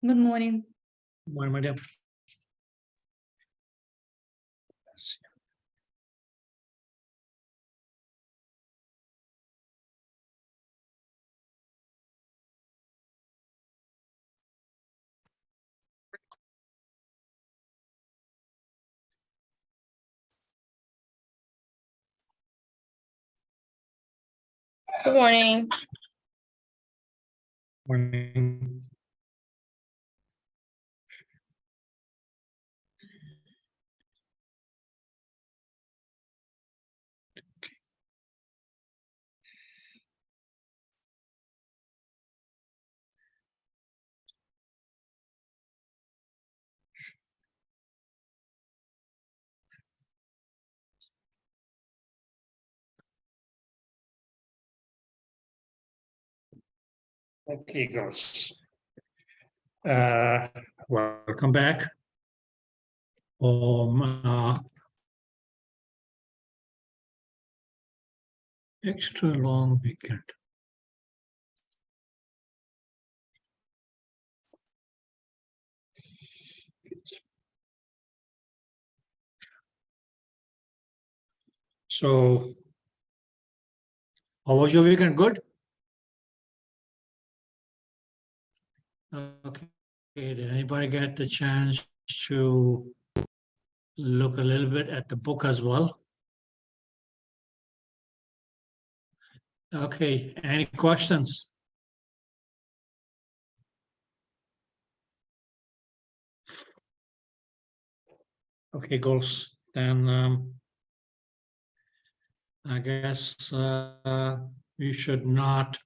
Good morning. One madam. Good morning. Morning. Okay, girls. Welcome back. Extra long weekend. So, how was your weekend? Good? Okay. Did anybody get the chance to look a little bit at the book as well? Okay, any questions? Okay, girls, then I guess you should not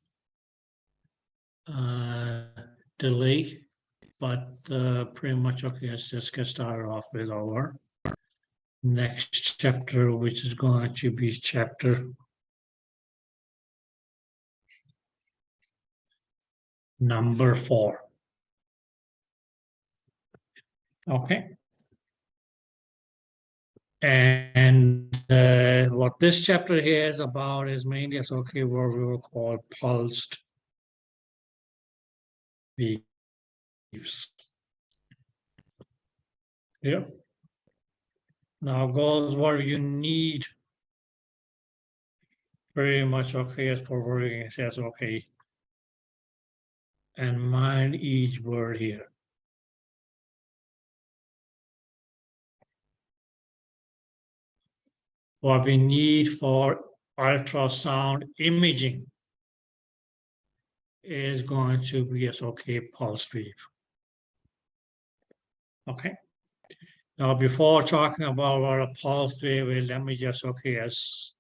delay, but pretty much okay, let's just get started off with our next chapter, which is going to be chapter number 4. Okay. And what this chapter here is about is mainly it's okay what we will call pulsed waves. Yeah. Now goes what you need pretty much okay as for working it says okay. And mind each word here. What we need for ultrasound imaging is going to be as okay pulse wave. Okay. Now before talking about what a pulse wave is, let me just okay as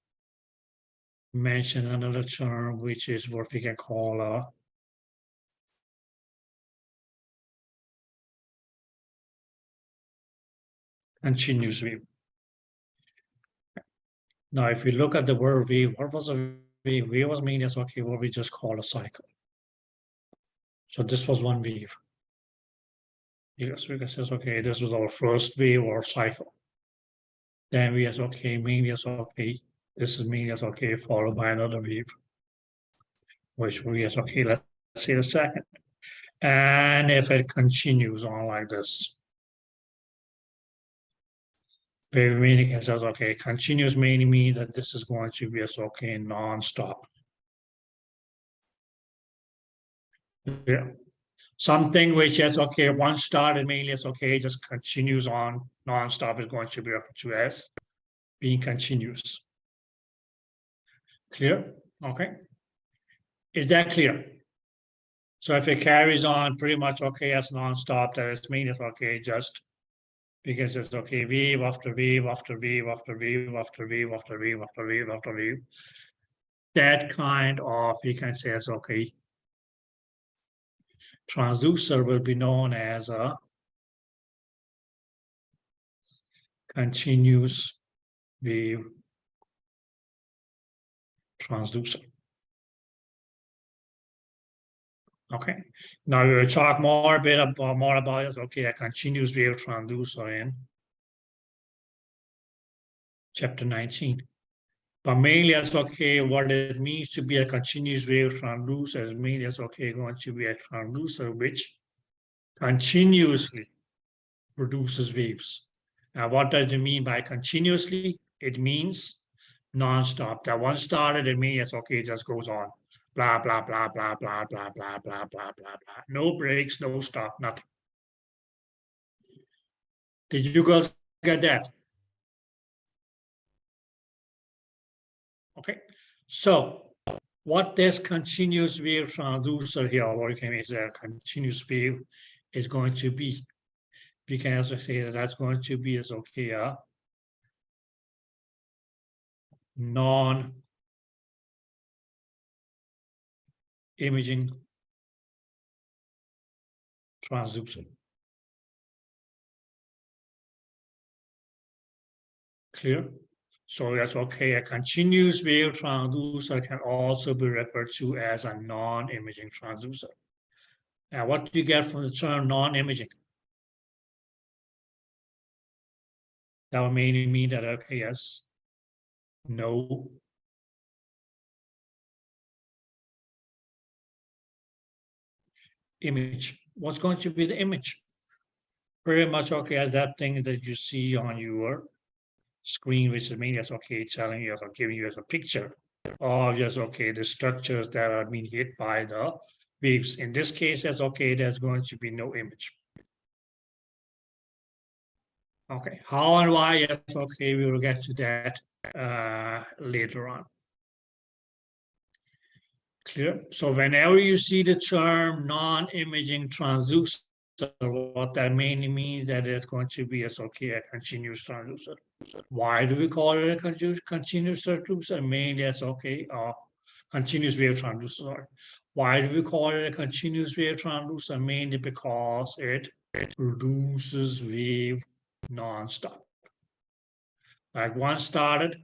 mention another term which is what we can call a continuous wave. Now if we look at the word wave, what was a wave? Wave was mean as okay what we just call a cycle. So this was one wave. Yes, we can say okay, this was our first wave or cycle. Then we as okay, mainly as okay, this is mainly as okay, followed by another wave, which we as okay, let's see the second. And if it continues on like this, wave meaning it says okay, continuous meaning means that this is going to be as okay non-stop. Yeah. Something which is okay, once started mainly is okay, just continues on non-stop is going to be referred to as being continuous. Clear? Okay. Is that clear? So if it carries on pretty much okay as non-stop, that is mean it's okay just because it's okay wave after wave after wave after wave after wave after wave after wave after wave. That kind of you can say it's okay. Transducer will be known as a continuous wave transducer. Okay. Now we will talk more about it. Okay, a continuous wave transducer in chapter 19. But mainly as okay, what it means to be a continuous wave transducer is mainly as okay, going to be a transducer which continuously produces waves. Now, what does it mean by continuously? It means non-stop. That one started, it means, okay, it just goes on. Blah, blah, blah, blah, blah, blah, blah, blah, blah, blah, blah. No breaks, no stop, nothing. Did you girls get that? Okay, so what this continuous wave transducer here, or you can make a continuous wave, is going to be. We can also say that that's going to be is okay, a non-imaging transducer. Clear? So that's okay. A continuous wave transducer can also be referred to as a non-imaging transducer. Now, what do you get from the term non-imaging? That would mainly mean that, okay, yes, no image. What's going to be the image? Pretty much, okay, as that thing that you see on your screen, which is mainly, okay, telling you or giving you as a picture of just, okay, the structures that are being hit by the waves. In this case, that's okay, there's going to be no image. Okay, how and why, yes, okay, we will get to that later on. Clear? So whenever you see the term non-imaging transducer, what that mainly means that it's going to be as okay a continuous transducer. Why do we call it a continuous transducer? Mainly as okay, continuous wave transducer. Sorry. Why do we call it a continuous wave transducer? Mainly because it produces wave non-stop. Like one started,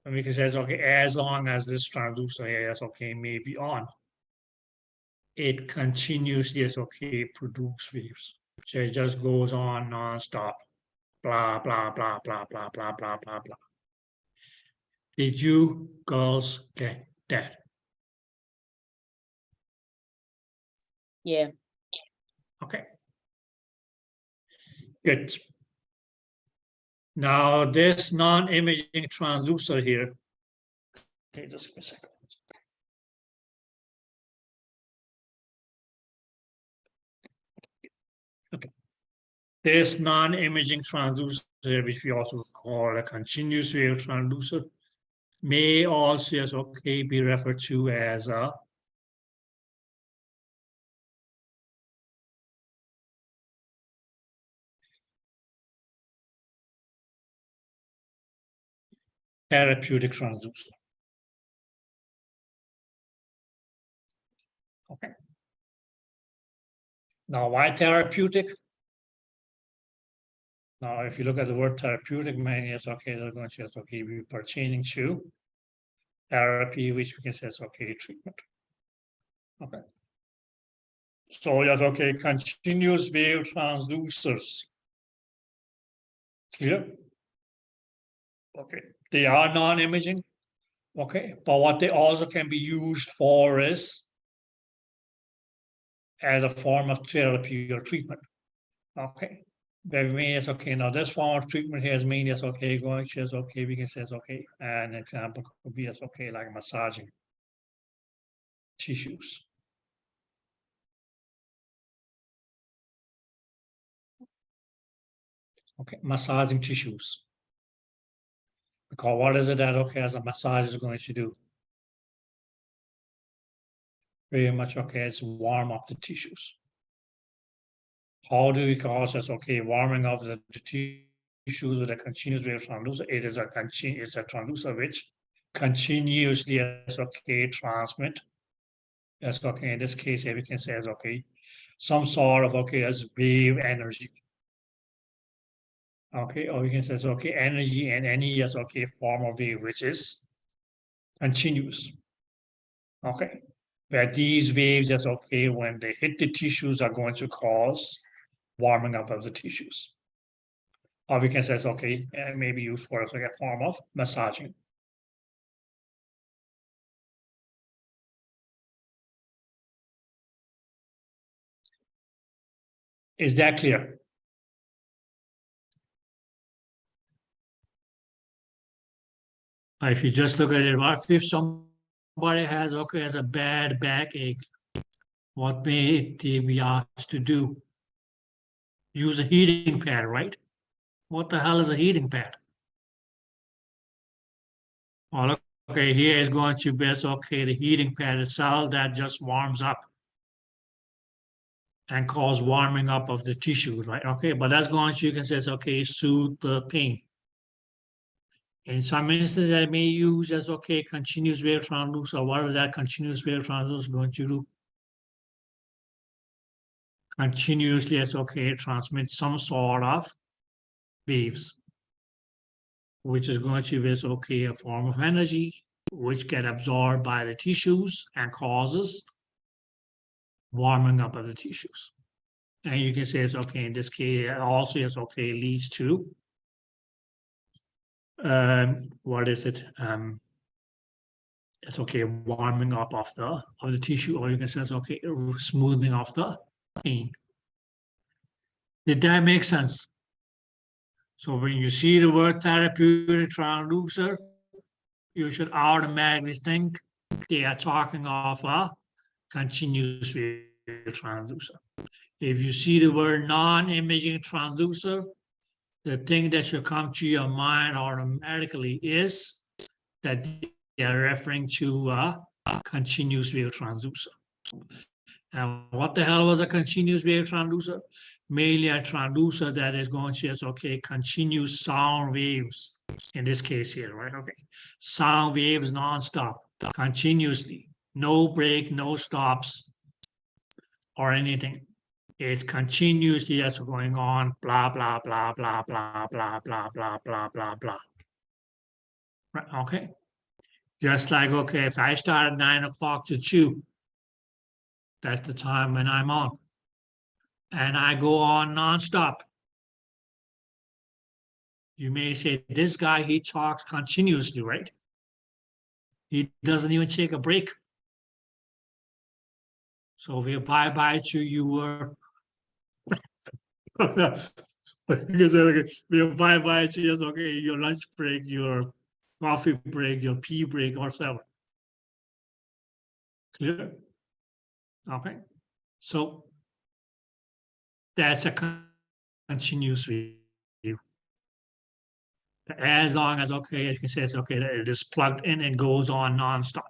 and we can say, okay, as long as this transducer is okay, maybe on, it continuously is okay, produce waves. So it just goes on non-stop. Blah, blah, blah, blah, blah, blah, blah, blah, blah. Did you girls get that? Yeah. Okay. Good. Now this non-imaging transducer here, okay, just give me a second. Okay. This non-imaging transducer, which we also call a continuous wave transducer, may also, as okay, be referred to as a therapeutic transducer. Okay. Now, why therapeutic? Now, if you look at the word therapeutic, many is okay, they're going to okay, be pertaining to therapy, which we can say is okay, treatment. Okay. So that's okay, continuous wave transducers. Clear? Okay. They are non-imaging. Okay. But what they also can be used for is as a form of therapy or treatment. Okay. That means okay. Now this form of treatment here is mainly as okay, going to as okay, we can say as okay. An example could be as okay, like massaging tissues. Okay, massaging tissues. Because what is it that okay as a massage is going to do? Very much okay, it's warm up the tissues. How do we cause this? Okay, warming up the tissues with a continuous wave transducer. It is a transducer which continuously is okay transmit. That's okay. In this case, here we can say is okay, some sort of okay as wave energy. Okay, or we can say okay, energy and any as okay form of wave which is continuous. Okay, where these waves just okay when they hit the tissues are going to cause warming up of the tissues. Or we can say it's okay, and maybe used for like a form of massaging. Is that clear? If you just look at it, what if somebody has a bad backache? What may they be asked to do? Use a heating pad, right? What the hell is a heating pad? Well, okay, here is going to be the heating pad itself that just warms up and cause warming up of the tissues, right? Okay, but that's going to, you can say, soothe the pain. In some instances, I may use as continuous wave transducer. What is that continuous wave transducer going to do? Continuously as transmit some sort of waves, which is going to be a form of energy which get absorbed by the tissues and causes warming up of the tissues. And you can say it's in this case, it also is leads to what is it? It's warming up of the tissue, or you can say it's smoothing of the pain. Did that make sense? So when you see the word therapeutic transducer, you should automatically think they are talking of a continuous wave transducer. If you see the word non-imaging transducer, the thing that should come to your mind automatically is that they are referring to a continuous wave transducer. And what the hell was a continuous wave transducer? Mainly a transducer that is going to continuous sound waves. In this case here, right? Sound waves nonstop, continuously, no break, no stops, or anything. It's continuously that's going on, blah, blah, blah, blah, blah, blah, blah, blah, blah, blah, blah. Right, okay? Just like, if I start at 9 o'clock to chew, that's the time when I'm on. And I go on nonstop. You may say, this guy, he talks continuously, right? He doesn't even take a break. So we bye-bye to your we'll bye-bye to your lunch break, your coffee break, your pee break, or whatever. Clear? Okay. So that's a continuous review. As long as, you can say it's that it is plugged in and goes on nonstop.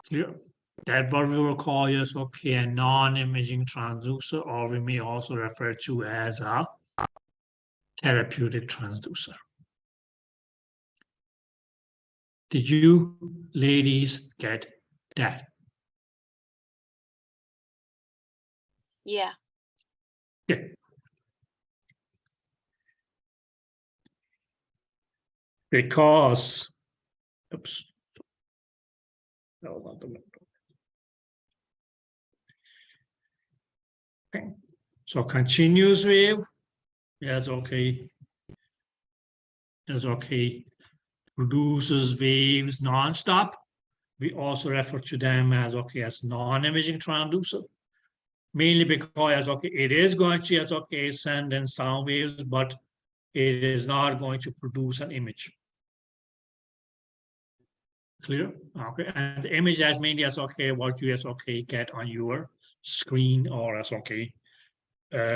Clear? That what we will call is a non-imaging transducer, or we may also refer to as a therapeutic transducer. Did you ladies get that? Yeah. Yeah. Because, oops, that was not the window. Okay, so continuous wave, yes, produces waves nonstop. We also refer to them as as non-imaging transducer, mainly because it is going to send in sound waves, but it is not going to produce an image. Clear? Okay, and the image as mainly as what you get on your screen or as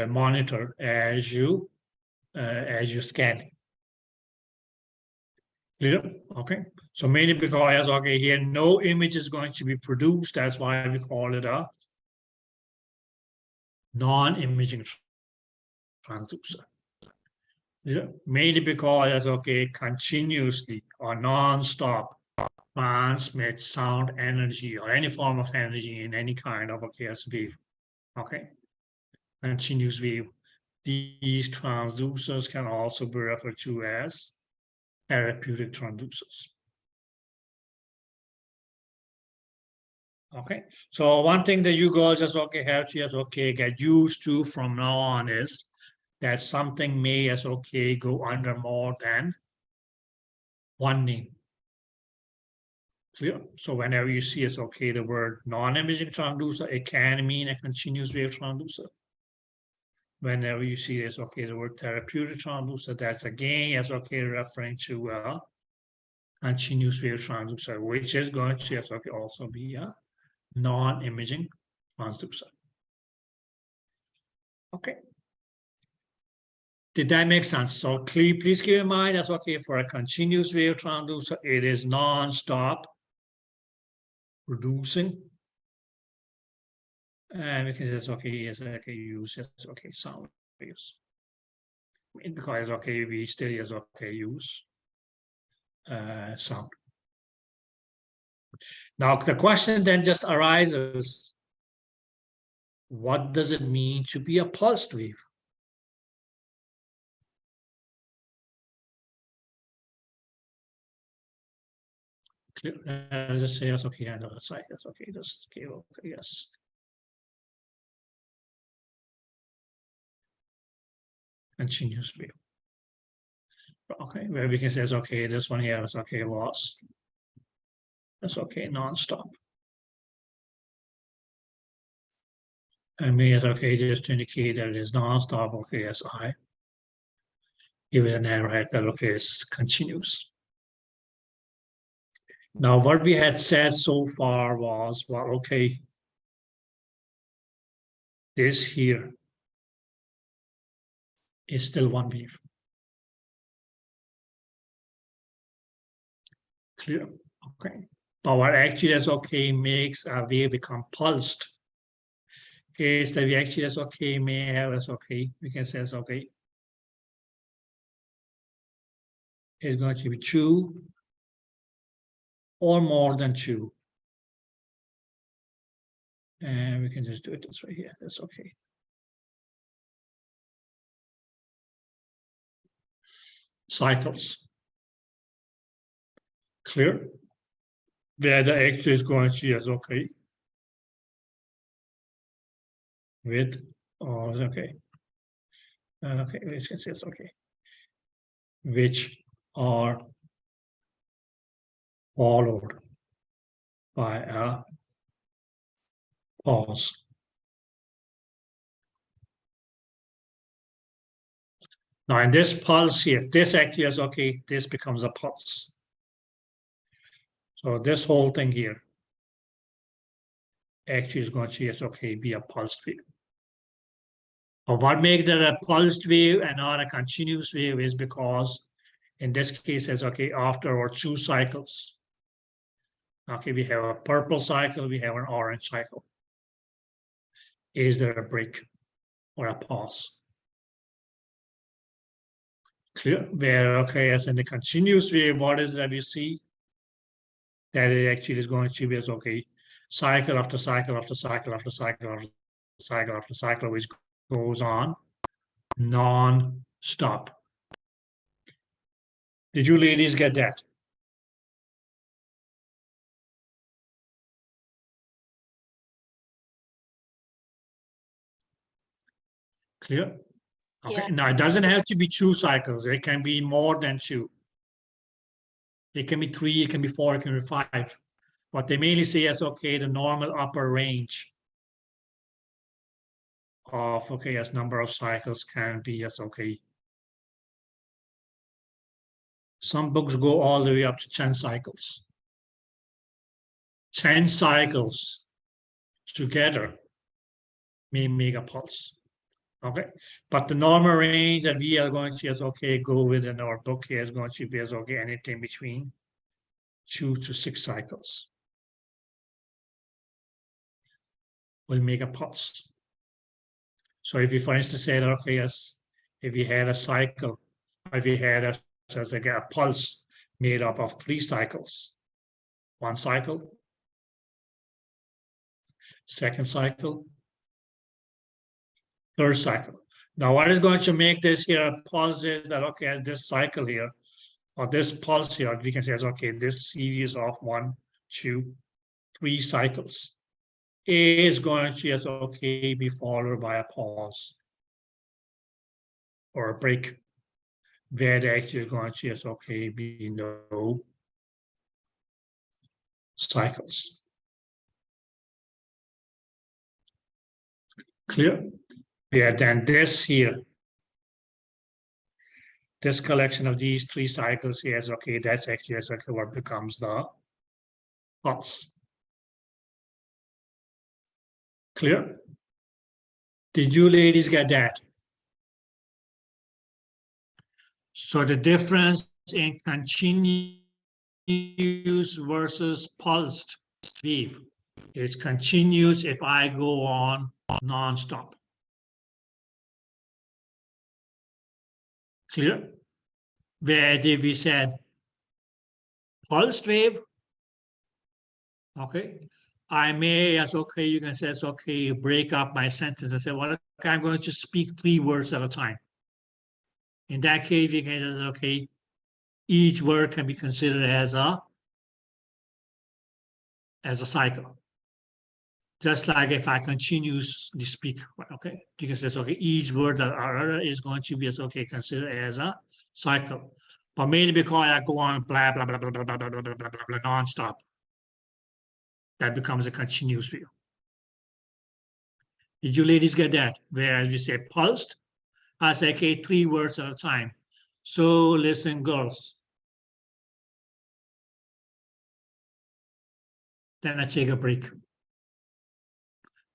monitor as you scan. Clear? Okay. So mainly because here no image is going to be produced. That's why we call it a non-imaging transducer. Yeah. Mainly because continuously or non-stop transmit sound energy or any form of energy in any kind of wave. Okay. Continuous wave. These transducers can also be referred to as therapeutic transducers. Okay, so one thing that you guys just have to get used to from now on is that something may go under more than one name. Clear? So whenever you see the word non-imaging transducer, it can mean a continuous wave transducer. whenever you see this, okay, the word therapeutic transducer, that's again, yes, okay, referring to continuous wave transducer, which is going to, yes, okay, also be a non-imaging transducer. Okay. Did that make sense? So please keep in mind that's okay for a continuous wave transducer, it is non-stop producing. And we can say it's okay, yes, okay, use yes, okay, sound waves. Because okay, we still yes, okay, use sound. Now the question then just arises, what does it mean to be a pulsed wave? Just say yes, okay, I know the side, that's okay, just okay, okay, yes. Continuous wave. Okay, where we can say, okay, this one here is okay, was. That's okay, non-stop. And me is okay, just to indicate that it is non-stop, okay, as I. Give it an arrowhead that, okay, is continuous. Now, what we had said so far was, well, okay, this here is still one wave. Clear? Okay. But what actually is okay makes a wave become pulsed is that we actually is okay may have as okay, we can say as okay, is going to be 2 or more than 2. And we can just do it this way here. That's okay. Cycles. Clear? Where the actually is going to is okay. With or okay. Okay, which can say it's okay. Which are followed by a pause. Now in this pulse here, this actually is okay, this becomes a pulse. So this whole thing here actually is going to, yes, okay, be a pulsed wave. But what makes that a pulsed wave and not a continuous wave is because in this case, it's okay, after or 2 cycles. Okay, we have a purple cycle, we have an orange cycle. Is there a break or a pause? Clear? Where, okay, as in the continuous wave, what is that we see? That it actually is going to be as okay, cycle after cycle after cycle after cycle after cycle after cycle, which goes on non-stop. Did you ladies get that? Clear? Okay, Yeah. now it doesn't have to be 2 cycles, it can be more than 2. It can be 3, it can be 4, it can be 5. What they mainly say is okay, the normal upper range of okay, as number of cycles can be as okay. Some books go all the way up to 10 cycles. 10 cycles together may make a pulse. Okay, but the normal range that we are going to as okay go with in our book here is going to be as okay anything between 2 to 6 cycles will make a pulse. So if you, for instance, say that okay, yes, if you had a cycle, if you had a pulse made up of 3 cycles, 1 cycle, second cycle, third cycle. Now, what is going to make this here a pulse is that okay, this cycle here, or this pulse here, we can say, okay, this series of 1, 2, 3 cycles is going to just okay be followed by a pause or a break, where there actually is going to just okay be no cycles. Clear? Yeah, then this here, this collection of these three cycles here is okay, that's actually is okay what becomes the pulse. Clear? Did you ladies get that? So the difference in continuous versus pulsed wave is continuous if I go on non-stop. Clear? Where did we said pulsed wave? Okay. I may, as okay, you can say it's okay, break up my sentence and say, well, okay, I'm going to speak 3 words at a time. In that case, you can say, okay, each word can be considered as a cycle. Just like if I continuously speak, okay, you can say, okay, each word that I utter is going to be okay considered as a cycle. But mainly because I go on blah blah blah blah blah blah blah blah blah blah blah nonstop, that becomes a continuous view. Did you ladies get that? Whereas we say pulsed, I say, okay, 3 words at a time. So listen, girls. Then I take a break.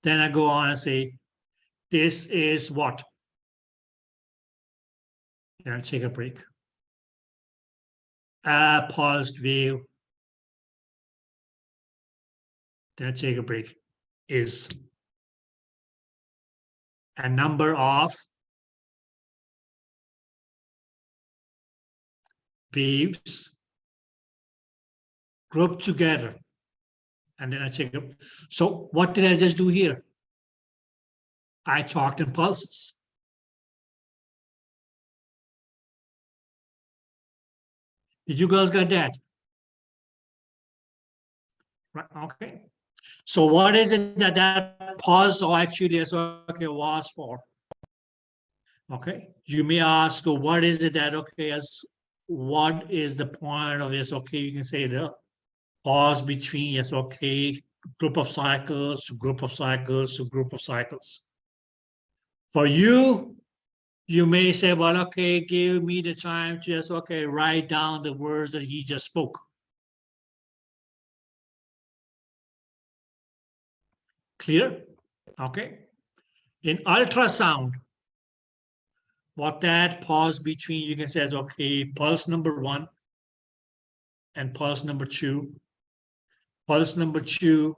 Then I go on and say, this is what? Then I take a break. A paused view. Then I take a break. Is a number of waves grouped together. And then I take a. So what did I just do here? I talked in pulses. Did you girls get that? Right, okay. So what is it that that pause actually is okay was for? Okay, you may ask, what is it that okay as what is the point of this? Okay, you can say the pause between yes, okay, group of cycles to group of cycles to group of cycles. For you, you may say, well, okay, give me the time to just okay, write down the words that he just spoke. Clear? Okay. In ultrasound, what that pause between you can say is okay, pulse number 1 and pulse number 2, pulse number 2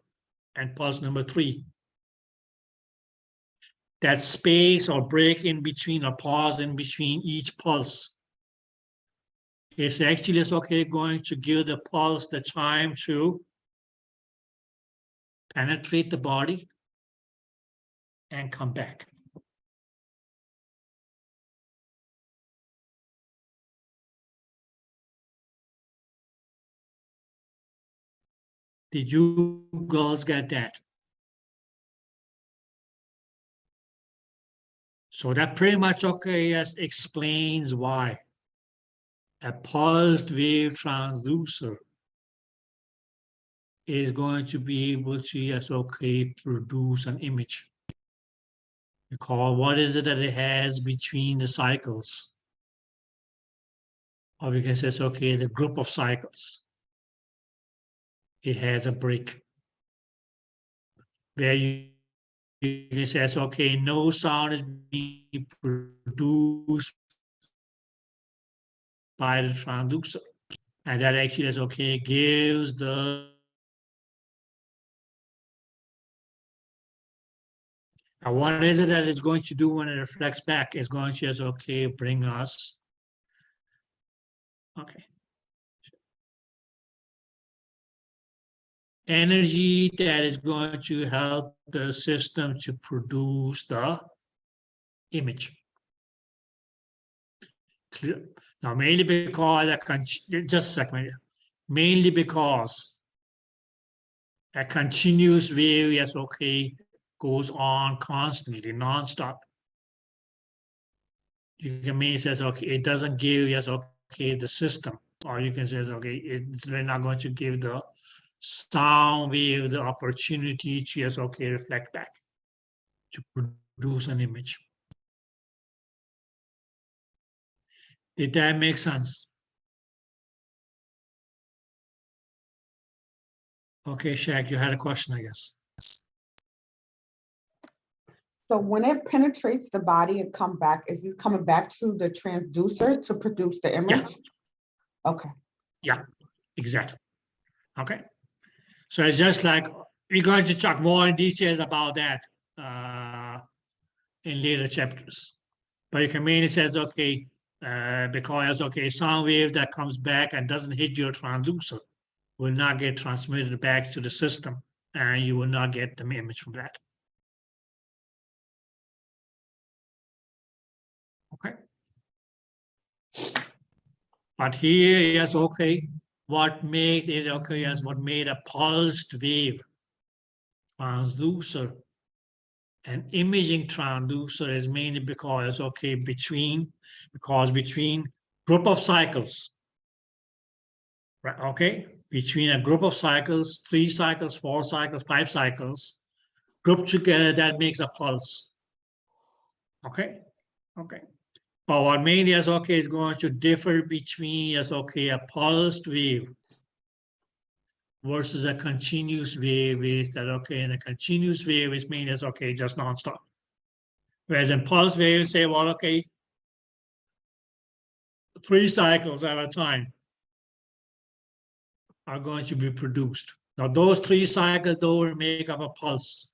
and pulse number 3. That space or break in between or pause in between each pulse is actually okay going to give the pulse the time to penetrate the body and come back. Did you girls get that? So that pretty much okay yes explains why a pulsed wave transducer is going to be able to yes okay produce an image. Because what is it that it has between the cycles? Or we can say it's okay, the group of cycles. It has a break where you can say it's okay, no sound is being produced by the transducer. And that actually is okay, gives the now what is it that it's going to do when it reflects back? It's going to just okay, bring us okay. Energy that is going to help the system to produce the image. Clear? Now, mainly because just a second, mainly because a continuous wave, yes, okay, goes on constantly, non-stop. You can mean it says, okay, it doesn't give, yes, okay, the system, or you can say, okay, it's really not going to give the sound wave the opportunity to, yes, okay, reflect back, to produce an image. Did that make sense? Okay, Shaq, you had a question, I guess. So when it penetrates the body and come back, is it coming back to the transducer to produce the image? Okay. Yeah, exactly. Okay. So it's just like we're going to talk more in details about that in later chapters. But you can mainly say, okay, because okay, sound wave that comes back and doesn't hit your transducer will not get transmitted back to the system, and you will not get the image from that. Okay. But here, yes, okay, what made it okay? Yes, what made a pulsed wave transducer an imaging transducer is mainly because okay, between group of cycles, right? Okay, between a group of cycles, 3 cycles, 4 cycles, 5 cycles, grouped together, that makes a pulse. Okay, okay. But what mainly is okay is going to differ between as okay a pulsed wave versus a continuous wave is that okay, and a continuous wave is mainly as okay just nonstop. Whereas in pulse waves, say, well, okay, 3 cycles at a time are going to be produced. Now, those 3 cycles, though, will make up a pulse.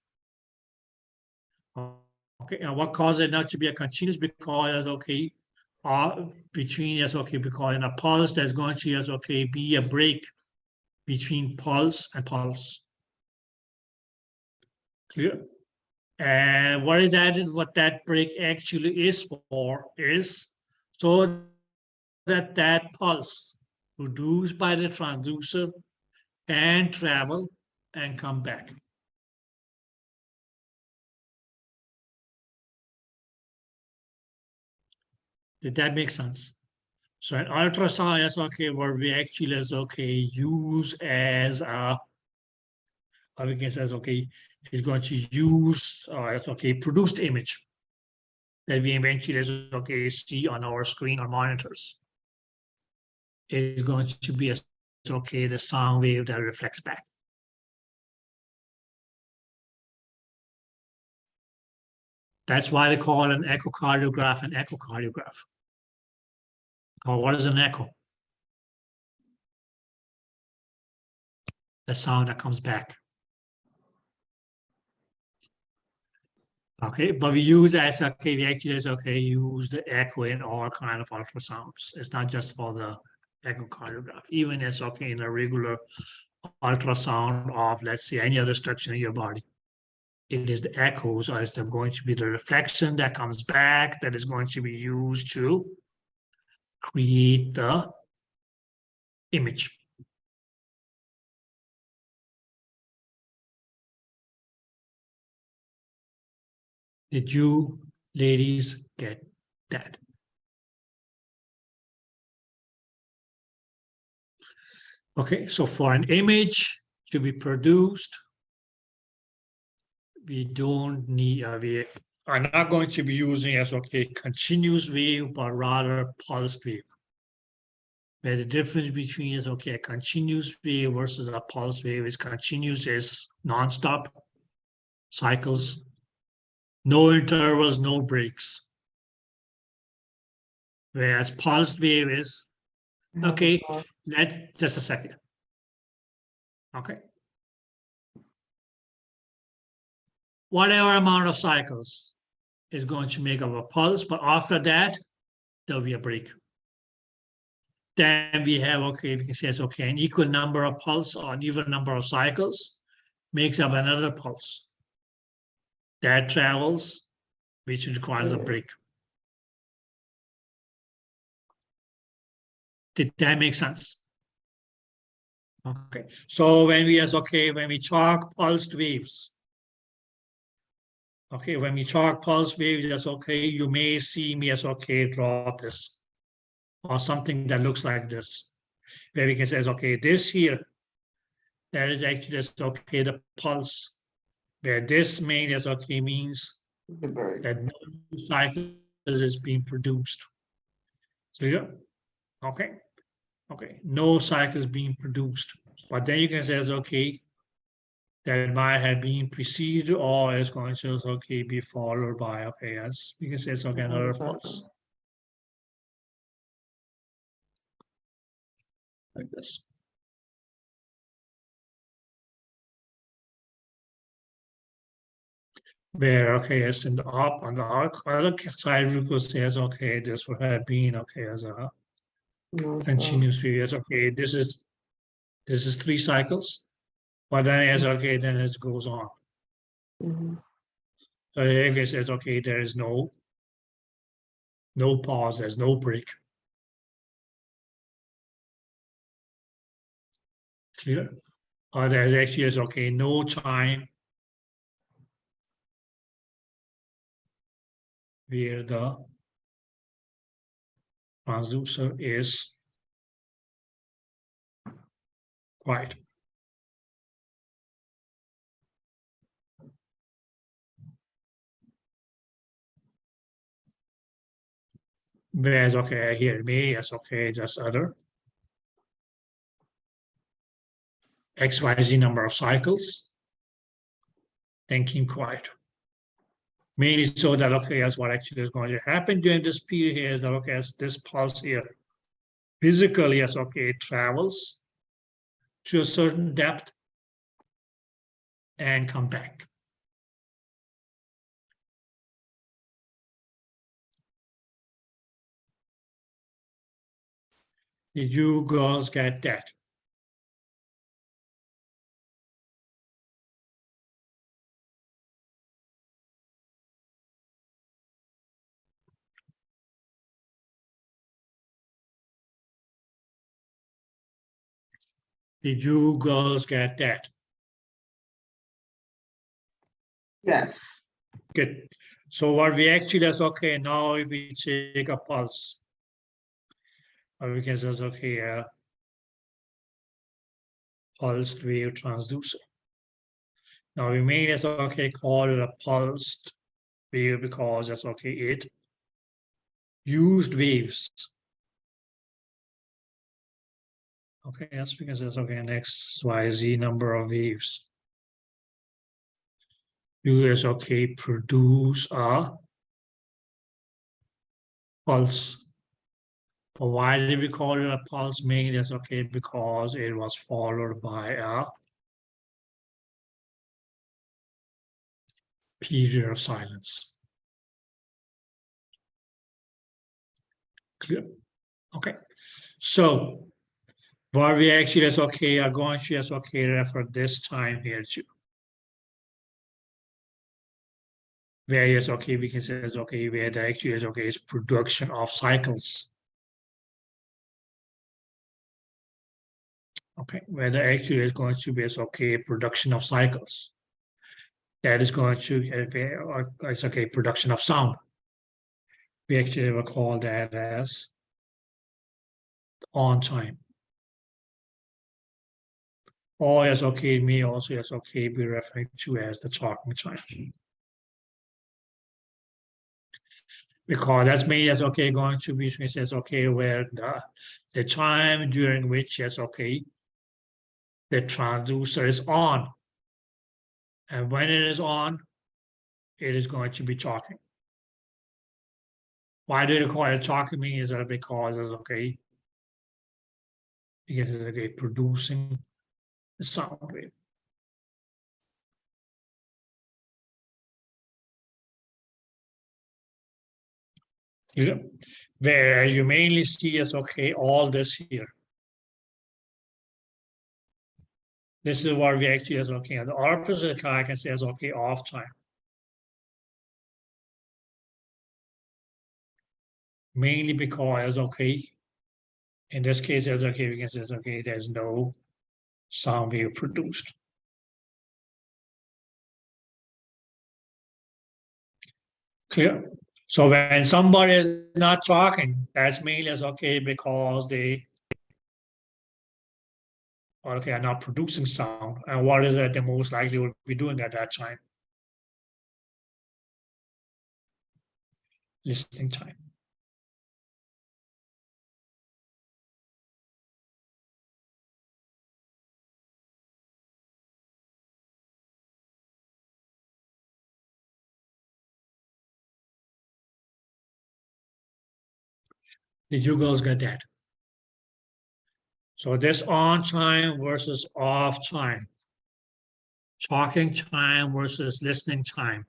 Okay, and what causes it not to be a continuous? Because, okay, between, yes, okay, because in a pulse, there's going to, yes, okay, be a break between pulse and pulse. Clear? And what is that? What that break actually is for is so that that pulse produced by the transducer and travel and come back. Did that make sense? So an ultrasound is okay, where we actually is okay, use as a, or we can say okay, is going to use it's okay, produced image that we eventually is okay, see on our screen or monitors. Is going to be as okay, the sound wave that reflects back. That's why they call an echocardiograph an echocardiograph. Or what is an echo? The sound that comes back. Okay, but we use as okay, we actually is okay, use the echo in all kind of ultrasounds. It's not just for the echocardiograph, even as okay in a regular ultrasound of let's say any other structure in your body. It is the echoes, or is there going to be the reflection that comes back that is going to be used to create the image. Did you ladies get that? Okay, so for an image to be produced, we don't need, we are not going to be using as okay continuous wave, but rather pulsed wave. Where the difference between is okay, a continuous wave versus a pulse wave is continuous is nonstop cycles, no intervals, no breaks. Whereas pulsed wave is okay. Let's just a second. Okay. Whatever amount of cycles is going to make up a pulse, but after that, there'll be a break. Then we have, okay, we can say it's okay, an equal number of pulse or an even number of cycles makes up another pulse. That travels, which requires a break. Did that make sense? Okay, so when we as okay, when we talk pulsed waves, okay, when we talk pulse waves, that's okay, you may see me as okay, draw this, or something that looks like this, where we can say, okay, this here, that is actually just okay, the pulse, where this main is okay means The bird. that no cycle is being produced. Clear? Okay. Okay. No cycle is being produced. But then you can say, okay, that might have been preceded or is going to okay be followed by okay, yes, you can say it's okay another pulse. Like this. Where okay, it's in the up on the other side, we could say okay, this would have been okay as a No, continuous period. Okay, this is 3 cycles, but then as okay, then it goes on. So it says okay, there is no pause, there's no break. Clear? Or there's actually is okay, no time where the transducer is quiet. Whereas okay, here me is okay, just other XYZ number of cycles, then keep quiet. Mainly so that okay, that's what actually is going to happen during this period here is that okay, as this pulse here physically as okay, it travels to a certain depth and come back. Did you girls get that? Did you girls get that? Yes. Good. So what we actually that's okay, now if we take a pulse, or we can say okay, pulsed wave transducer. Now we may as okay call it a pulsed wave because that's okay, it used waves. Okay, that's because it's okay, an XYZ number of waves. You is okay, produce a pulse. But why did we call it a pulse? Mainly that's okay, because it was followed by a period of silence. Clear? Okay. So what we actually is okay are going to is okay refer this time here too. Where is okay, we can say it's okay, where the actually is okay is production of cycles. Okay, where the actually is going to be is okay, production of cycles. That is going to be, or it's okay, production of sound. We actually will call that as on time. Or as okay, may also as okay be referring to as the talking time. Because that's made as okay going to be says okay where the time during which yes okay the transducer is on, and when it is on, it is going to be talking. Why do they call it talking? Means that because it's okay, because it's okay producing the sound wave. Yeah. Where you mainly see is okay all this here. This is what we actually is looking at. The opposite I can say is okay off time. Mainly because okay, in this case, it's okay, we can say okay, there's no sound wave produced. Clear? So when somebody is not talking, that's mainly as okay because they okay are not producing sound. And what is that they most likely will be doing at that time? listening time. Did you girls get that? So this on time versus off time. Talking time versus listening time.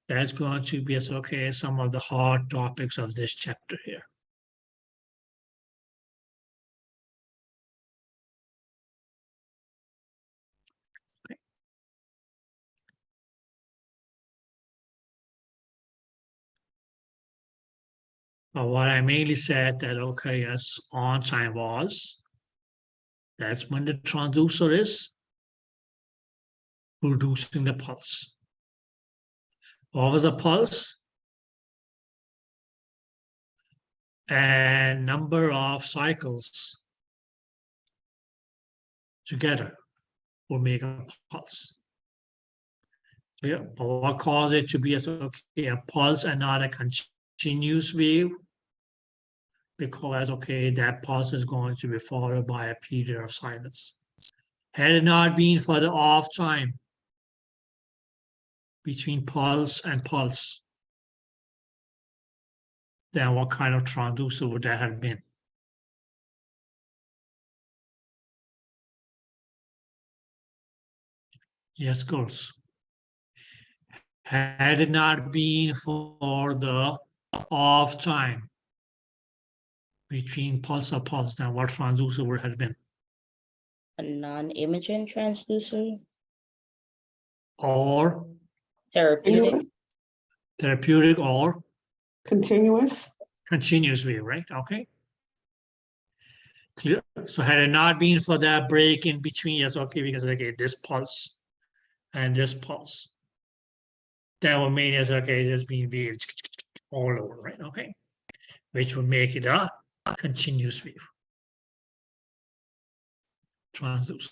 That's going to be, okay, some of the hard topics of this chapter here. Okay. But what I mainly said that, okay, yes, on time was, that's when the transducer is producing the pulse. What was the pulse? And number of cycles together will make a pulse. Yeah, but what caused it to be a pulse and not a continuous wave? Because, okay, that pulse is going to be followed by a period of silence. Had it not been for the off time between pulse and pulse, then what kind of transducer would that have been? Yes, girls. Had it not been for the off time between pulse and pulse, then what transducer would have been? A non-imaging transducer, Or therapeutic. therapeutic or Continuous. continuous wave, right? Okay. Clear. So had it not been for that break in between, yes, okay, because okay, this pulse and this pulse, that would mean yes, okay, there's been waves all over, right? Okay, which would make it a continuous wave transducer.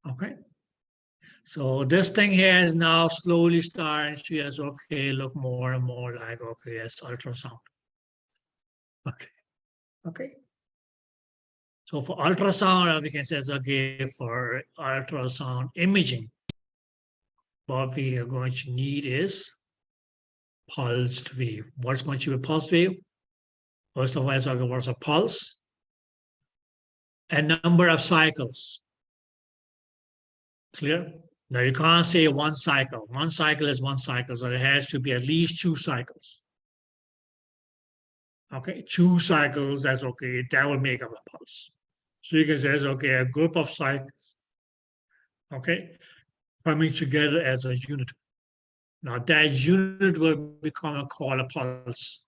Okay. So this thing here is now slowly starting to, yes, okay, look more and more like, okay, yes, ultrasound. Okay. Okay. So for ultrasound, we can say, okay, for ultrasound imaging, what we are going to need is pulsed wave. What's going to be a pulsed wave? First of all, let's talk about what's a pulse. A number of cycles. Clear? Now you can't say one cycle. One cycle is one cycle, so it has to be at least 2 cycles. Okay, 2 cycles, that's okay. That will make up a pulse. So you can say, okay, a group of cycles, okay, coming together as a unit. Now that unit will become called a pulse.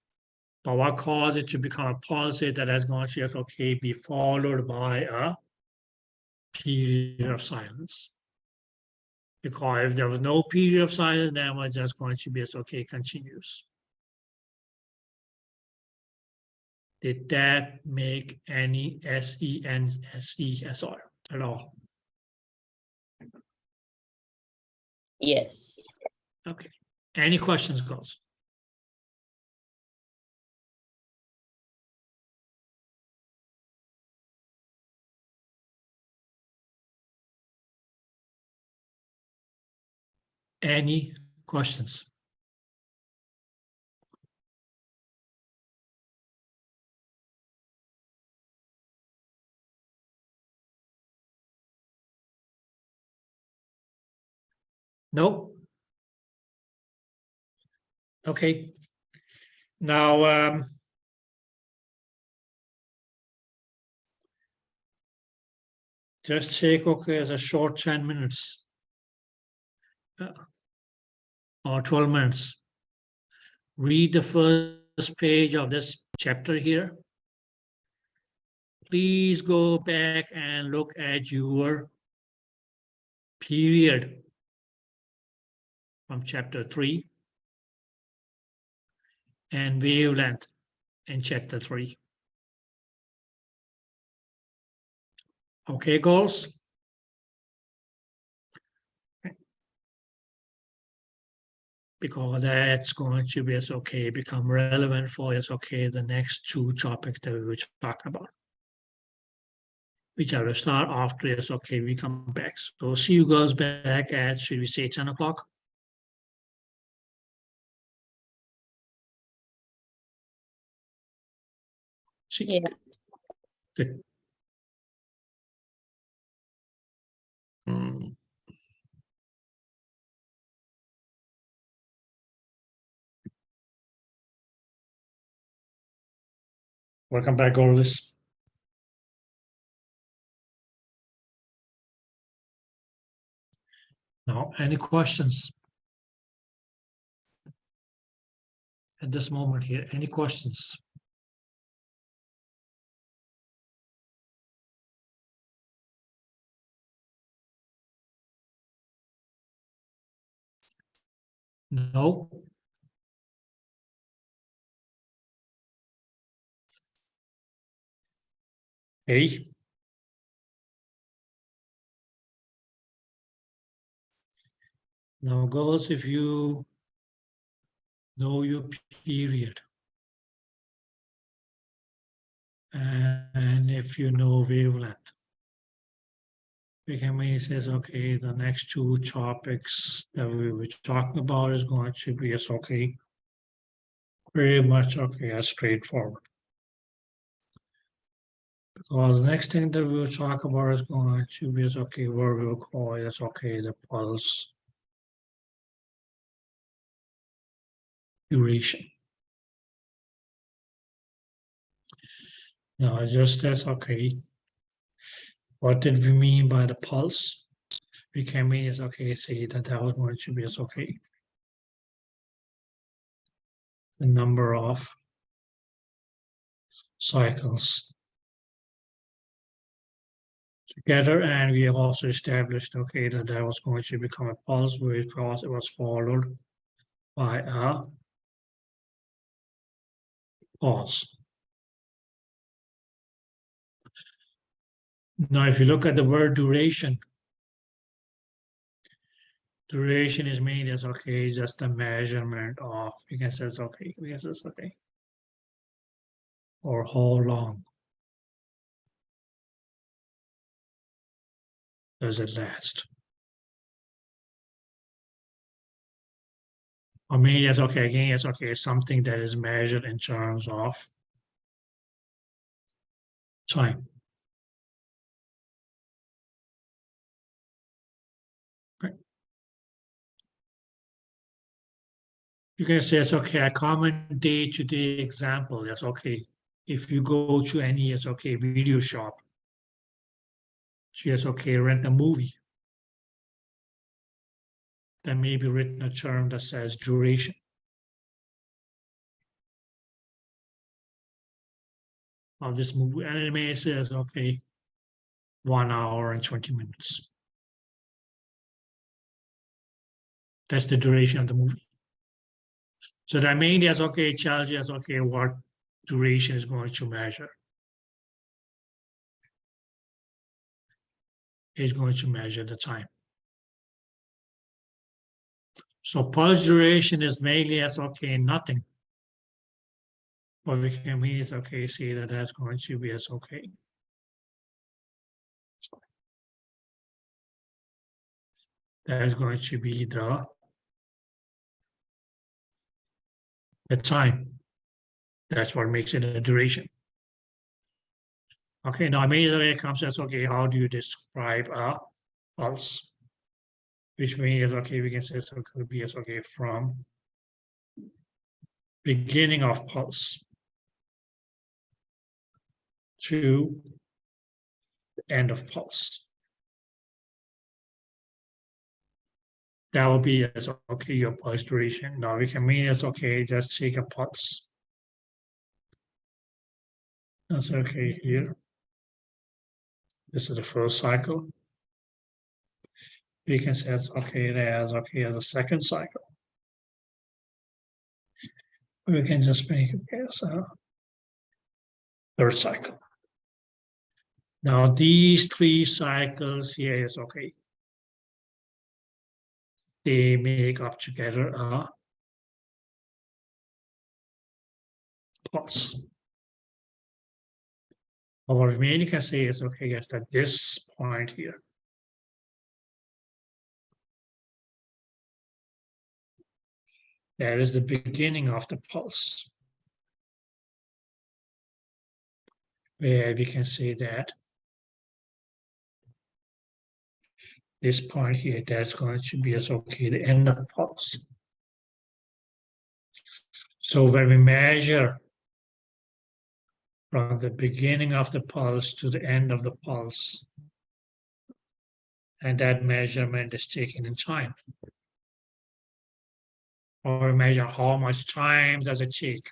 But what caused it to become a pulse is that is going to just, okay, be followed by a period of silence. Because if there was no period of silence, then it was just going to be, okay, continuous. Did that make any sense at all? Yes. Okay. Any questions, girls? Any questions? No? Okay. Now, just take, okay, as a short 10 minutes or 12 minutes. Read the first page of this chapter here. Please go back and look at your period from chapter 3 and wavelength in chapter 3. Okay, girls? because that's going to be, it's okay, become relevant for, it's okay, the next two topics that we were talking about. Which I will start after, it's okay, we come back. So see you girls back at, should we say 10 o'clock? See, Yeah. good. Welcome back, Orlis. Now, any questions? At this moment here, any questions? No? Hey? Now, girls, if you know your period, and if you know wavelength, we can maybe say, okay, the next two topics that we were talking about is going to be as okay, very much okay, as straightforward. Because the next thing that we will talk about is going to be as okay, where we will call it as okay, the pulse duration. Now, just as okay, what did we mean by the pulse? We can mean is okay, say that that was going to be as okay. The number of cycles together, and we have also established okay that that was going to become a pulse because it was followed by a pause. Now, if you look at the word duration, duration is meant as okay, just a measurement of, you can say it's okay, we can say it's okay, or how long does it last? I mean, it's okay, again, it's okay, something that is measured in terms of time. Okay. You can say it's okay, a common day-to-day example, it's okay. If you go to any, it's okay, video shop, it's okay, rent a movie. There may be written a term that says duration. Of this movie, and it may say, okay, 1 hour and 20 minutes. That's the duration of the movie. So that means as okay, tells you as okay, what duration is going to measure. It's going to measure the time. So pulse duration is mainly as okay, nothing. But we can mean is okay, see that that's going to be as okay. That is going to be the time. That's what makes it a duration. Okay, now immediately it comes as okay, how do you describe a pulse? Which means okay, we can say so it could be as okay from beginning of pulse to the end of pulse. That will be as okay, your pulse duration. Now we can mean as okay, just take a pulse. That's okay here. This is the first cycle. We can say it's okay there as okay as the second cycle. We can just make it as a third cycle. Now these three cycles here is okay. They make up together a pulse. Or what we mainly can say is, okay, yes, that this point here that is the beginning of the pulse, where we can say that this point here, that's going to be as okay, the end of the pulse. So when we measure from the beginning of the pulse to the end of the pulse, and that measurement is taken in time. Or we measure how much time does it take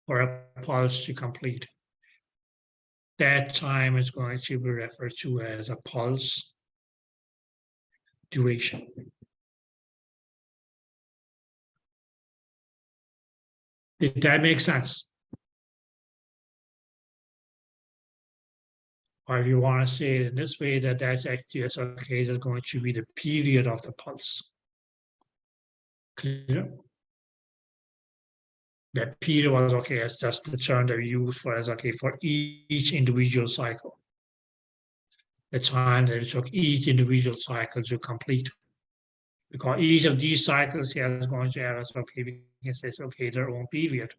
for a pulse to complete. That time is going to be referred to as a pulse duration. Did that make sense? Or if you want to say it in this way, that that's actually okay, that's going to be the period of the pulse. Clear? That period was okay, as just the term that we use for as okay for each individual cycle. The time that it took each individual cycle to complete. Because each of these cycles here is going to have, okay, we can say, okay, their own period.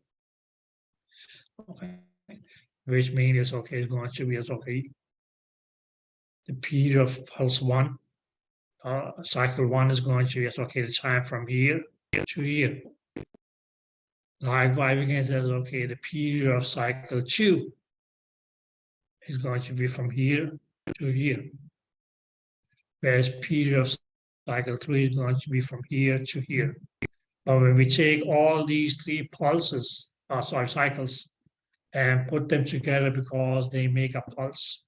Okay, which means, okay, it's going to be as okay, the period of pulse one, cycle one is going to be, okay, the time from here to here. Likewise, we can say, okay, the period of cycle two is going to be from here to here. Whereas period of cycle three is going to be from here to here. But when we take all these three pulses, cycles, and put them together because they make a pulse,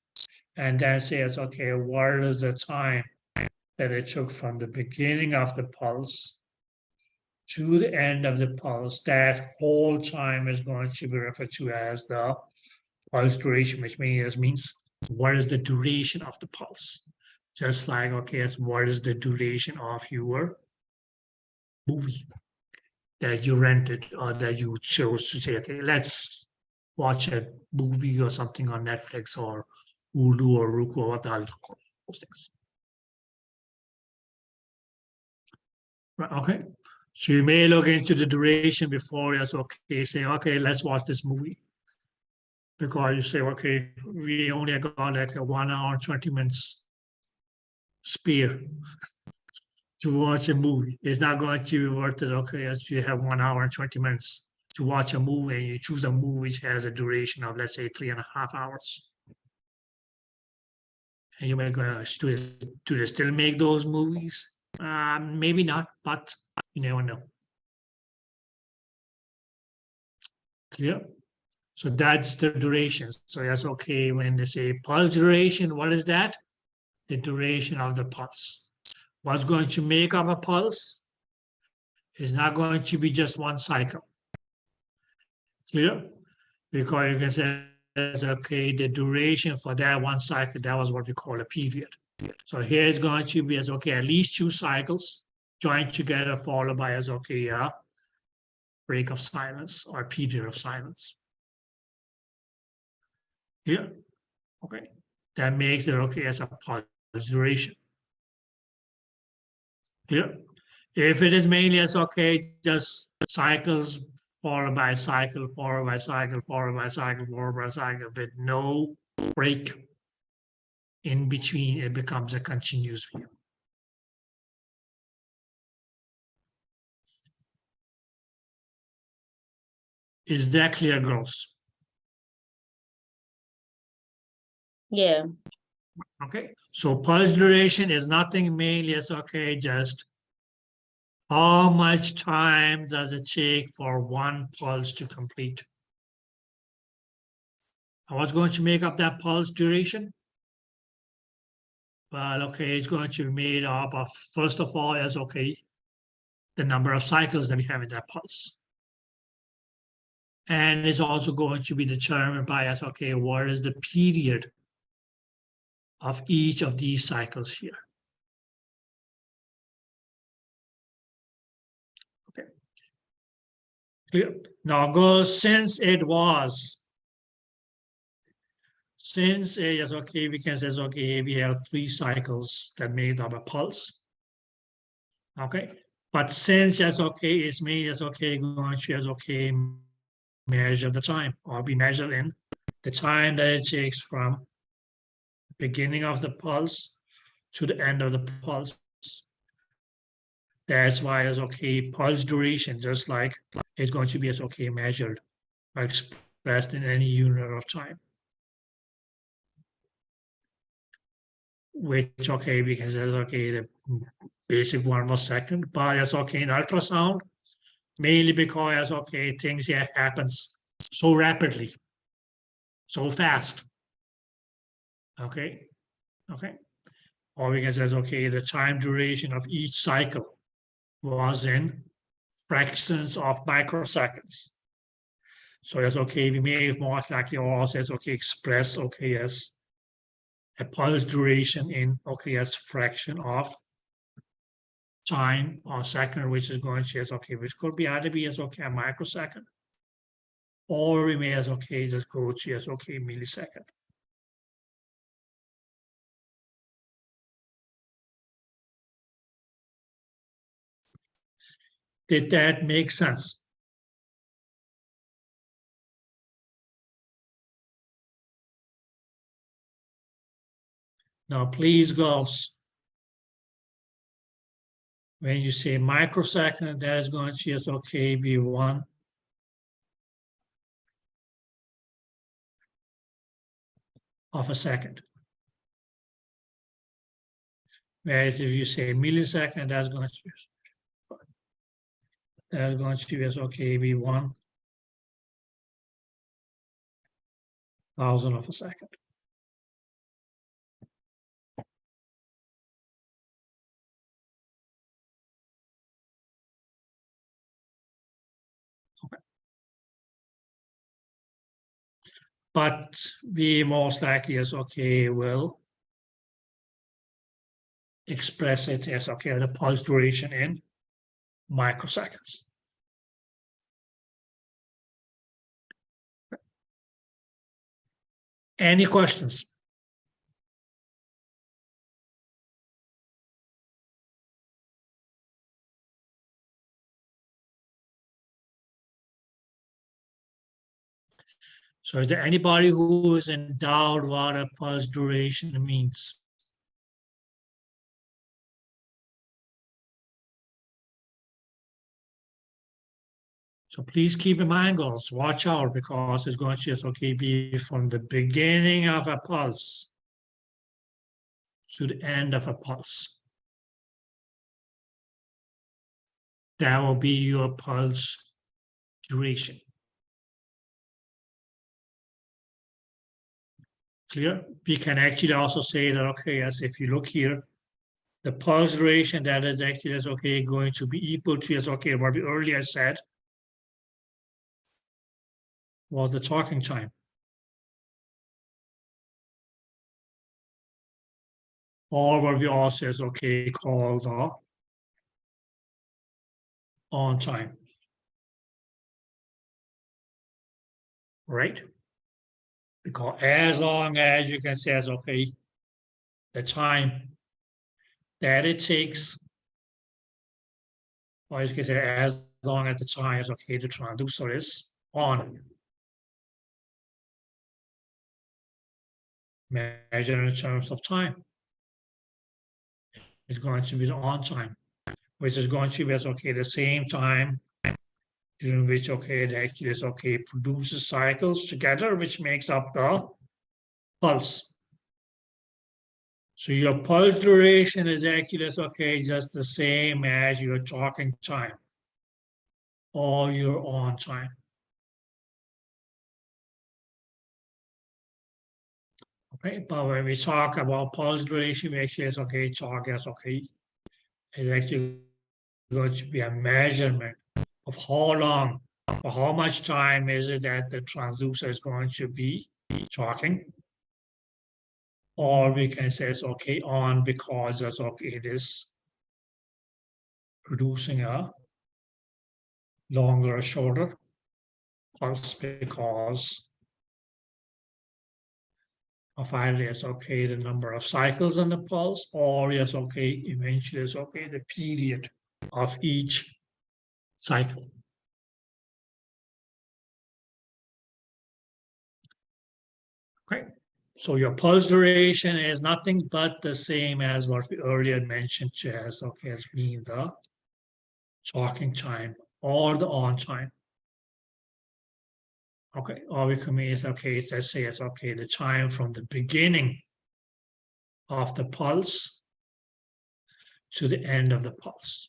and then says, okay, what is the time that it took from the beginning of the pulse to the end of the pulse? That whole time is going to be referred to as the pulse duration, which means what is the duration of the pulse? Just like, okay, what is the duration of your movie that you rented or that you chose to say, okay, let's watch a movie or something on Netflix or Hulu or Roku or what the hell you call those things. Right, okay. So you may look into the duration before you okay, say, okay, let's watch this movie. Because you say, okay, we only got like a 1 hour, 20 minutes spare to watch a movie. It's not going to be worth it, okay, as you have 1 hour and 20 minutes to watch a movie and you choose a movie which has a duration of, let's say, 3.5 hours. And you may go, do they still make those movies? Maybe not, but you never know. Clear? So that's the duration. So that's okay when they say pulse duration. What is that? The duration of the pulse. What's going to make up a pulse is not going to be just one cycle. Clear? Because you can say, okay, the duration for that one cycle, that was what we call a period. So here it's going to be as okay, at least 2 cycles joined together, followed by as okay, a break of silence or period of silence. Yeah, okay. That makes it okay as a pulse duration. Yeah. If it is mainly as okay, just cycles followed by cycle, followed by cycle, followed by cycle, followed by cycle, with no break in between, it becomes a continuous view. Is that clear, girls? Yeah. Okay, so pulse duration is nothing mainly as okay, just how much time does it take for one pulse to complete? And what's going to make up that pulse duration? Well, okay, it's going to be made up of, first of all, as okay, the number of cycles that we have in that pulse. And it's also going to be determined by as okay, what is the period of each of these cycles here? Okay. Clear? Now go since it was. Since it is okay, we can say, okay, we have 3 cycles that made up a pulse. Okay, but since that's okay, it's made as okay, going to as okay, measure the time, or we measure in the time that it takes from the beginning of the pulse to the end of the pulse. That's why it's okay, pulse duration, just like it's going to be as okay measured or expressed in any unit of time. Which, okay, we can say, okay, the basic one was second, but it's okay in ultrasound, mainly because, okay, things here happens so rapidly, so fast. Okay, okay. Or we can say, okay, the time duration of each cycle was in fractions of microseconds. So that's okay, we may more likely also, it's okay, express, okay, as a pulse duration in, okay, as fraction of time or second, which is going to as okay, which could be either be as okay a microsecond, or we may as okay just go to as okay millisecond. Did that make sense? Now, please, girls, when you say microsecond, that is going to as okay be 1 of a second. Whereas if you say millisecond, that's going to be as okay be 1,000 of a second. Okay. But we most likely as okay will express it as okay the pulse duration in microseconds. Any questions? So is there anybody who is in doubt what a pulse duration means? So please keep in mind, girls, watch out, because it's going to just okay be from the beginning of a pulse to the end of a pulse. That will be your pulse duration. Clear? We can actually also say that, okay, as if you look here, the pulse duration that is actually as okay going to be equal to as okay what we earlier said was the talking time. Or what we also is okay called the on time. Right? Because as long as you can say as okay, the time that it takes, or you can say as long as the time is okay, the transducer is on. Measured in terms of time. It's going to be the on time, which is going to be as okay the same time during which okay it actually is okay produces cycles together, which makes up the pulse. So your pulse duration is actually is okay just the same as your talking time or your on time. Okay, but when we talk about pulse duration, we actually is okay talk as okay is actually going to be a measurement of how long or how much time is it that the transducer is going to be talking. Or we can say it's okay on because it's okay, it is producing a longer or shorter pulse because of either it's okay the number of cycles on the pulse, or it's okay eventually it's okay the period of each cycle. Okay, so your pulse duration is nothing but the same as what we earlier mentioned as okay as being the talking time or the on time. Okay, or we can mean it's okay, let's say it's okay, the time from the beginning of the pulse to the end of the pulse.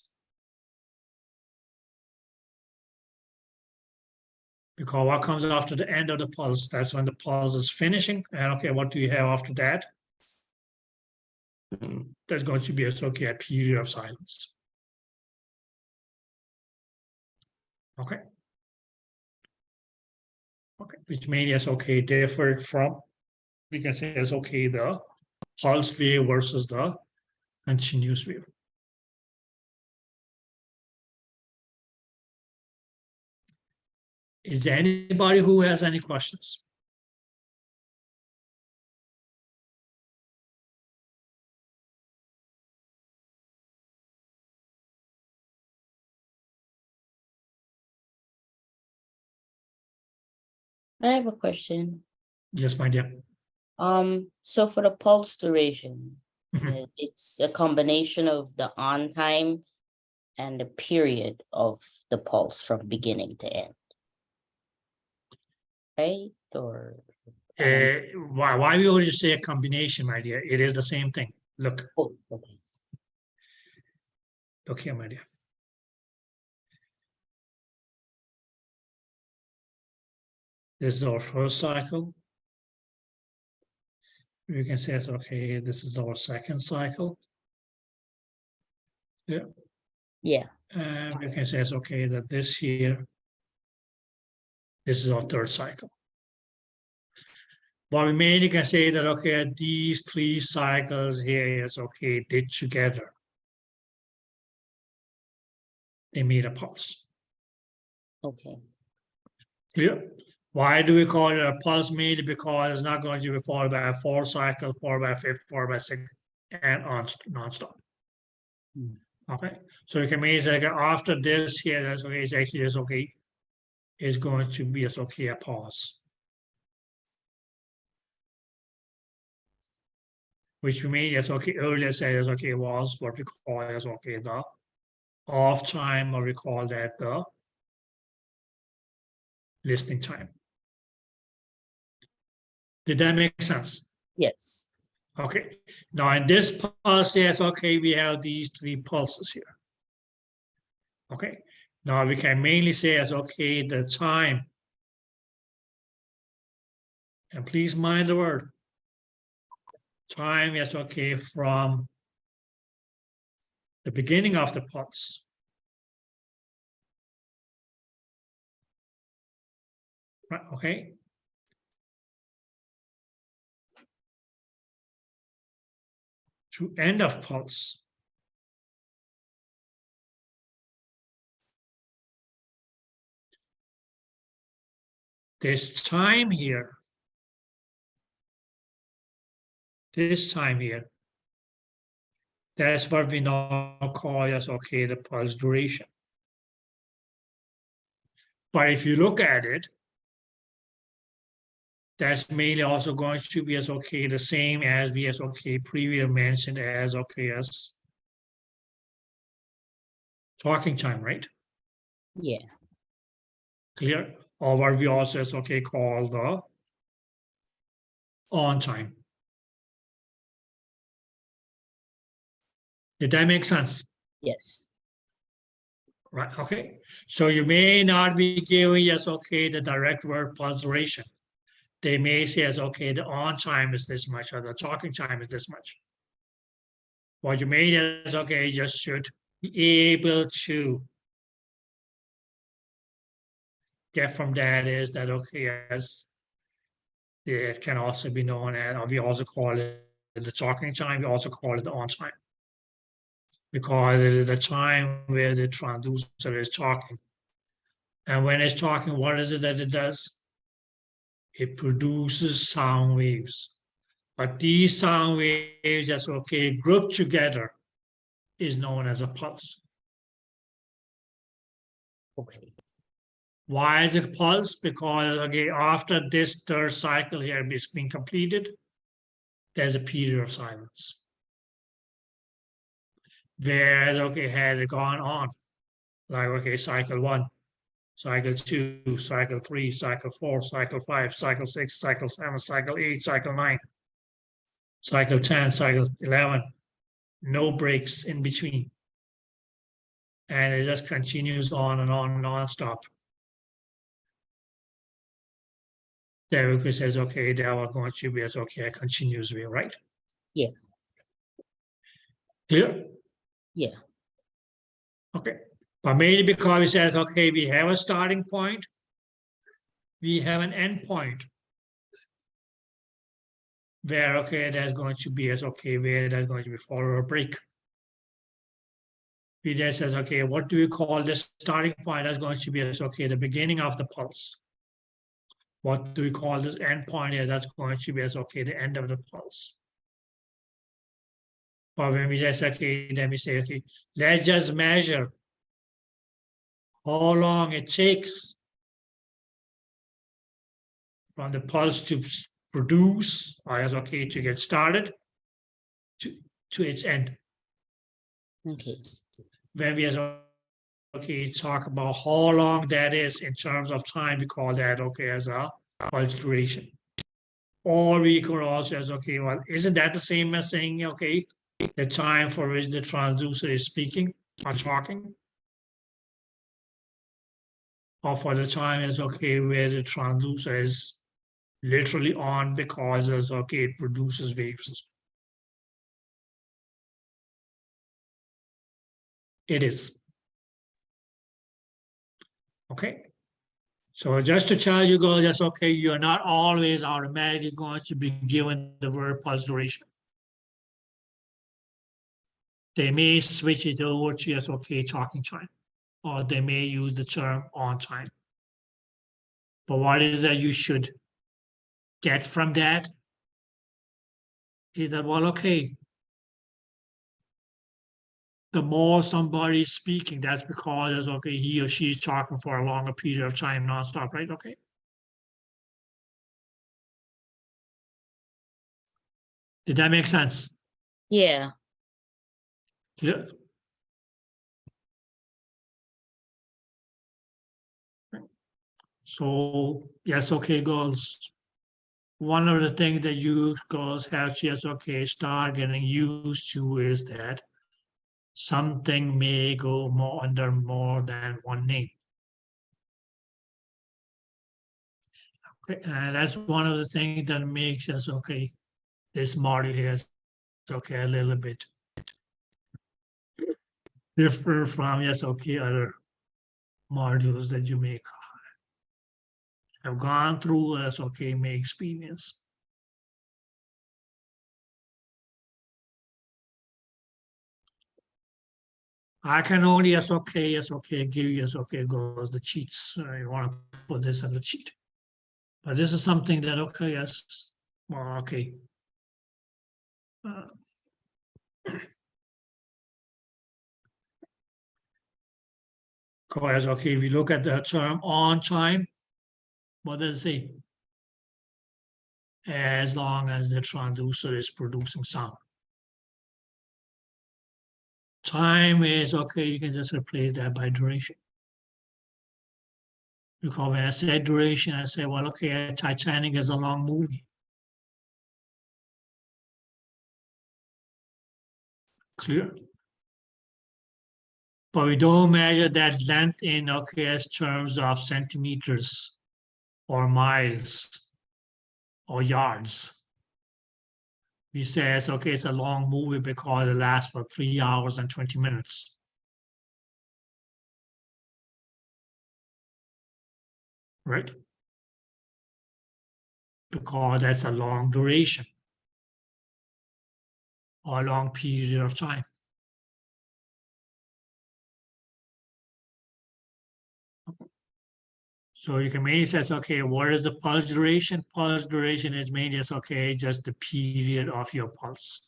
Because what comes after the end of the pulse, that's when the pulse is finishing. And okay, what do you have after that? There's going to be okay, a period of silence. Okay. Okay, which means okay, different from, we can say it's okay, the pulse wave versus the continuous wave. Is there anybody who has any questions? I have a question. Yes, my dear. So for the pulse duration, Mhm. it's a combination of the on time and the period of the pulse from beginning to end. Right? Or Why we always say a combination, my dear? It is the same thing. Look, oh, okay. look here, my dear. This is our first cycle. We can say it's okay, this is our second cycle. Yeah. Yeah. And we can say it's okay that this here, this is our third cycle. But we mainly can say that okay, these three cycles here is okay, did together. They made a pulse. Okay. Clear? Why do we call it a pulse? Mainly because it's not going to be followed by a 4 cycle, 4 by 5, 4 by 6, and on non-stop. Mm. Okay, so you can mean like after this here, that's okay, it's actually is okay, is going to be it's okay a pause. Which we mean it's okay, earlier said it's okay, was what we call as okay, the off time, or we call that the listening time. Did that make sense? Yes. Okay, now in this pulse, yes, okay, we have these three pulses here. Okay, now we can mainly say as okay, the time, and please mind the word, time is okay from the beginning of the pulse. Right, okay. To end of pulse. This time here, that's what we now call as okay, the pulse duration. But if you look at it, that's mainly also going to be as okay, the same as we as okay previously mentioned as okay as talking time, right? Yeah. Clear? Or what we also as okay call the on time. Did that make sense? Yes. Right, okay. So you may not be giving us okay the direct word pulse duration. They may say as okay, the on time is this much, or the talking time is this much. What you made is okay, you just should be able to get from that is that okay, as it can also be known as, or we also call it the talking time, we also call it the on time. Because it is the time where the transducer is talking And when it's talking, what is it that it does? It produces sound waves. But these sound waves that's okay, grouped together is known as a pulse. Okay. Why is it pulse? Because okay, after this third cycle here is being completed, there's a period of silence. Whereas, okay, had it gone on, like, okay, cycle 1, cycle 2, cycle 3, cycle 4, cycle 5, cycle 6, cycle 7, cycle 8, cycle 9, cycle 10, cycle 11, no breaks in between. And it just continues on and on, non-stop. There we says, okay, that was going to be as okay, it continues, right? Yeah. Clear? Yeah. Okay. But mainly because it says, okay, we have a starting point, we have an end point. Where, okay, there's going to be as okay, where there's going to be follow a break. We then says, okay, what do we call this starting point? That's going to be as okay, the beginning of the pulse. What do we call this end point here? That's going to be as okay, the end of the pulse. But when we just okay, then we say, okay, let's just measure how long it takes from the pulse to produce, or as okay, to get started to its end. Okay. When we okay, talk about how long that is in terms of time, we call that okay as a pulse duration. Or we could also say, okay, well, isn't that the same as saying, okay, the time for which the transducer is speaking or talking? Or for the time is okay where the transducer is literally on because it's okay, it produces waves. It is. Okay. So just to tell you guys, that's okay, you're not always automatically going to be given the word pulse duration. They may switch it over to yes, okay, talking time, or they may use the term on time. But what is that you should get from that? Is that, well, okay, the more somebody's speaking, that's because okay, he or she is talking for a longer period of time nonstop, right? Okay. Did that make sense? Yeah. Yeah. So yes, okay, girls. One of the things that you girls have to yes, okay, start getting used to is that something may go more under more than one name. Okay, and that's one of the things that makes us okay. This model here is okay a little bit different from yes, okay, other modules that you may have gone through as okay, may experience. I can only yes, okay, give you yes, okay, goes the cheats. You want to put this as a cheat. But this is something that, okay, yes, well, okay. Because, okay, we look at the term on time, what does it say? As long as the transducer is producing sound. Time is, okay, you can just replace that by duration. Because when I say duration, I say, well, okay, Titanic is a long movie. Clear? But we don't measure that length in, okay, as terms of centimeters or miles or yards. We say, it's okay, it's a long movie because it lasts for 3 hours and 20 minutes. Right? Because that's a long duration or a long period of time. So you can mainly say, okay, what is the pulse duration? Pulse duration is mainly, okay, just the period of your pulse.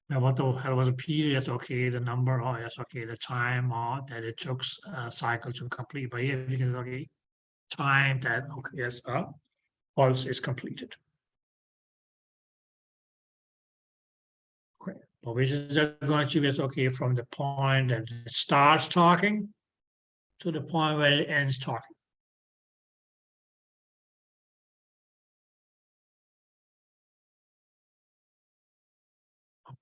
Now, what the hell was a period? Is okay, the number, or yes, okay, the time or that it took a cycle to complete. But here you can say, okay, time that, okay, yes, pulse is completed. Okay, but which is going to be, okay, from the point that it starts talking to the point where it ends talking.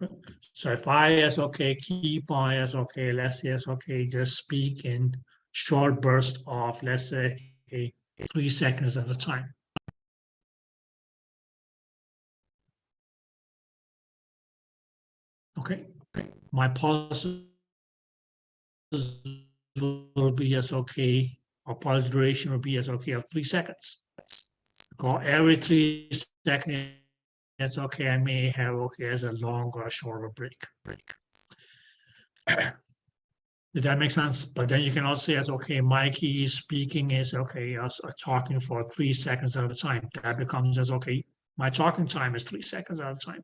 Okay. So if I yes, okay, keep on yes, okay, let's say yes, okay, just speak in short bursts of, let's say, 3 seconds at a time. Okay, my pulse will be as okay, or pulse duration will be as okay of 3 seconds. Because every 3 seconds, that's okay, I may have okay as a longer or shorter break. Did that make sense? But then you can also say, as okay, Mikey speaking is okay, talking for 3 seconds at a time. That becomes as okay, my talking time is 3 seconds at a time.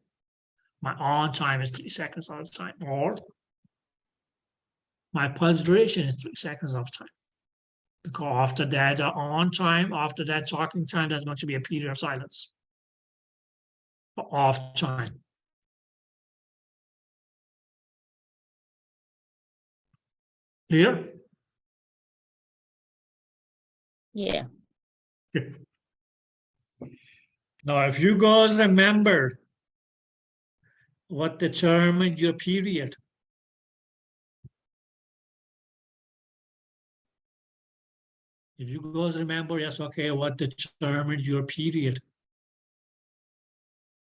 My on time is 3 seconds at a time. Or my pulse duration is 3 seconds of time. Because after that on time, after that talking time, there's going to be a period of silence. Off time. Clear? Yeah. Now, if you guys remember what determined your period, if you guys remember, yes, okay, what determined your period,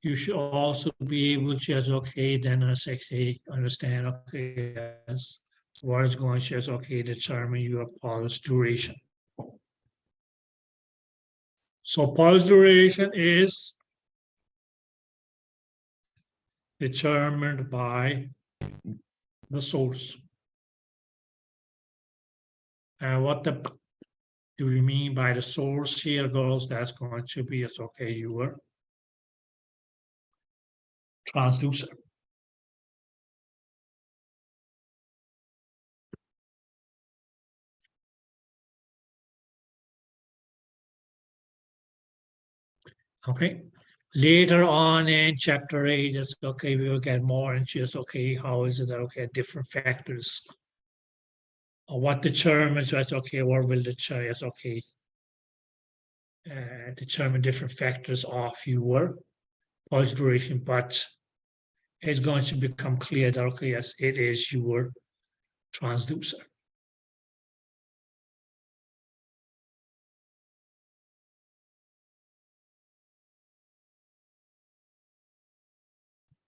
you should also be able to, yes, okay, then understand, okay, yes, what is going to, yes, okay, determine your pulse duration. So pulse duration is determined by the source. And what do we mean by the source here, girls? That's going to be, it's okay, your transducer. Okay. Later on in chapter 8, it's okay, we will get more into just okay, how is it that okay, different factors. Or what determines that's okay, what will determine it's okay, determine different factors of your pulse duration, but it's going to become clear that okay, yes, it is your transducer.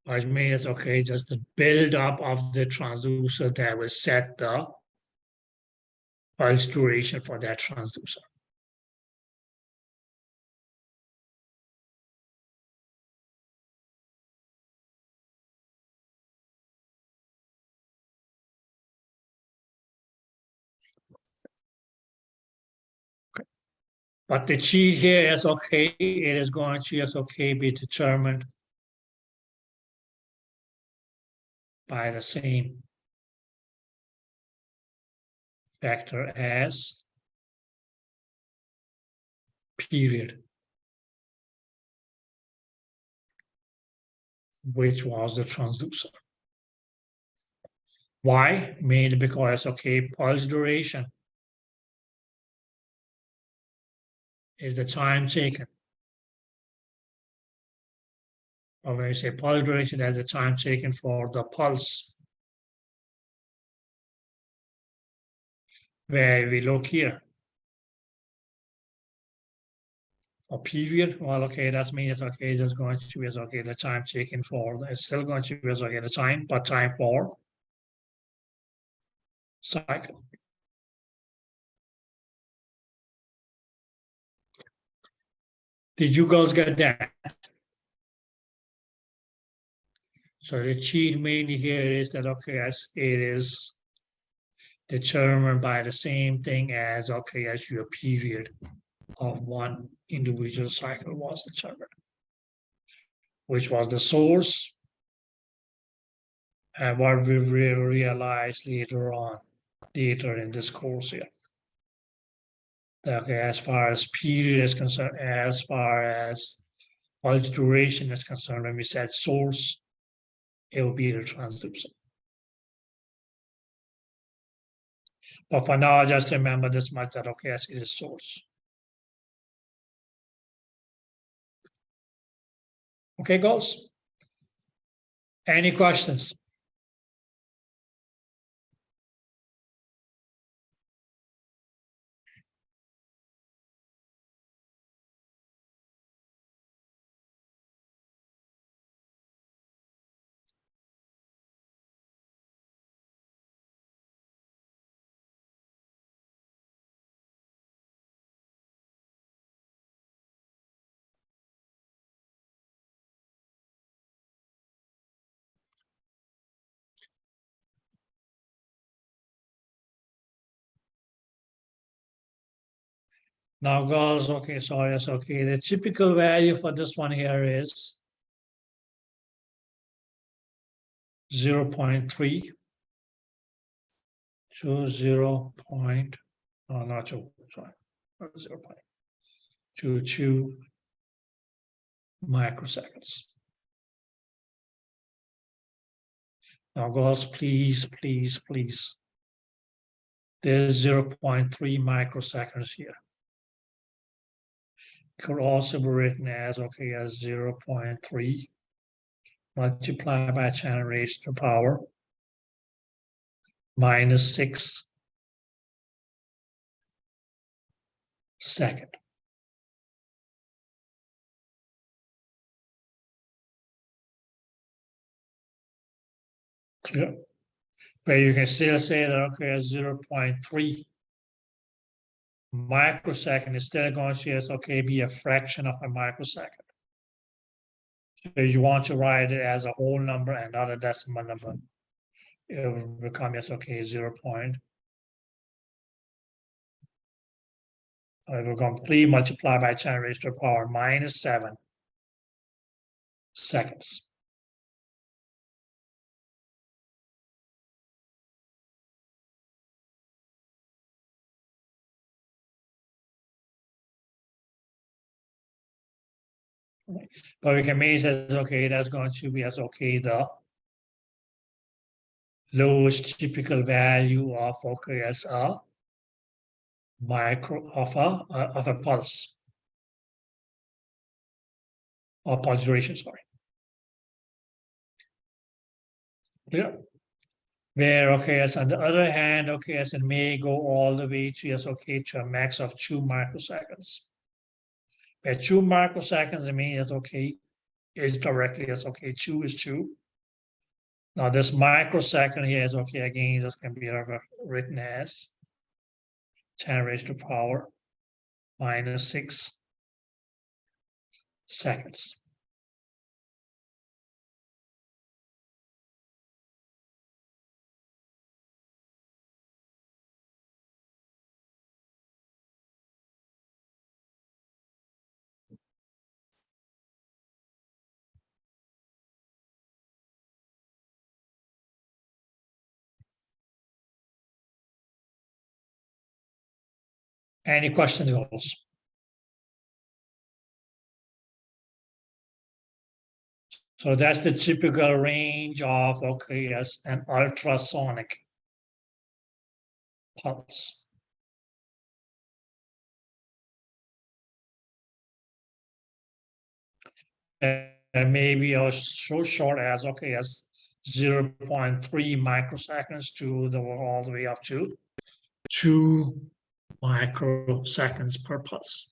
Which means okay, just the build up of the transducer that will set the pulse duration for that transducer. But the cheat here is okay, it is going to just okay be determined by the same factor as period, which was the transducer. Why? Mainly because okay, pulse duration is the time taken. Or when you say pulse duration, that's the time taken for the pulse. Where we look here. A period, well, okay, that means okay, that's going to be okay, the time taken for, it's still going to be okay, the time, but time for cycle. Did you girls get that? So the cheat mainly here is that, okay, as it is determined by the same thing as, okay, as your period of one individual cycle was determined, which was the source, and what we will realize later on, later in this course here. Okay, as far as period is concerned, as far as pulse duration is concerned, when we said source, it will be the transducer. But for now, just remember this much, that, okay, as it is source. Okay, girls? Any questions? Now, girls, okay, so yes, okay, the typical value for this one here is 0.3 to 0. Oh, not 2, sorry, 0.22 microseconds. Now, girls, please, please, please. There's 0.3 microseconds here. Could also be written as, okay, as 0.3 multiplied by 10 raised to the power minus 6 second. Clear? But you can still say that, okay, 0.3 microsecond is still going to, okay, be a fraction of a microsecond. So you want to write it as a whole number and not a decimal number. It will become, yes, okay, 0. It will become 3 multiplied by 10 raised to the power minus 7 seconds. But we can make it, okay, that's going to be as, okay, the lowest typical value of, okay, as a micro of a pulse, or pulse duration, sorry. Clear? Where, okay, as on the other hand, okay, as it may go all the way to, yes, okay, to a max of 2 microseconds. Where 2 microseconds, I mean, yes, okay, is directly, yes, okay, 2 is 2. Now this microsecond here is, okay, again, this can be written as 10 raised to the power minus 6 seconds. Any questions, girls? So that's the typical range of, okay, yes, an ultrasonic pulse. And maybe so short as, okay, as 0.3 microseconds to the all the way up to 2 microseconds per pulse.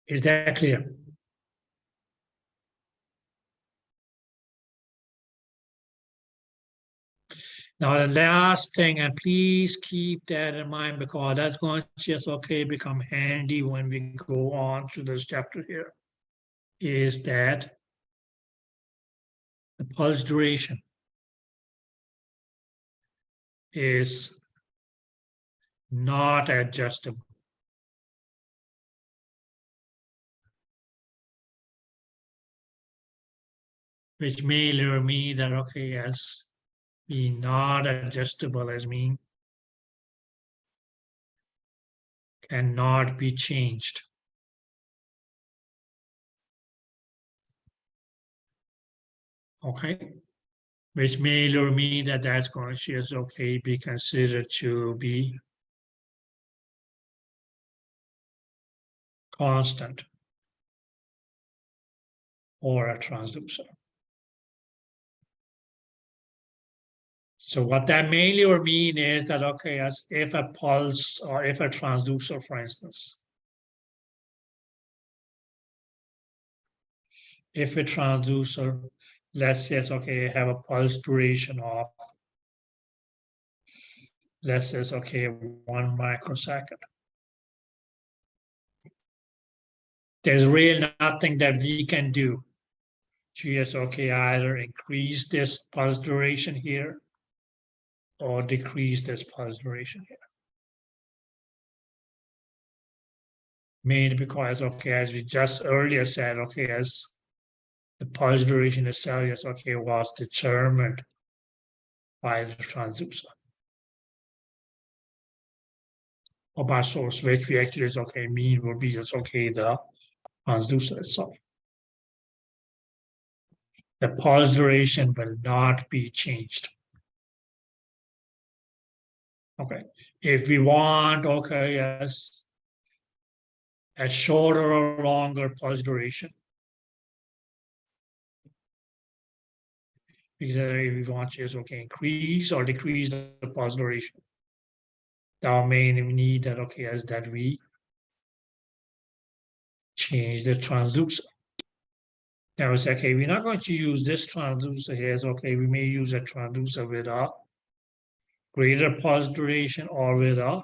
Is that clear? Now, the last thing, and please keep that in mind because that's going to just, okay, become handy when we go on to this chapter here, is that the pulse duration is not adjustable. Which may lure me that, okay, as being not adjustable as mean cannot be changed. Okay, which may lure me that that's going to just, okay, be considered to be constant or a transducer. So what that may lure mean is that, okay, as if a pulse or if a transducer, for instance, if a transducer, let's say it's okay, have a pulse duration of, let's say it's okay, 1 microsecond. There's really nothing that we can do to just, okay, either increase this pulse duration here or decrease this pulse duration here. Mainly because, okay, as we just earlier said, okay, as the pulse duration itself is, okay, was determined by the transducer or by source, which we actually is, okay, mean will be just, okay, the transducer itself. The pulse duration will not be changed. Okay, if we want, okay, yes, a shorter or longer pulse duration, because if we want to just, okay, increase or decrease the pulse duration, that may need that, okay, as that we change the transducer. Now it's okay, we're not going to use this transducer here, it's okay, we may use a transducer with a greater pulse duration or with a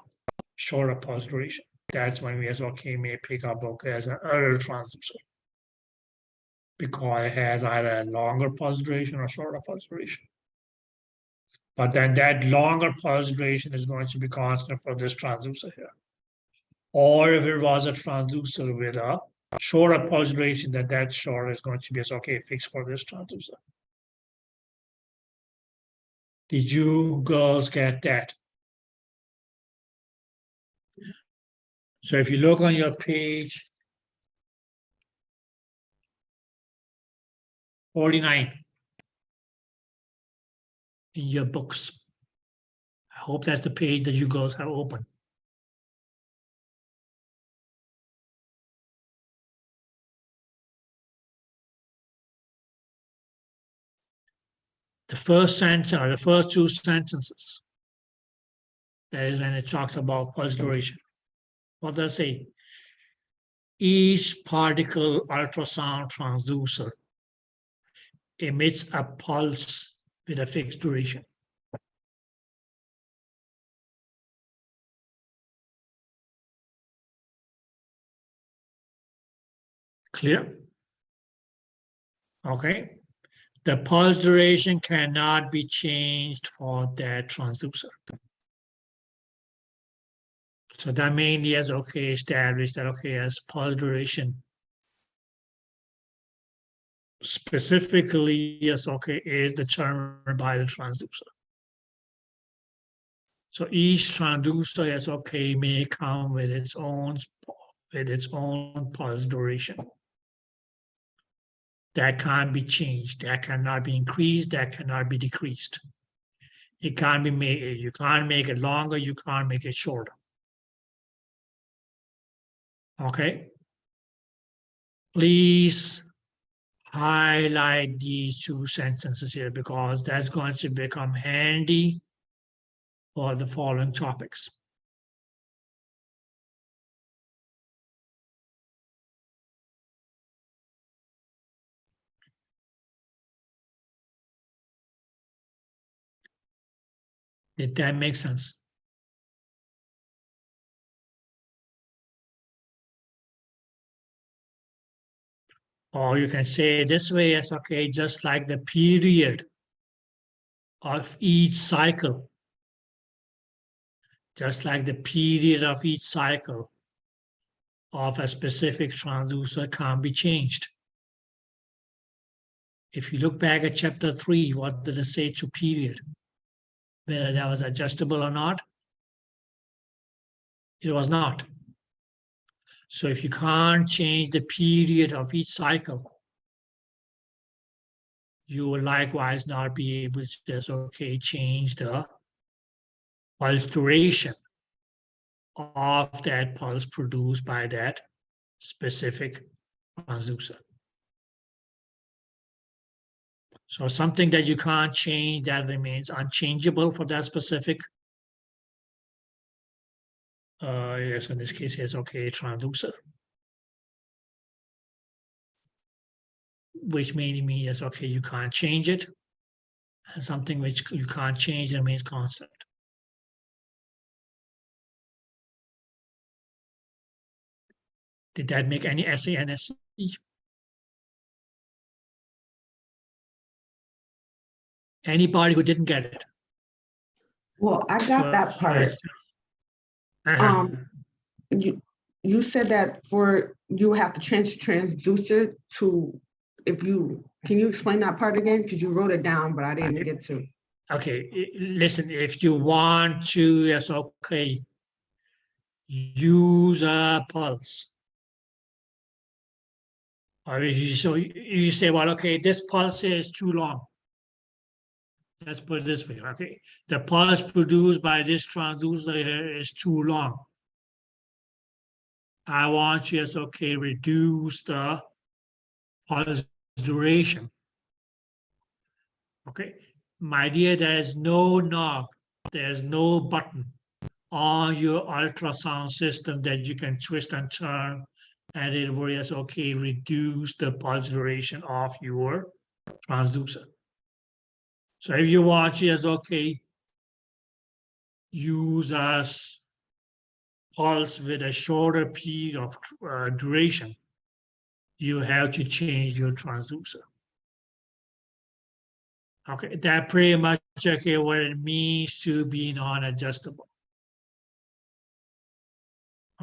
shorter pulse duration. That's when we as okay may pick up, okay, as an other transducer because it has either a longer pulse duration or shorter pulse duration. But then that longer pulse duration is going to be constant for this transducer here. Or if it was a transducer with a shorter pulse duration, then that short is going to be as okay fixed for this transducer. Did you girls get that? So if you look on your page 49 in your books, I hope that's the page that you girls have open. The first sentence or the first two sentences, that is when it talks about pulse duration. What does it say? Each particle ultrasound transducer emits a pulse with a fixed duration. Clear? Okay. The pulse duration cannot be changed for that transducer. So that mainly is okay established that okay as pulse duration specifically is okay is determined by the transducer. So each transducer is okay may come with its own pulse duration. That can't be changed. That cannot be increased. That cannot be decreased. It can't be made. You can't make it longer. You can't make it shorter. Okay. Please highlight these two sentences here because that's going to become handy for the following topics. Did that make sense? Or you can say it this way as, okay, just like the period of each cycle, just like the period of each cycle of a specific transducer can't be changed. If you look back at chapter 3, what did it say to period? Whether that was adjustable or not? It was not. So if you can't change the period of each cycle, you will likewise not be able to just, okay, change the pulse duration of that pulse produced by that specific transducer. So something that you can't change that remains unchangeable for that specific, yes, in this case, it's okay, transducer. Which mainly means, okay, you can't change it. And something which you can't change remains constant. Did that make any SANSC? Anybody who didn't get it? Well, I got that part. Uh-huh. You said that for you have to change transducer to, can you explain that part again? Because you wrote it down, but I didn't get to. Okay, listen, if you want to, yes, okay, use a pulse. Or so you say, well, okay, this pulse is too long. Let's put it this way, okay? The pulse produced by this transducer here is too long. I want you to, okay, reduce the pulse duration. Okay, my dear, there's no knob, there's no button on your ultrasound system that you can twist and turn and it will just, okay, reduce the pulse duration of your transducer. So if you want, just, okay, use a pulse with a shorter period of duration, you have to change your transducer. Okay, that pretty much, okay, what it means to be non-adjustable.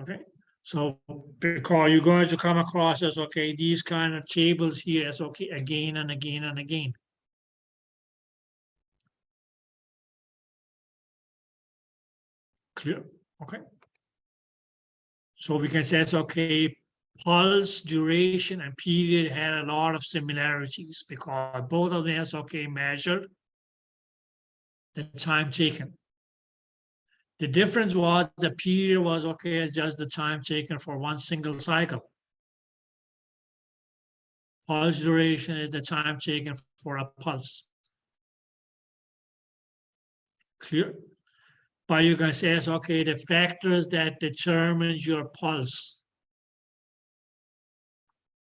Okay, so because you're going to come across as, okay, these kind of tables here as, okay, again and again and again. Clear? Okay. So we can say it's okay, pulse duration and period had a lot of similarities because both of them is, okay, measured the time taken. The difference was the period was, okay, it's just the time taken for one single cycle. Pulse duration is the time taken for a pulse. Clear? But you can say, okay, the factors that determine your pulse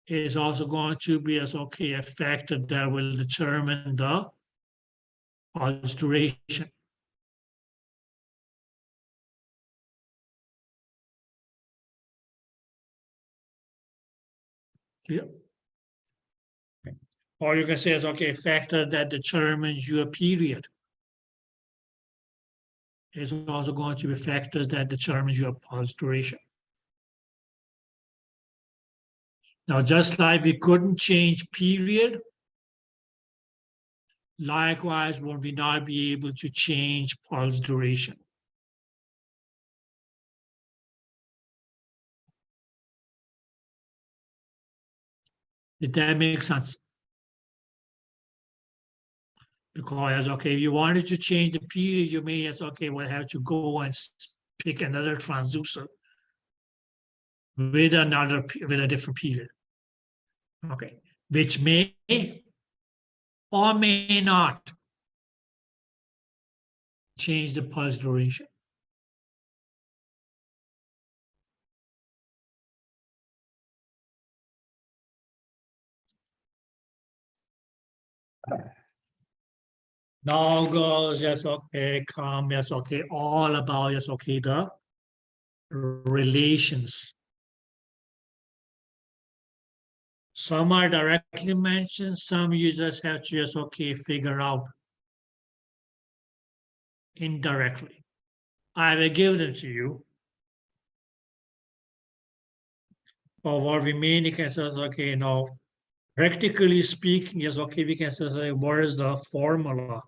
is also going to be as, okay, a factor that will determine the pulse duration. Clear? Or you can say it's, okay, a factor that determines your period is also going to be factors that determines your pulse duration. Now, just like we couldn't change period, likewise, will we not be able to change pulse duration? Did that make sense? Because, okay, if you wanted to change the period, you may have, okay, we'll have to go and pick another transducer with a different period. Okay, which may or may not change the pulse duration. Now goes, yes, okay, come, yes, okay, all about, yes, okay, the relations. Some are directly mentioned, some you just have to just, okay, figure out indirectly. I will give them to you. But what we mainly can say, okay, now, practically speaking, yes, okay, we can say, what is the formula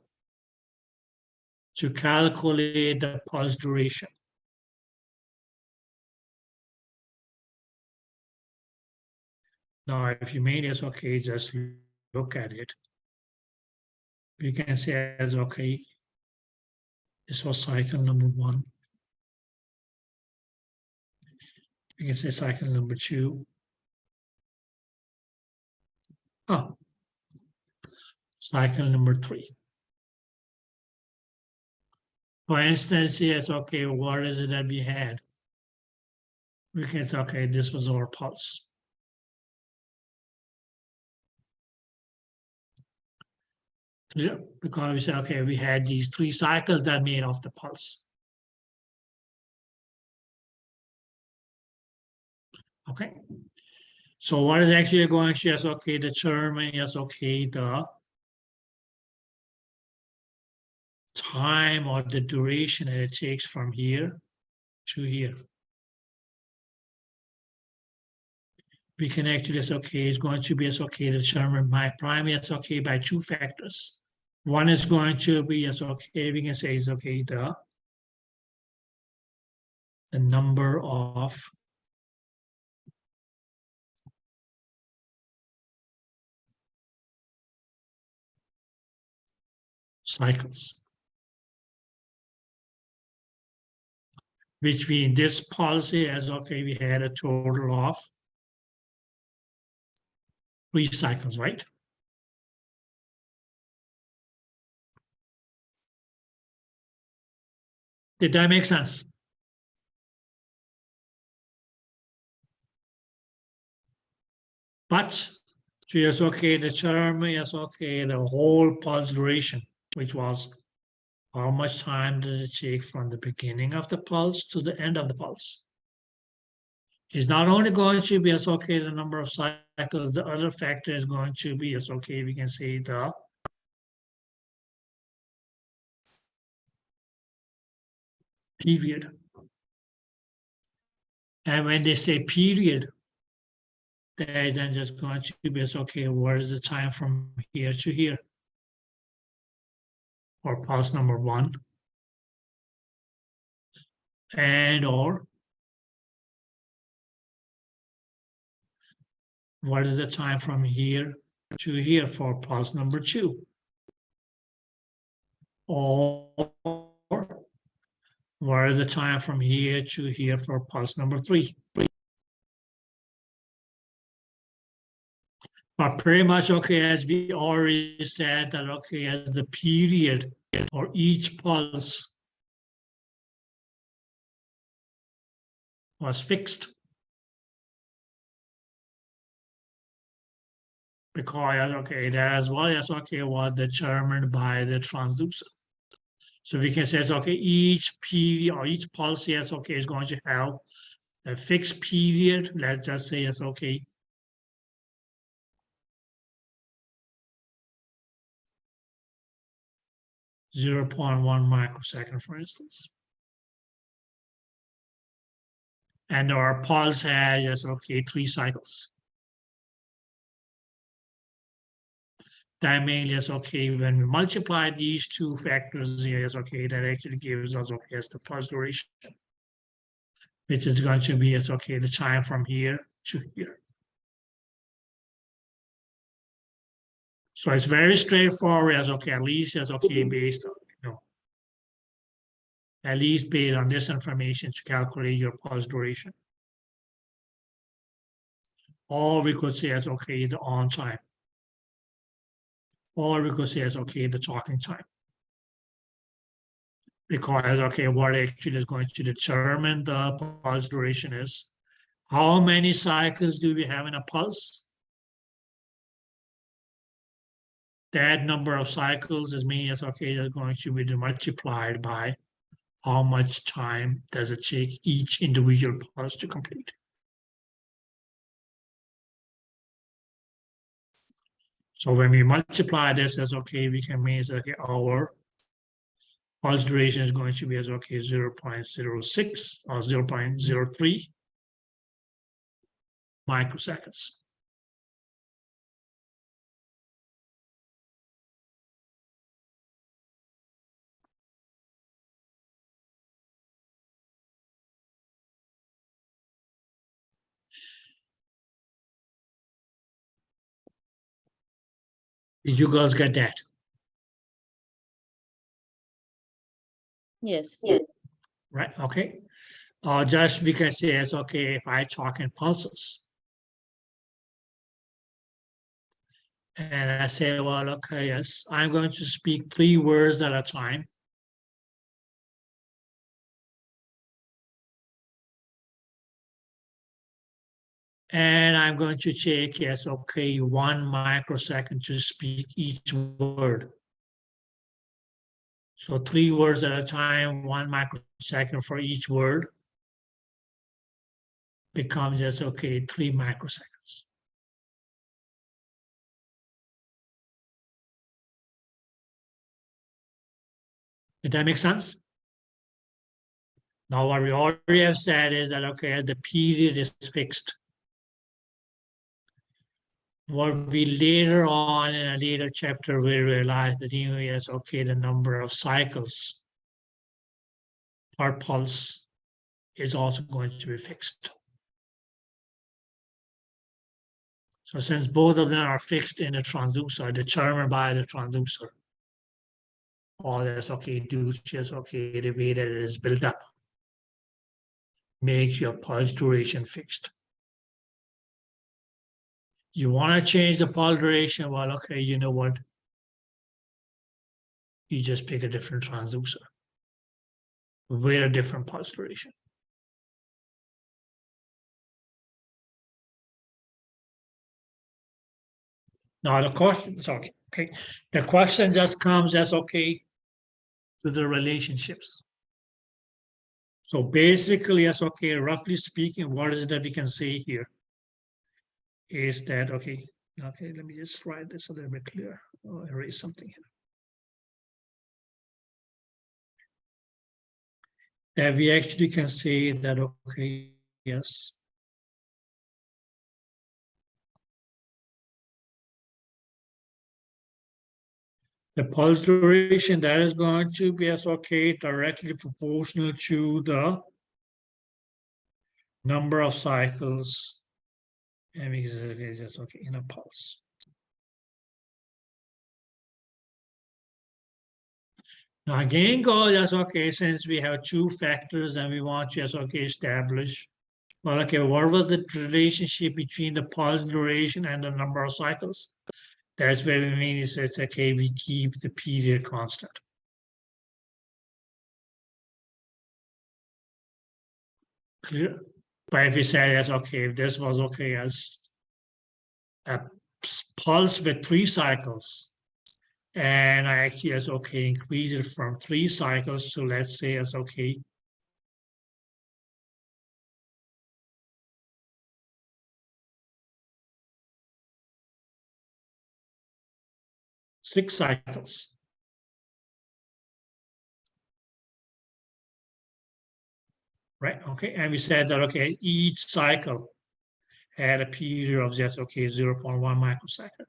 to calculate the pulse duration? Now, if you made it, okay, just look at it. We can say as, okay, this was cycle number 1. We can say cycle number 2. Oh, cycle number 3. For instance, yes, okay, what is it that we had? We can say, okay, this was our pulse. Yeah, because we say, okay, we had these 3 cycles that made off the pulse. Okay. So what is actually going to, yes, okay, determine, yes, okay, the time or the duration that it takes from here to here. We can actually say, okay, it's going to be, yes, okay, determined by primary, yes, okay, by 2 factors. One is going to be, yes, okay, we can say is, okay, the number of cycles, which we in this policy as, okay, we had a total of 3 cycles, right? Did that make sense? But so yes, okay, determine, yes, okay, the whole pulse duration, which was how much time did it take from the beginning of the pulse to the end of the pulse? Is not only going to be, yes, okay, the number of cycles, the other factor is going to be, yes, okay, we can say the period. And when they say period, they're then just going to be, yes, okay, what is the time from here to here? Or pulse number 1. And or what is the time from here to here for pulse number 2? Or what is the time from here to here for pulse number 3? But pretty much, okay, as we already said that, okay, as the period or each pulse was fixed. Because, okay, that as well as, okay, was determined by the transducer. So we can say, okay, each period or each pulse, yes, okay, is going to have a fixed period. Let's just say, yes, okay, 0.1 microsecond, for instance. And our pulse has, yes, okay, 3 cycles. That means, yes, okay, when we multiply these 2 factors here, yes, okay, that actually gives us, okay, yes, the pulse duration, which is going to be, yes, okay, the time from here to here. So it's very straightforward, as, okay, at least, yes, okay, based on, at least based on this information to calculate your pulse duration. Or we could say, as, okay, the on time. Or we could say, as, okay, the talking time. Because, okay, what actually is going to determine the pulse duration is how many cycles do we have in a pulse? that number of cycles is meaning it's okay, that's going to be multiplied by how much time does it take each individual pulse to complete. So when we multiply this as okay, we can mean that okay, our pulse duration is going to be as okay 0.06 or 0.03 microseconds. Did you girls get that? Yes. Right, okay. Just we can say it's okay if I talk in pulses. And I say, well, okay, yes, I'm going to speak 3 words at a time. And I'm going to take, yes, okay, 1 microsecond to speak each word. So 3 words at a time, 1 microsecond for each word becomes just okay, 3 microseconds. Did that make sense? Now what we already have said is that okay, the period is fixed. What we later on in a later chapter will realize that is okay, the number of cycles per pulse is also going to be fixed. So since both of them are fixed in the transducer, determined by the transducer, all that's okay, do just okay, the way that it is built up makes your pulse duration fixed. You want to change the pulse duration, well, okay, you know what? You just pick a different transducer with a different pulse duration. Now the question is okay. The question just comes as okay to the relationships. So basically, as okay, roughly speaking, what is it that we can say here? Is that okay? Okay, let me just write this a little bit clearer. I'll erase something here. That we actually can say that okay, yes. The pulse duration that is going to be as okay directly proportional to the number of cycles, and we say just okay in a pulse. Now again, go that's okay. Since we have 2 factors and we want to just okay establish. Well, okay, what was the relationship between the pulse duration and the number of cycles? That's where we mean is it's okay, we keep the period constant. Clear? But if we say that's okay, if this was okay as a pulse with 3 cycles, and I actually as okay increase it from 3 cycles to let's say as okay 6 cycles. Right, okay, and we said that okay, each cycle had a period of just okay 0.1 microsecond.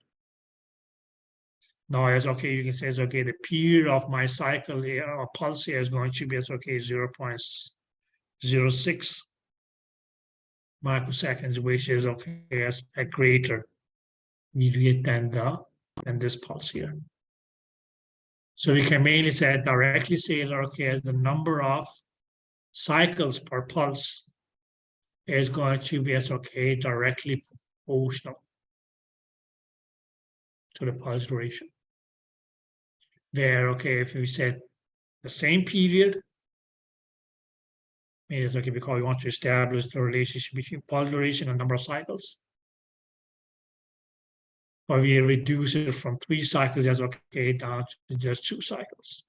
Now it's okay, you can say it's okay, the period of my cycle here or pulse here is going to be as okay 0.06 microseconds, which is okay as a greater period than this pulse here. So we can mainly say directly say that okay, the number of cycles per pulse is going to be as okay directly proportional to the pulse duration. Where okay, if we said the same period, it's okay because we want to establish the relationship between pulse duration and number of cycles. or we reduce it from 3 cycles, that's okay, down to just 2 cycles.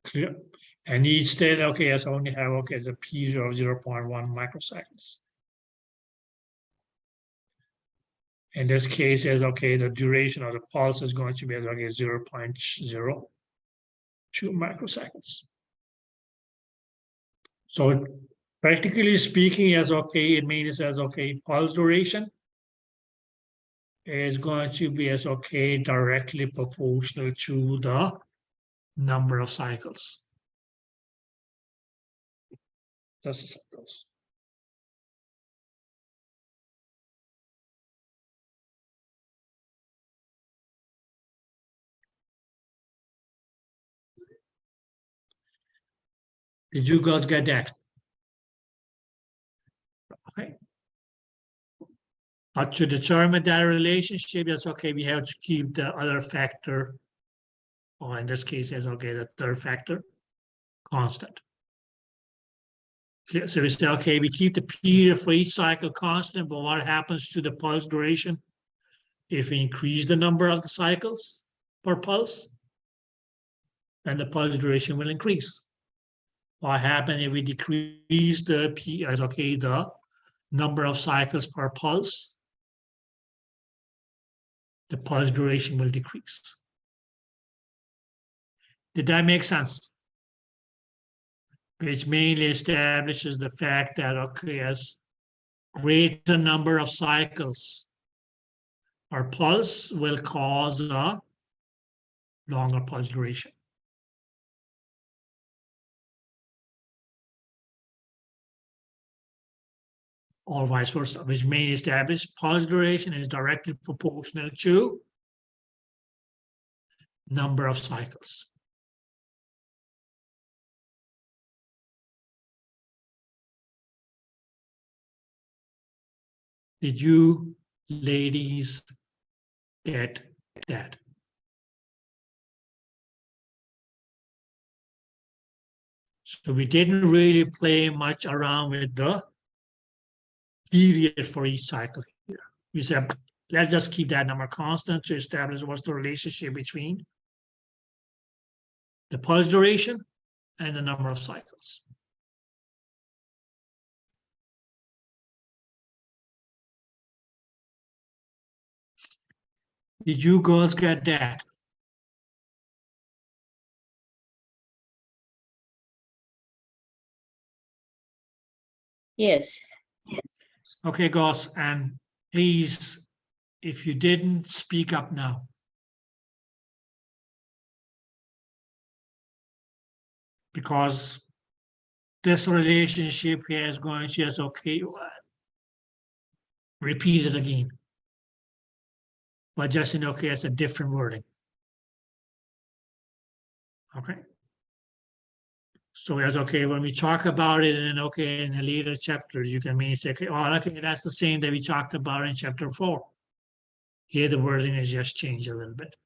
Clear. And each state, okay, has only have, okay, the period of 0.1 microseconds. In this case, is okay, the duration of the pulse is going to be okay, 0.02 microseconds. So practically speaking, as okay, it means as okay, pulse duration is going to be as okay, directly proportional to the number of cycles. That's the cycles. Did you guys get that? Okay. But to determine that relationship, that's okay, we have to keep the other factor, or in this case, as okay, the third factor, constant. So we say, okay, we keep the period for each cycle constant, but what happens to the pulse duration if we increase the number of the cycles per pulse? And the pulse duration will increase. What happens if we decrease the the number of cycles per pulse? The pulse duration will decrease. Did that make sense? Which mainly establishes the fact that, okay, as greater number of cycles, our pulse will cause a longer pulse duration. Or vice versa, which mainly establish pulse duration is directly proportional to number of cycles. Did you ladies get that? So we didn't really play much around with the period for each cycle here. We said, let's just keep that number constant to establish what's the relationship between the pulse duration and the number of cycles. Did you girls get that? Yes. Okay, girls, and please, if you didn't, speak up now. Because this relationship here is going to just, okay, repeat it again. But just in, okay, it's a different wording. Okay. So that's okay, when we talk about it and okay, in a later chapter, you can mean say, okay, oh, okay, that's the same that we talked about in chapter 4. Here the wording is just changed a little bit.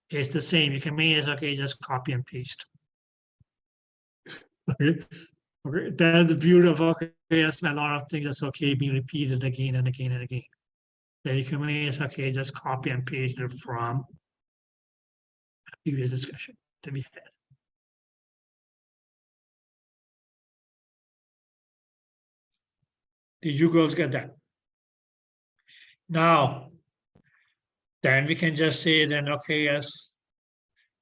It's the same. You can mean it's okay, just copy and paste. Okay. Okay, that's the beauty of okay, that's a lot of things that's okay being repeated again and again and again. Then you can mean it's okay, just copy and paste it from a previous discussion that we had. Did you girls get that? Now, then we can just say then, okay, yes,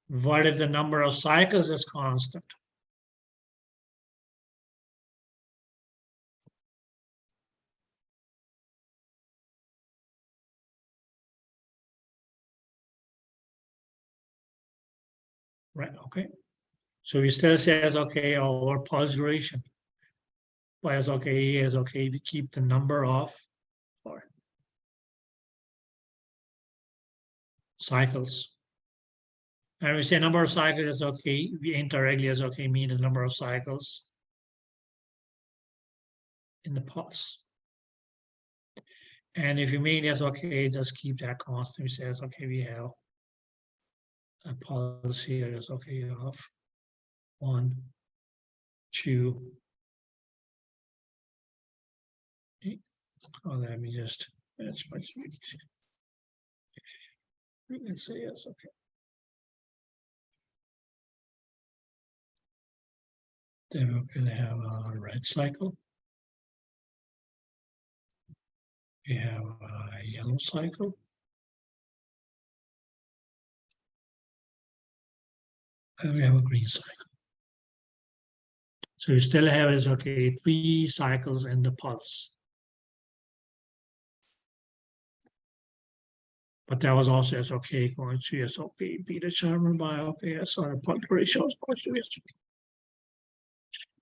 what if the number of cycles is constant? Right, okay. So we still says, okay, our pulse duration. But it's okay, is okay, we keep the number of cycles. And we say number of cycles is okay, we indirectly is okay, mean the number of cycles in the pulse. And if you mean yes, okay, just keep that constant. We say, okay, we have a pulse here is okay of 1, 2, Oh, let me just, that's much. We can say yes, okay. Then we're gonna have a red cycle. We have a yellow cycle. And we have a green cycle. So we still have is okay, 3 cycles in the pulse. But that was also as okay, going to yes, okay, be determined by okay, yes, our pulse ratio is going to yes.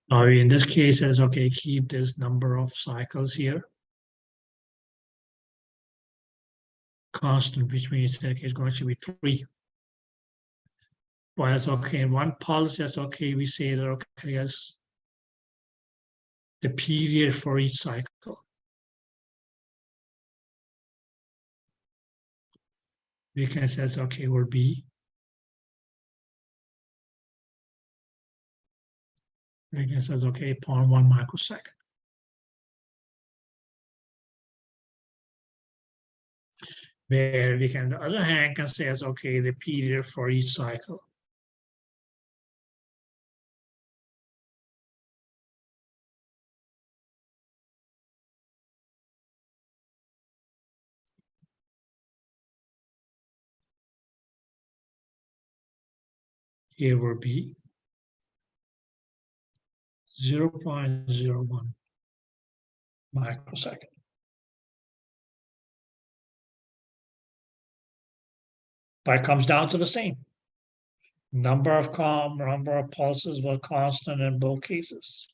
Now in this case, as okay, keep this number of cycles here constant, which means that it's going to be 3. Well, that's okay. In one pulse, that's okay. We say that okay, yes, the period for each cycle. We can say okay, will be. We can say okay, 0.1 microsecond. Where we can, on the other hand, can say okay, the period for each cycle. Here will be 0.01 microsecond. But it comes down to the same. Number of pulses were constant in both cases.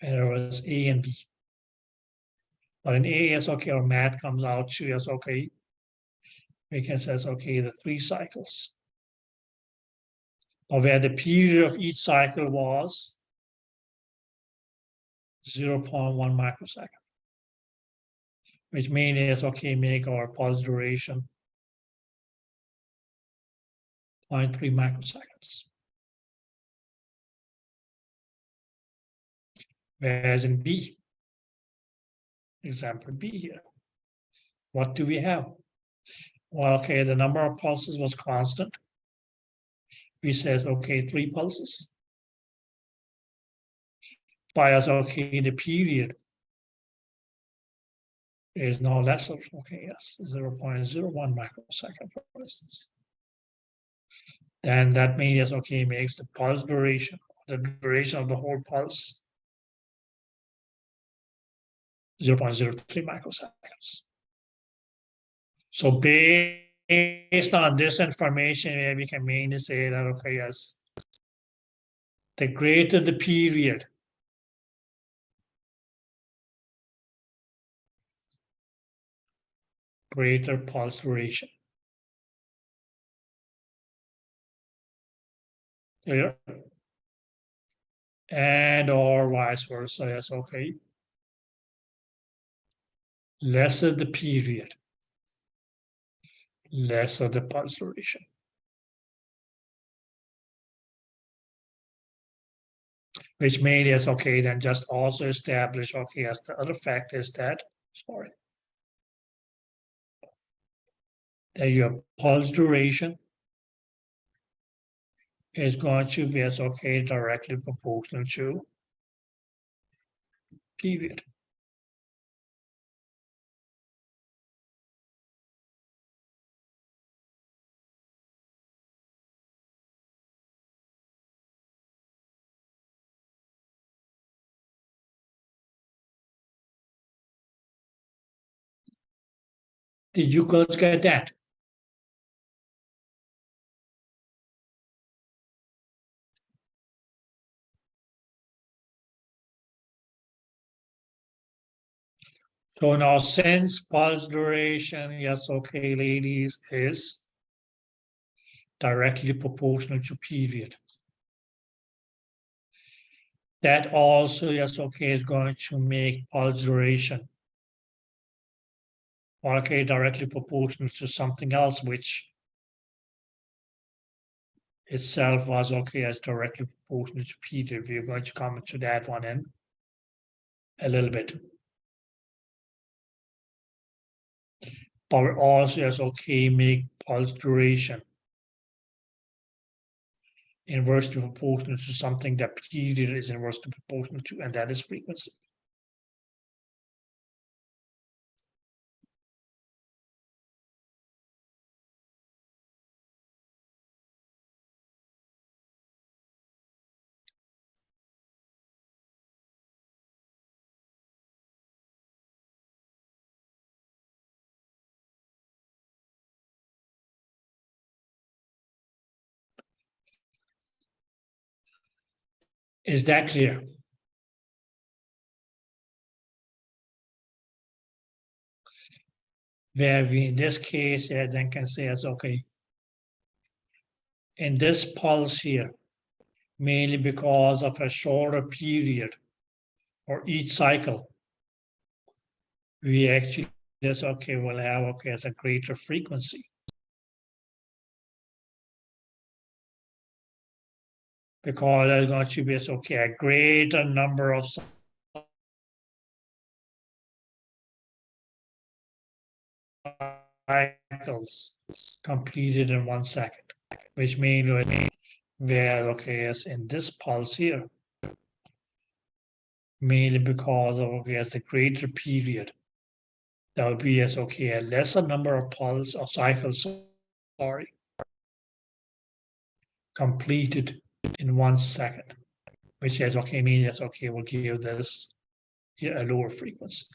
And it was A and B. But in A, it's okay, or math comes out to yes, okay. We can say okay, the 3 cycles. Or where the period of each cycle was 0.1 microsecond. Which means it's okay, make our pulse duration 0.3 microseconds. Whereas in B, example B here, what do we have? Well, okay, the number of pulses was constant. We said, okay, 3 pulses. By us, okay, the period is now lesser, okay, yes, 0.01 microsecond, for instance. And that means, okay, makes the pulse duration, the duration of the whole pulse, 0.03 microseconds. So based on this information, we can mainly say that, okay, yes, the greater the period, greater pulse duration. Clear? And or vice versa, yes, okay. Lesser the period, lesser the pulse duration. Which made us okay, then just also establish, okay, as the other fact is that, sorry, that your pulse duration is going to be as okay, directly proportional to period. Did you guys get that? So now since pulse duration, yes, okay, ladies, is directly proportional to period. That also, yes, okay, is going to make pulse duration, okay, directly proportional to something else, which itself was okay as directly proportional to period. We're going to come to that one in a little bit. but we also says, okay, make pulse duration inversely proportional to something that period is inversely proportional to, and that is frequency. Is that clear? Where we, in this case, then can say, it's okay, in this pulse here, mainly because of a shorter period for each cycle, we actually, that's okay, we'll have, okay, as a greater frequency. Because there's going to be, it's okay, a greater number of cycles completed in 1 second, which means where, okay, as in this pulse here, mainly because of, okay, as the greater period, that would be as, okay, a lesser number of pulse or cycles, sorry, completed in 1 second, which is, okay, means that's, okay, we'll give this here a lower frequency.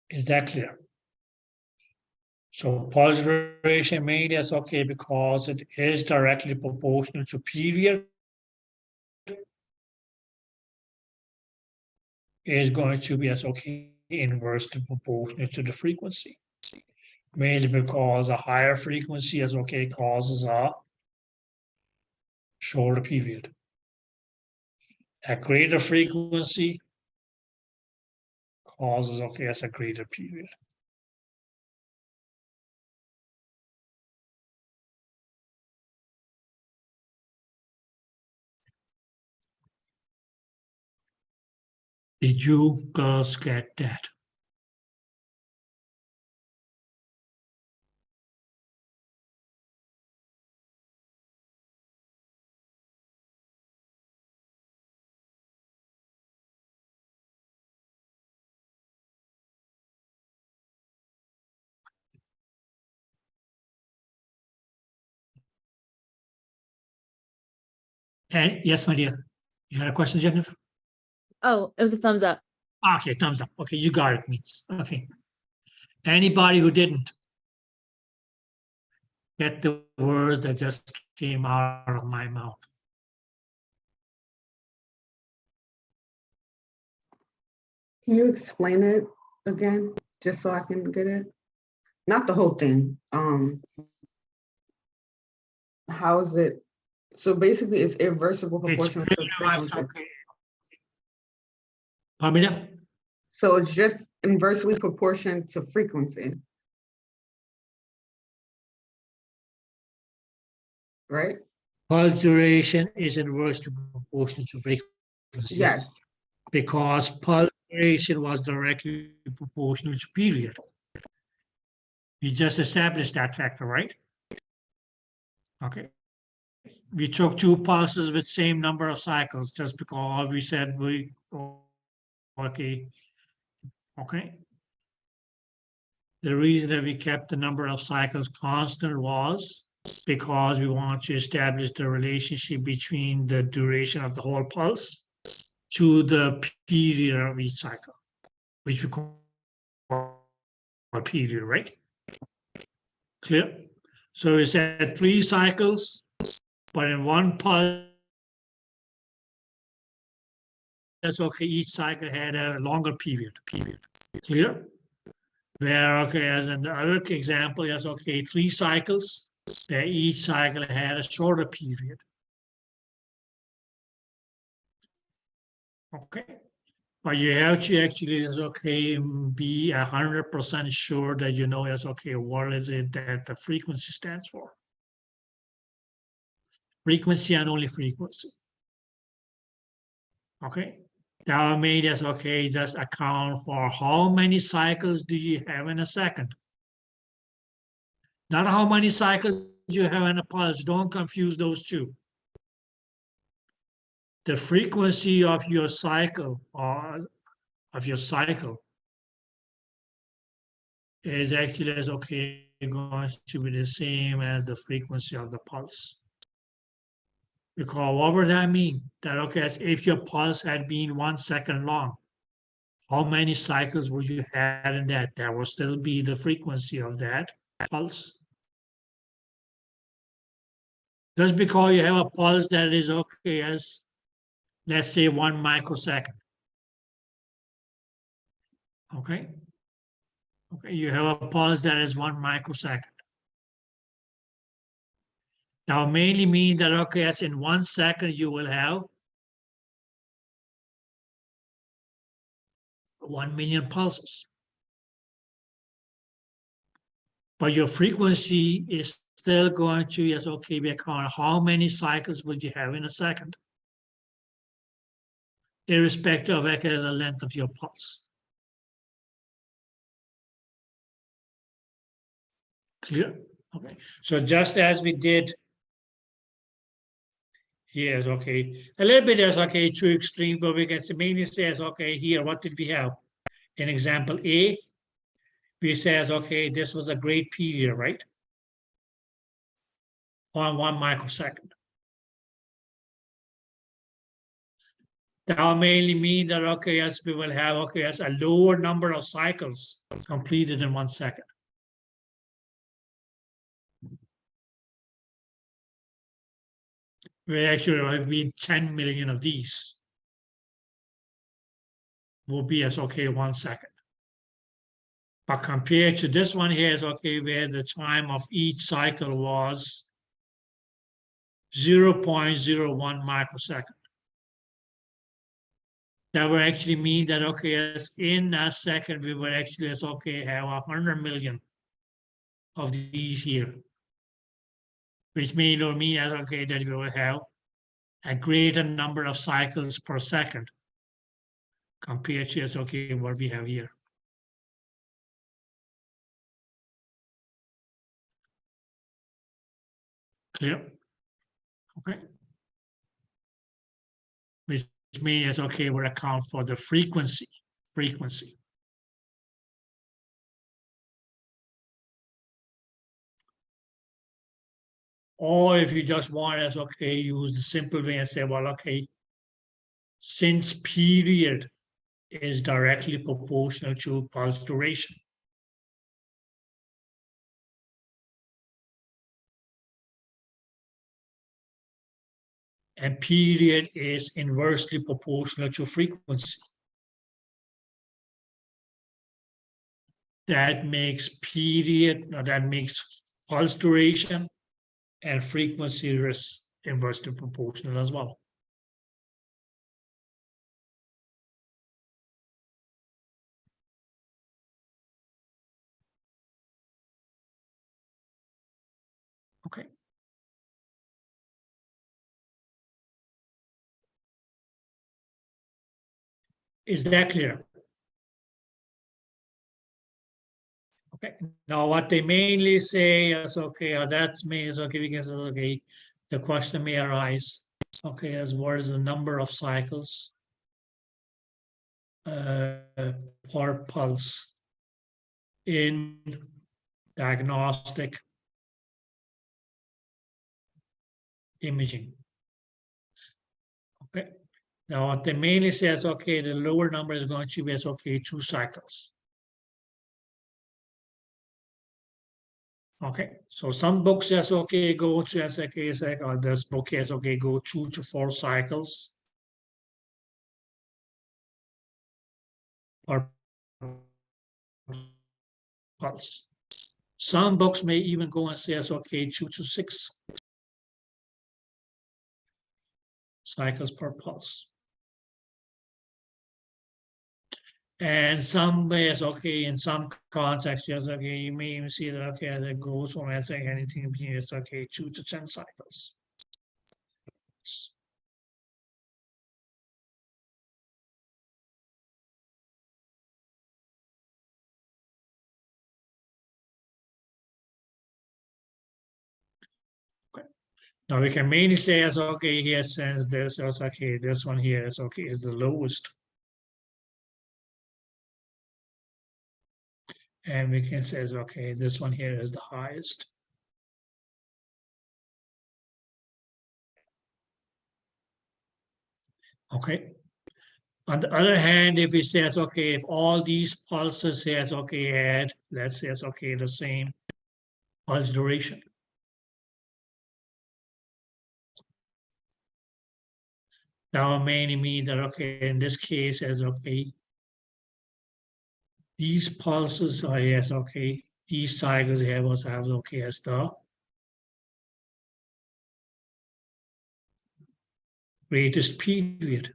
Is that clear? So pulse duration made is okay because it is directly proportional to period. Is going to be as okay inversely proportional to the frequency. Mainly because a higher frequency as okay causes a shorter period. A greater frequency causes, okay, as a greater period. Did you girls get that? And yes, my dear, you had a question, Jennifer? Oh, it was a thumbs up. Okay, thumbs up. Okay, you got it, means. Okay. Anybody who didn't get the word that just came out of my mouth? Can you explain it again, just so I can get it? Not the whole thing. How is it? So basically, it's irreversible It's proportional to pretty much frequency. okay. Pardon me now? So it's just inversely proportional to frequency, right? Pulse duration is inversely proportional to frequency. Yes. Because pulse duration was directly proportional to period. We just established that factor, right? Okay. We took two pulses with same number of cycles just because we said okay. The reason that we kept the number of cycles constant was because we want to establish the relationship between the duration of the whole pulse to the period of each cycle, which we call a period, right? Clear? So we said 3 cycles, but in one pulse, that's okay, each cycle had a longer period. Clear? Where, okay, as in the other example, that's okay, 3 cycles, that each cycle had a shorter period. Okay. But you have to actually, is okay, be 100% sure that you know, is okay, what is it that the frequency stands for? Frequency and only frequency. Okay, that made us, okay, just account for how many cycles do you have in a second. Not how many cycles you have in a pulse. Don't confuse those two. The frequency of your cycle is actually as okay going to be the same as the frequency of the pulse. Because what would that mean? That okay, if your pulse had been 1 second long, how many cycles would you have in that? That will still be the frequency of that pulse. Just because you have a pulse that is okay as, let's say, 1 microsecond. Okay. Okay, you have a pulse that is 1 microsecond. Now mainly mean that okay, as in 1 second you will have 1 million pulses. But your frequency is still going to, yes, okay, be account how many cycles would you have in a second, irrespective of okay, the length of your pulse. Clear? Okay. So just as we did here, is okay. A little bit is okay, too extreme, but we can mainly say, okay, here, what did we have? In example A, we said, okay, this was a great period, right? On 1 microsecond. That will mainly mean that, okay, yes, we will have, okay, yes, a lower number of cycles completed in 1 second. We actually have been 10 million of these. Will be as okay 1 second. But compared to this one here is okay, where the time of each cycle was 0.01 microsecond. That would actually mean that, okay, yes, in a second, we would actually, yes, okay, have 100 million of these here. Which may or mean as okay, that we will have a greater number of cycles per second compared to, yes, okay, what we have here. Clear? Okay. Which means, okay, we'll account for the frequency. Or if you just want as okay, use the simple way and say, well, okay, since period is directly proportional to pulse duration. And period is inversely proportional to frequency. That makes pulse duration and frequency is inversely proportional as well. Okay. Is that clear? Okay. Now, what they mainly say is okay. That means okay because okay, the question may arise. Okay, as what is the number of cycles per pulse in diagnostic imaging? Okay. Now, what they mainly says, okay, the lower number is going to be as okay 2 cycles. Okay, so some books says okay go to as okay, or this book says okay go 2 to 4 cycles per pulse. Some books may even go and say okay 2 to 6 cycles per pulse. And some ways, okay, in some contexts, yes, okay, you may even see that, okay, as it goes from, I think, anything between, it's okay, 2 to 10 cycles. Now we can mainly say as okay here, since this is okay, this one here is okay, is the lowest. And we can say okay, this one here is the highest. Okay. On the other hand, if we say it's okay, if all these pulses here is okay had, let's say it's okay, the same pulse duration. That will mainly mean that okay, in this case, as okay, these pulses are yes, okay, these cycles here also have okay as the greatest period.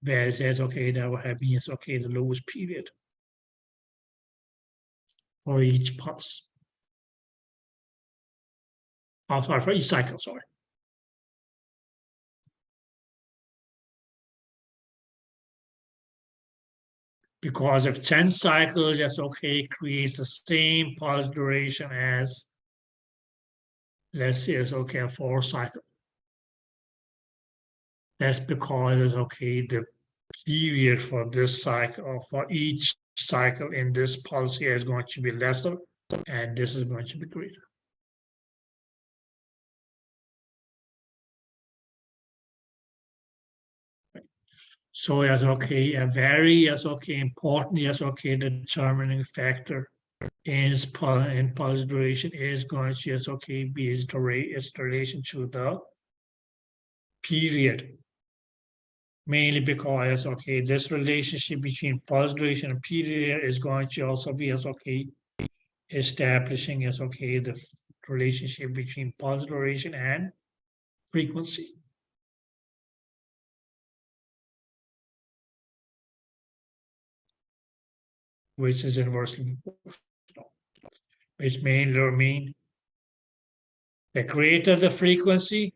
Where it says okay, that will have been yes, okay, the lowest period for each pulse. Oh, sorry, for each cycle, sorry. Because if 10 cycles, that's okay, creates the same pulse duration as, let's say it's okay, a 4 cycle. That's because it's okay, the period for this cycle, for each cycle in this pulse here is going to be lesser, and this is going to be greater. So yes, okay, a very yes, okay, important yes, okay, determining factor in pulse duration is going to yes, okay, be its relation to the period. Mainly because okay, this relationship between pulse duration and period is going to also be as okay, establishing as okay, the relationship between pulse duration and frequency. Which is inversely proportional. Which mainly mean the greater the frequency,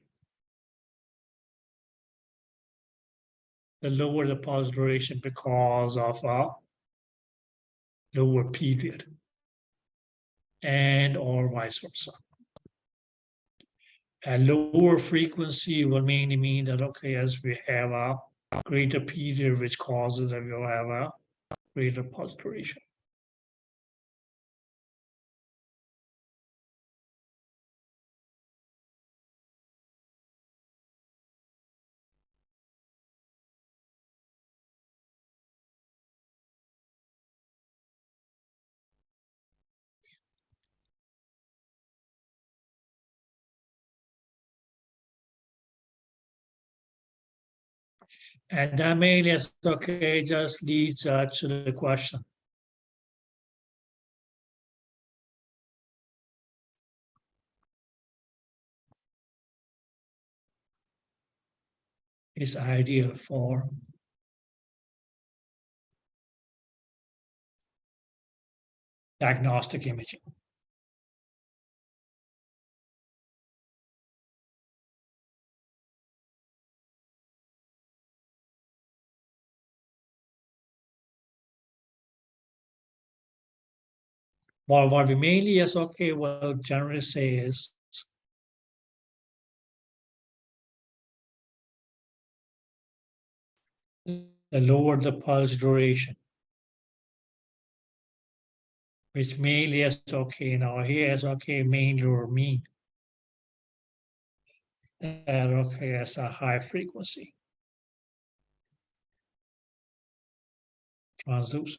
the lower the pulse duration because of a lower period, and or vice versa. A lower frequency will mainly mean that okay, as we have a greater period, which causes that we'll have a greater pulse duration. And that mainly is okay, just leads to the question. Is ideal for diagnostic imaging. Well, what we mainly is okay, well, generally say is the lower the pulse duration, which mainly is okay. Now here is okay, mainly or mean. And okay, as a high frequency transducer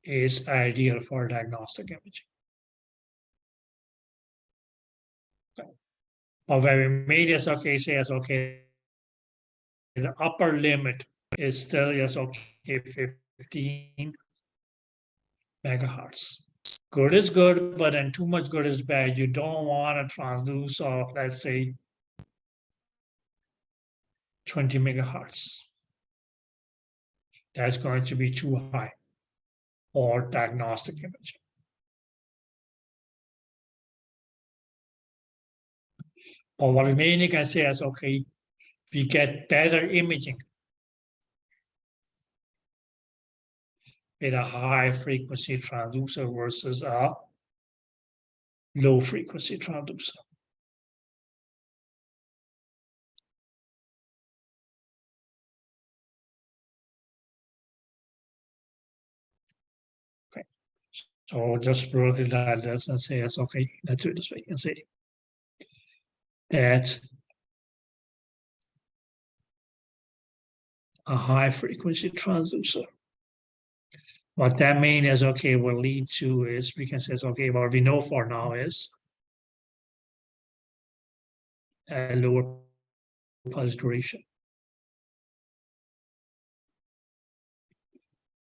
is ideal for diagnostic imaging. But where we made this okay, says okay, the upper limit is still yes, okay, 15 megahertz. Good is good, but then too much good is bad. You don't want to transduce of, let's say, 20 megahertz. That's going to be too high for diagnostic imaging. Or what we mainly can say is, okay, we get better imaging with a high frequency transducer versus a low frequency transducer. Okay, so just work it like this and say it's okay. Let's do it this way and say that a high frequency transducer. What that means is, okay, will lead to is we can say, okay, what we know for now is a lower pulse duration.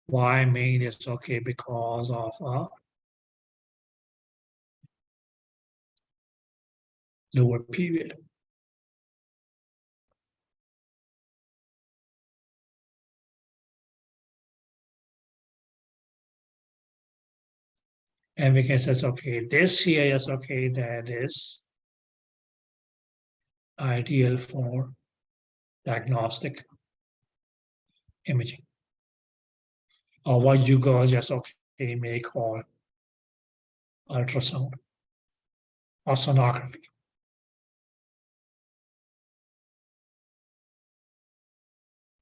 Why main is okay because of lower period. And we can say, okay, this here is okay, that is ideal for diagnostic imaging. Or what you go just okay may call ultrasound or sonography.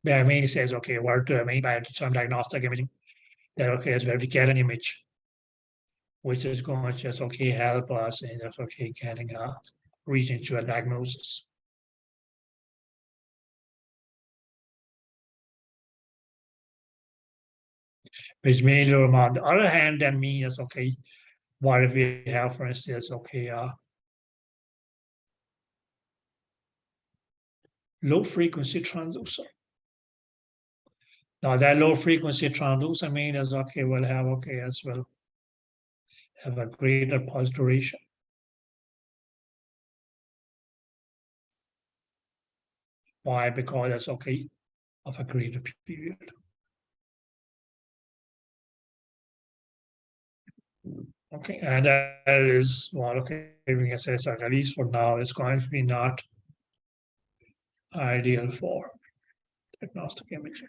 But I mean, it says, okay, what do I mean by some diagnostic imaging? That okay, is where we get an image, which is going to just okay help us in just okay getting a reaching to a diagnosis. Which may on the other hand, that means okay, what if we have, for instance, okay, low frequency transducer. Now that low frequency transducer means okay, we'll have okay as well have a greater pulse duration. Why? Because it's okay of a greater period. Okay, and that is what okay, we can say at least for now, it's going to be not ideal for diagnostic imaging.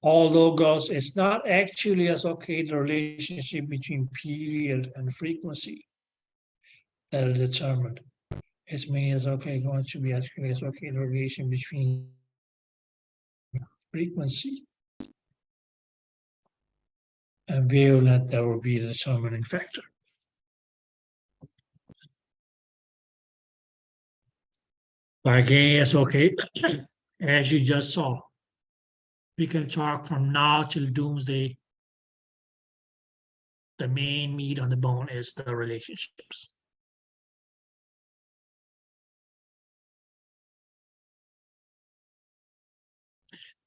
Although goes, it's not actually as okay the relationship between period and frequency that is determined. It means okay going to be actually as okay the relation between frequency and wavelength that will be the determining factor. But again, it's okay, as you just saw. We can talk from now till doomsday. The main meat on the bone is the relationships.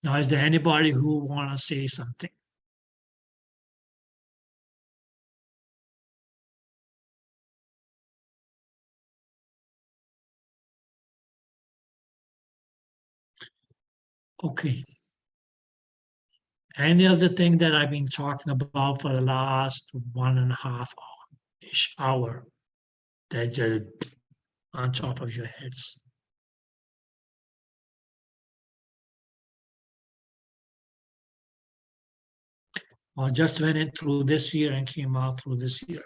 Now, is there anybody who want to say something? Okay. Any of the thing that I've been talking about for the last 1.5-ish hour that just on top of your heads? Or just went in through this year and came out through this year?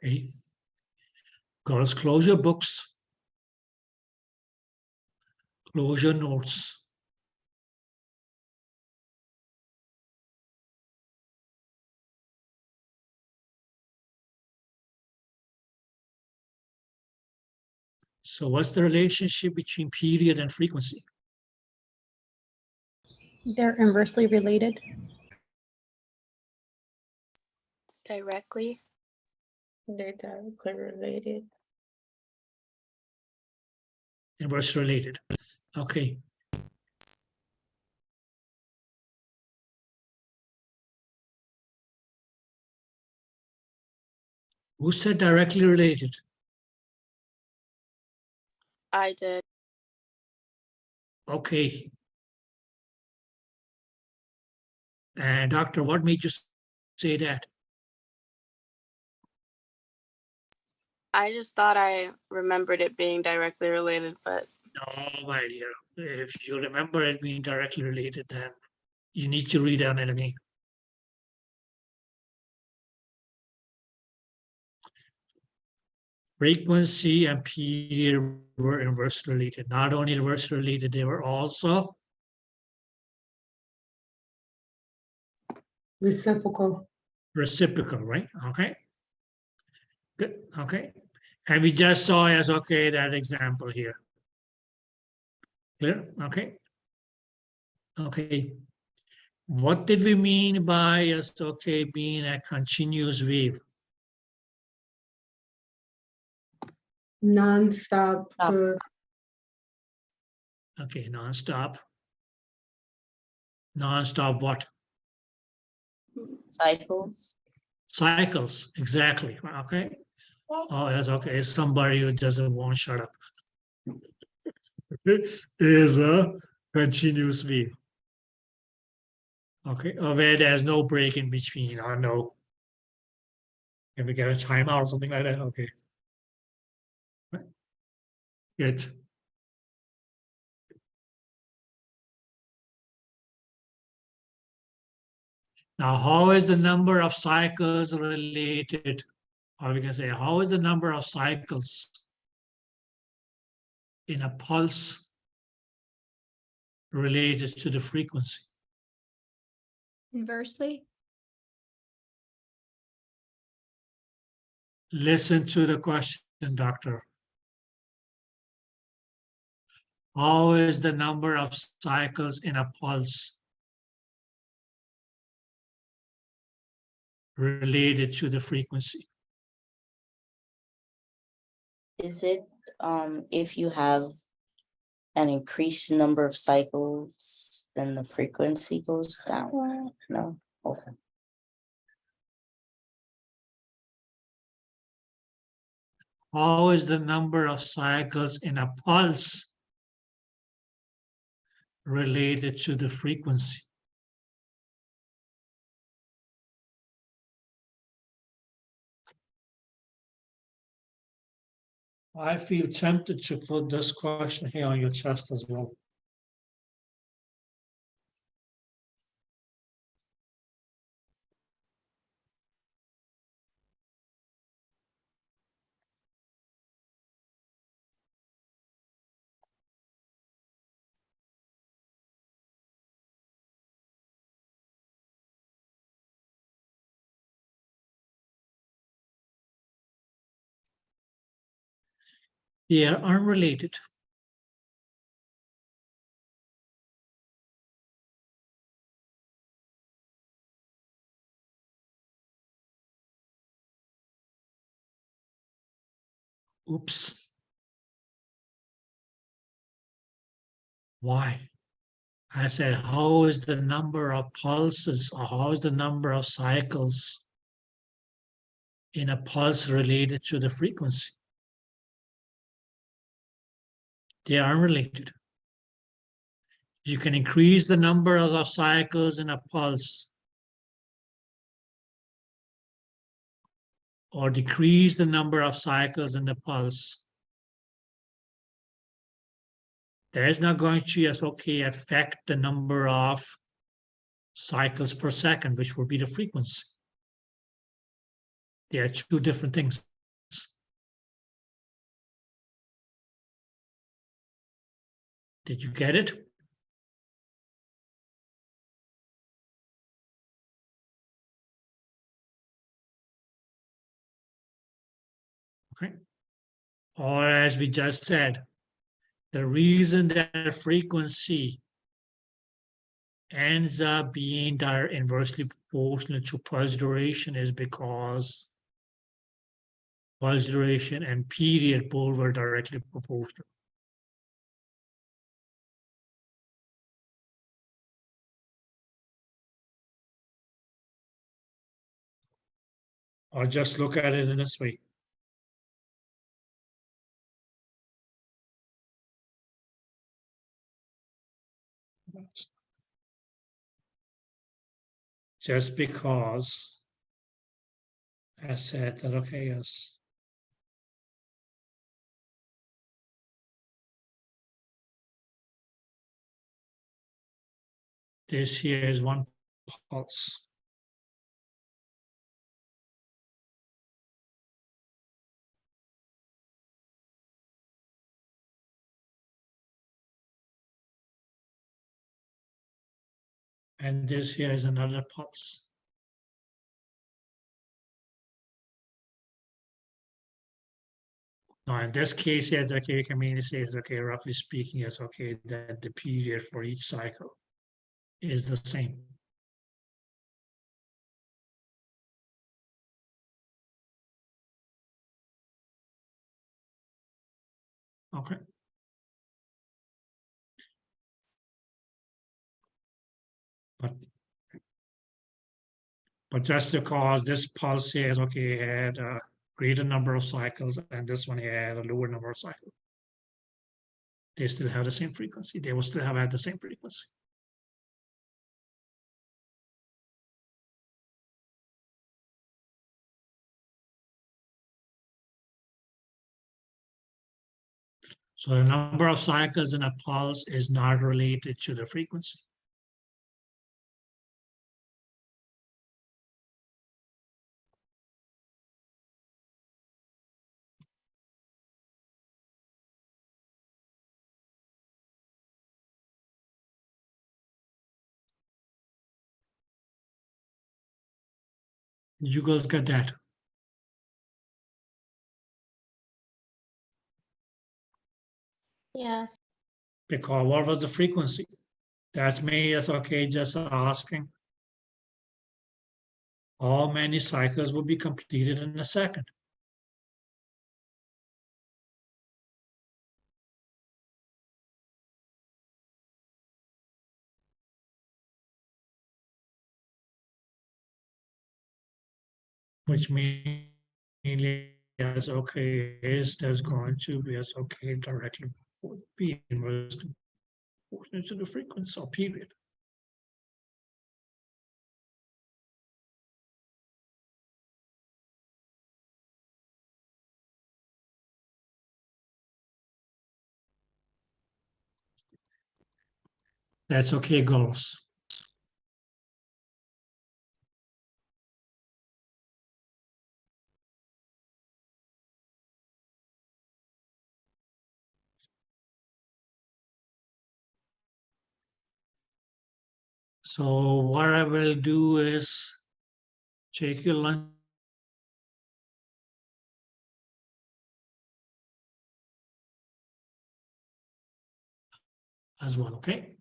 Okay. Girls, close your books. Close your notes. So what's the relationship between period and frequency? They're inversely related. Directly. They're directly related. Inversely related. Okay. Who said directly related? I did. Okay. And doctor, what made you say that? I just thought I remembered it being directly related, but No, my dear. If you remember it being directly related, then you need to read on it again. Frequency and period were inversely related. Not only inversely related, they were also Reciprocal. reciprocal, right? Okay. Good. Okay. And we just saw as okay that example here. Clear? Okay. Okay. What did we mean by as okay being a continuous wave? Non-stop. Stop. Okay, non-stop. Non-stop what? Cycles. Cycles, exactly. Okay. Oh, that's okay. It's somebody who doesn't want to shut up. Is a continuous wave. Okay, or where there's no break in between or no. Can we get a timeout or something like that? Okay. Good. Now, how is the number of cycles related? Or we can say, how is the number of cycles in a pulse related to the frequency? Inversely, Listen to the question, doctor. How is the number of cycles in a pulse related to the frequency? Is it if you have an increased number of cycles, then the frequency goes down? No. Okay. How is the number of cycles in a pulse related to the frequency? I feel tempted to put this question here on your chest as well. They are unrelated. Oops. Why? I said, how is the number of pulses or how is the number of cycles in a pulse related to the frequency? They are unrelated. You can increase the number of cycles in a pulse or decrease the number of cycles in the pulse. That is not going to just affect the number of cycles per second, which would be the frequency. They are two different things. Did you get it? Okay. Or as we just said, the reason that frequency ends up being inversely proportional to pulse duration is because pulse duration and period both were directly proportional. Or just look at it in this way. Just because I said that, okay, yes. This here is one pulse. And this here is another pulse. Now, in this case, yes, okay, we can mainly say is okay, roughly speaking, it's okay that the period for each cycle is the same. Okay. But just because this pulse here is okay, had a greater number of cycles, and this one here had a lower number of cycles, they still have the same frequency. They will still have had the same frequency. So the number of cycles in a pulse is not related to the frequency. You guys get that? Yes. Because what was the frequency? That's me, it's okay, just asking how many cycles will be completed in a second. Which means as okay is there's going to be as okay directly be inversely proportional to the frequency or period. That's okay, girls. So what I will do is take your lunch. As well, okay?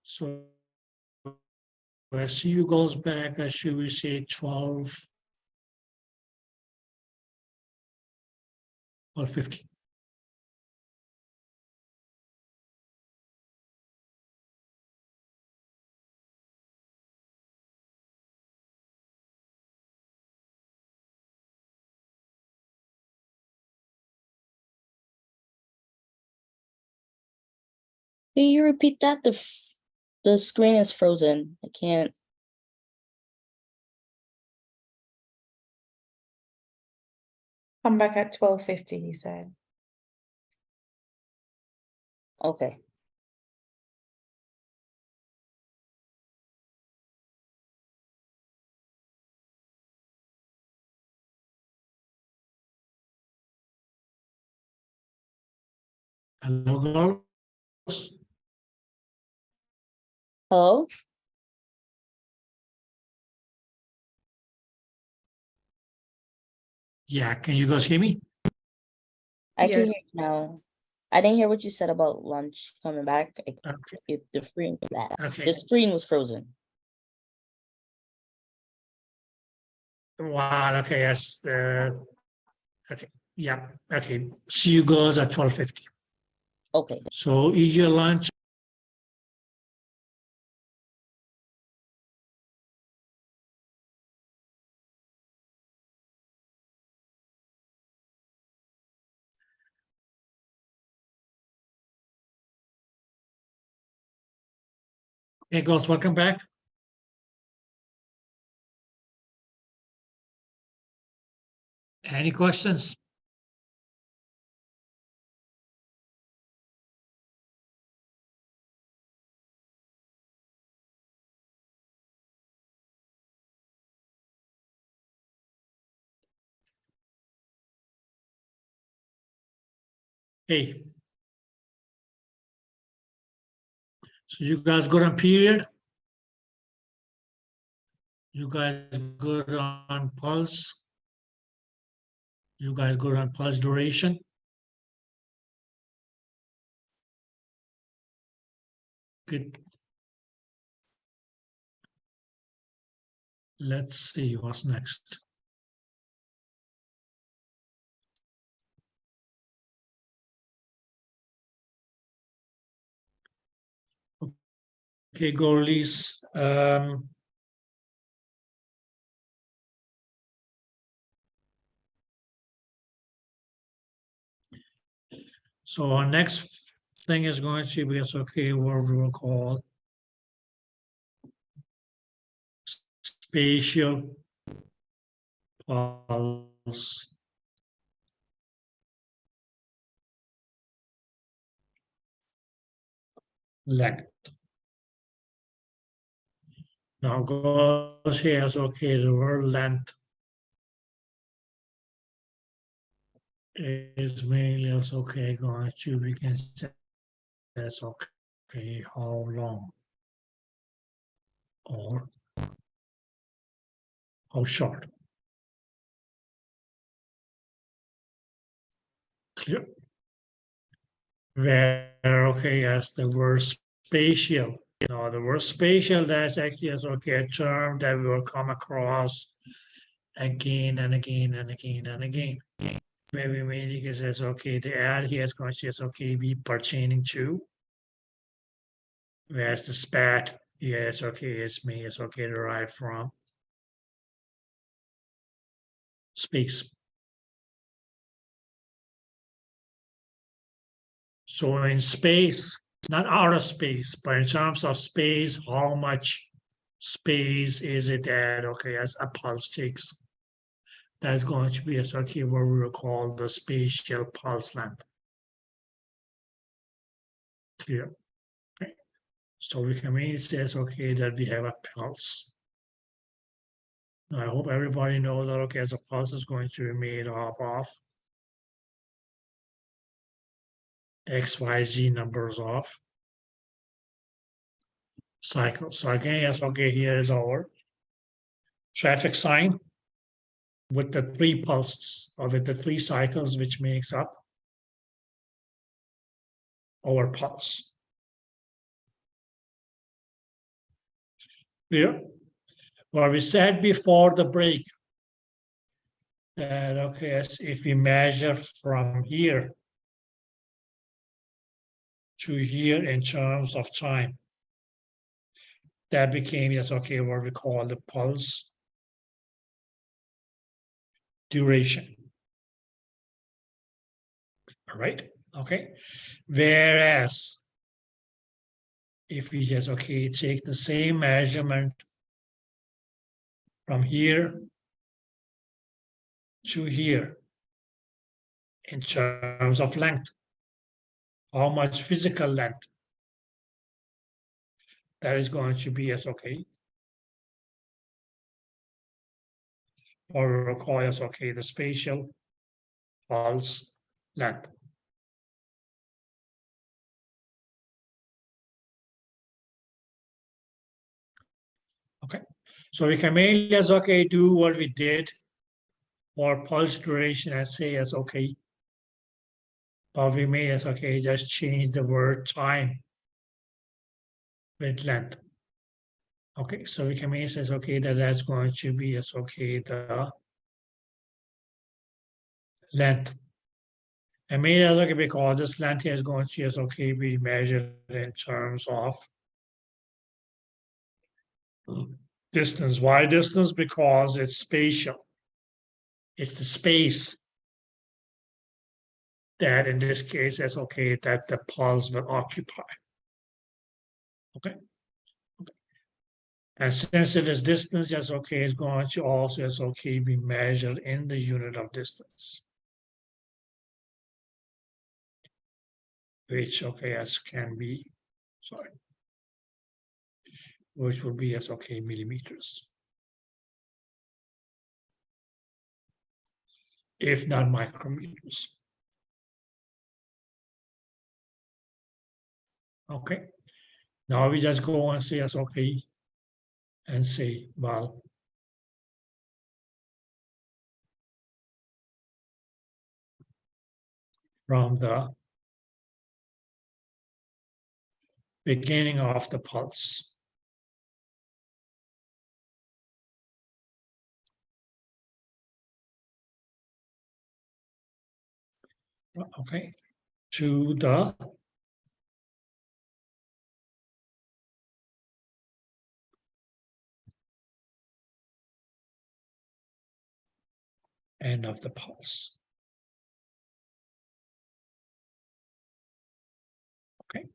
So I see you goes back, as should we say 12 or 15. Can you repeat that? The screen is frozen. I can't. Come back at 12:50, he said. Okay. Hello, girls. Hello? Yeah, can you guys hear me? I can Yes. hear you now. I didn't hear what you said about lunch coming back. Okay, If the screen, okay. the screen was frozen. Wow, okay, yes. Okay, yeah, okay. See you guys at 12:50. Okay. So eat your lunch. Hey, girls, welcome back. Any questions? Hey. So you guys good on period? You guys good on pulse? You guys good on pulse duration? Good. Let's see what's next. Okay, girlies. So our next thing is going to be, it's okay, what we will call spatial pulse length. Now goes here, it's okay, the word length is mainly as okay, going to, we can say that's okay, how long or how short. Clear. Where, okay, as the word spatial. Now, the word spatial, that's actually as okay, a term that we will come across again and again and again and again. Where we mainly says, okay, the add here is going to say, okay, be pertaining to. Whereas the spat, yeah, it's okay, it's me, it's okay, derived from space. So in space, not outer space, but in terms of space, how much space is it that, okay, as a pulse takes? That's going to be a okay, what we will call the spatial pulse length. Clear. Okay. So we can mainly say, okay, that we have a pulse. Now, I hope everybody knows that, okay, as a pulse is going to be made up of X, Y, Z numbers of cycles. So again, yes, okay, here is our traffic sign with the three pulses or with the three cycles, which makes up our pulse. Clear? What we said before the break, that okay, as if we measure from here to here in terms of time, that became, yes, okay, what we call the pulse duration. All right, okay. Whereas if we just, okay, take the same measurement from here to here in terms of length, how much physical length, that is going to be as okay, or requires okay, the spatial pulse length. Okay, so we can mainly as okay do what we did or pulse duration, I say as okay. But we may as okay, just change the word time with length. Okay, so we can make as okay that that's going to be as okay the length. And maybe that's okay because this length here is going to as okay be measured in terms of distance. Why distance? Because it's spatial. It's the space that in this case is okay that the pulse will occupy. Okay. And since it is distance, yes, okay, it's going to also yes, okay be measured in the unit of distance. Which okay as can be, sorry, which will be as okay millimeters. If not micrometers. Okay. Now we just go and say yes, okay, and say, well, from the beginning of the pulse. Okay, to the end of the pulse. Okay.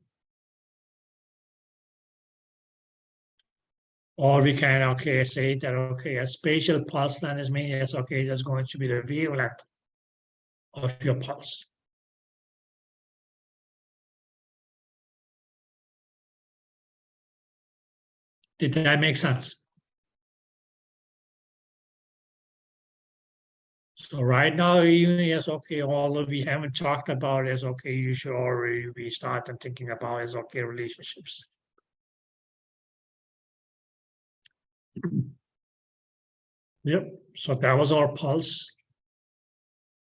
Or we can okay say that okay a spatial pulse length is meaning yes okay that's going to be the wavelength of your pulse. Did that make sense? So right now, even yes, okay, although we haven't talked about is okay, you should already be starting thinking about is okay relationships. Yep, so that was our pulse.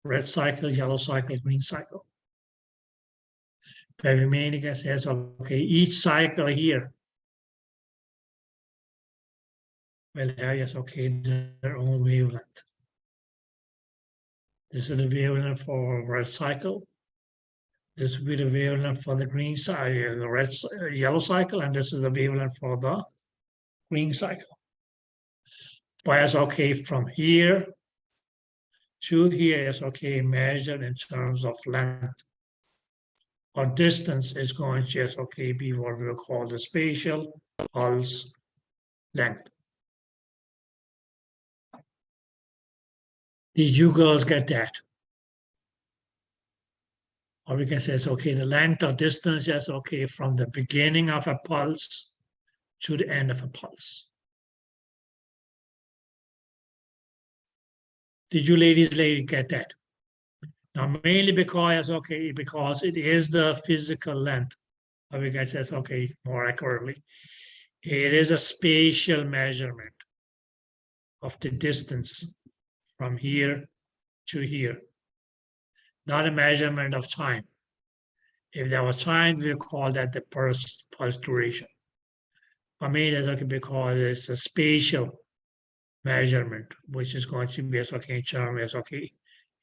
Red cycle, yellow cycle, green cycle. Ferromagnetic says, okay, each cycle here will have, yes, okay, their own wavelength. This is the wavelength for red cycle. This will be the wavelength for the green side, the yellow cycle, and this is the wavelength for the green cycle. But it's okay from here to here is okay measured in terms of length. Or distance is going to just okay be what we'll call the spatial pulse length. Did you girls get that? Or we can say it's okay, the length or distance is okay from the beginning of a pulse to the end of a pulse. Did you ladies get that? Now mainly because okay, because it is the physical length. Or we can say it's okay more accurately. It is a spatial measurement of the distance from here to here, not a measurement of time. If there was time, we call that the pulse duration. For me, that's okay because it's a spatial measurement, which is going to be as okay in terms as okay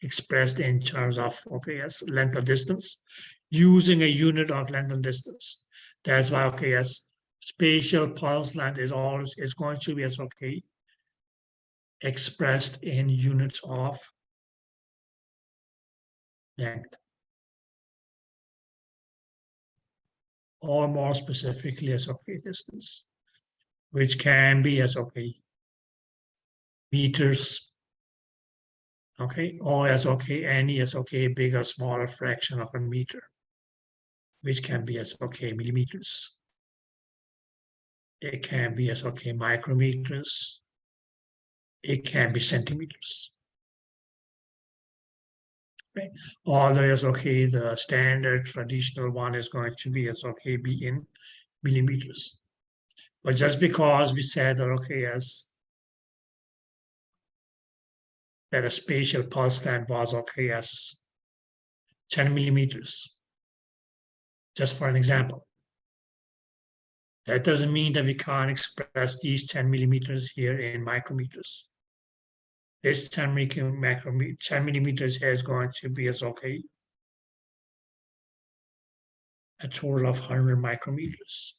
expressed in terms of okay as length or distance, using a unit of length and distance. That's why okay as spatial pulse length is always is going to be as okay expressed in units of length. Or more specifically as okay distance, which can be as okay meters, okay, or as okay any as okay bigger smaller fraction of a meter, which can be as okay millimeters. It can be as okay micrometers. It can be centimeters. Right. Although as okay the standard traditional one is going to be as okay be in millimeters. But just because we said that okay as that a spatial pulse length was okay as 10 millimeters, just for an example. That doesn't mean that we can't express these 10 millimeters here in micrometers. This 10 millimeters here is going to be as okay a total of 100 micrometers.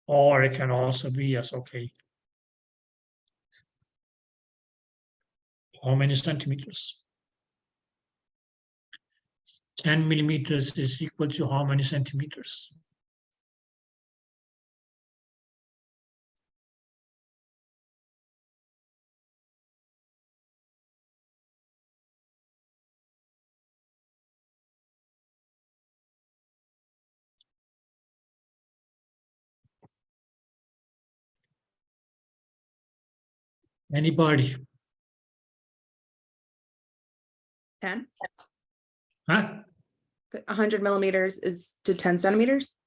Or it can also be as okay. How many centimeters? 10 millimeters is equal to how many centimeters? Anybody? 10. Huh? 100 millimeters is to 10 centimeters.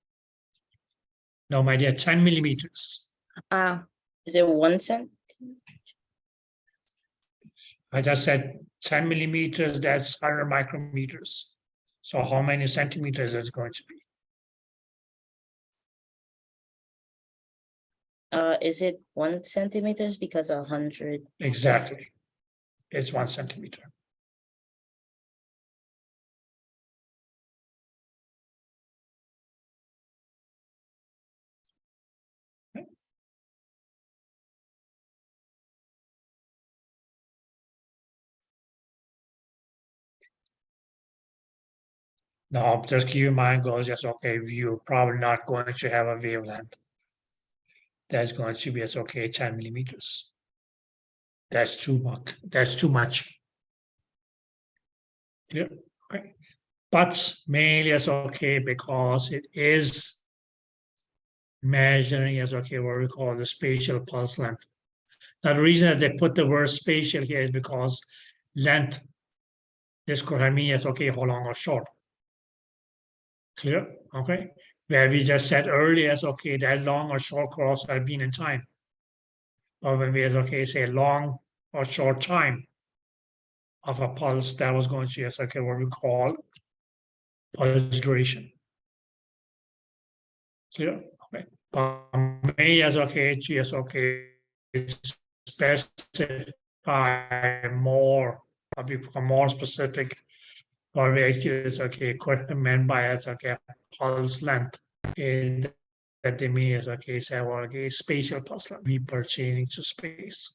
No, my dear, 10 millimeters. Is it 1 cent? I just said 10 millimeters, that's 100 micrometers. So how many centimeters is it going to be? Is it 1 centimeters because 100? Exactly. It's 1 centimeter. Now, just keep in mind, goes, yes, okay, you're probably not going to have a wavelength. That's going to be, it's okay, 10 millimeters. That's too much. That's too much. Yeah, okay. But mainly it's okay because it is measuring as okay, what we call the spatial pulse length. Now, the reason that they put the word spatial here is because length, this could mean it's okay, how long or short. Clear? Okay. Where we just said earlier, it's okay, that long or short could also have been in time. Or when we okay, say long or short time of a pulse, that was going to be okay, what we call pulse duration. Clear? Okay. But may as okay, GS okay, specify more, become more specific, or we actually is okay, what meant by as okay, pulse length is that they mean is okay, say, well, okay, spatial pulse length, we pertaining to space,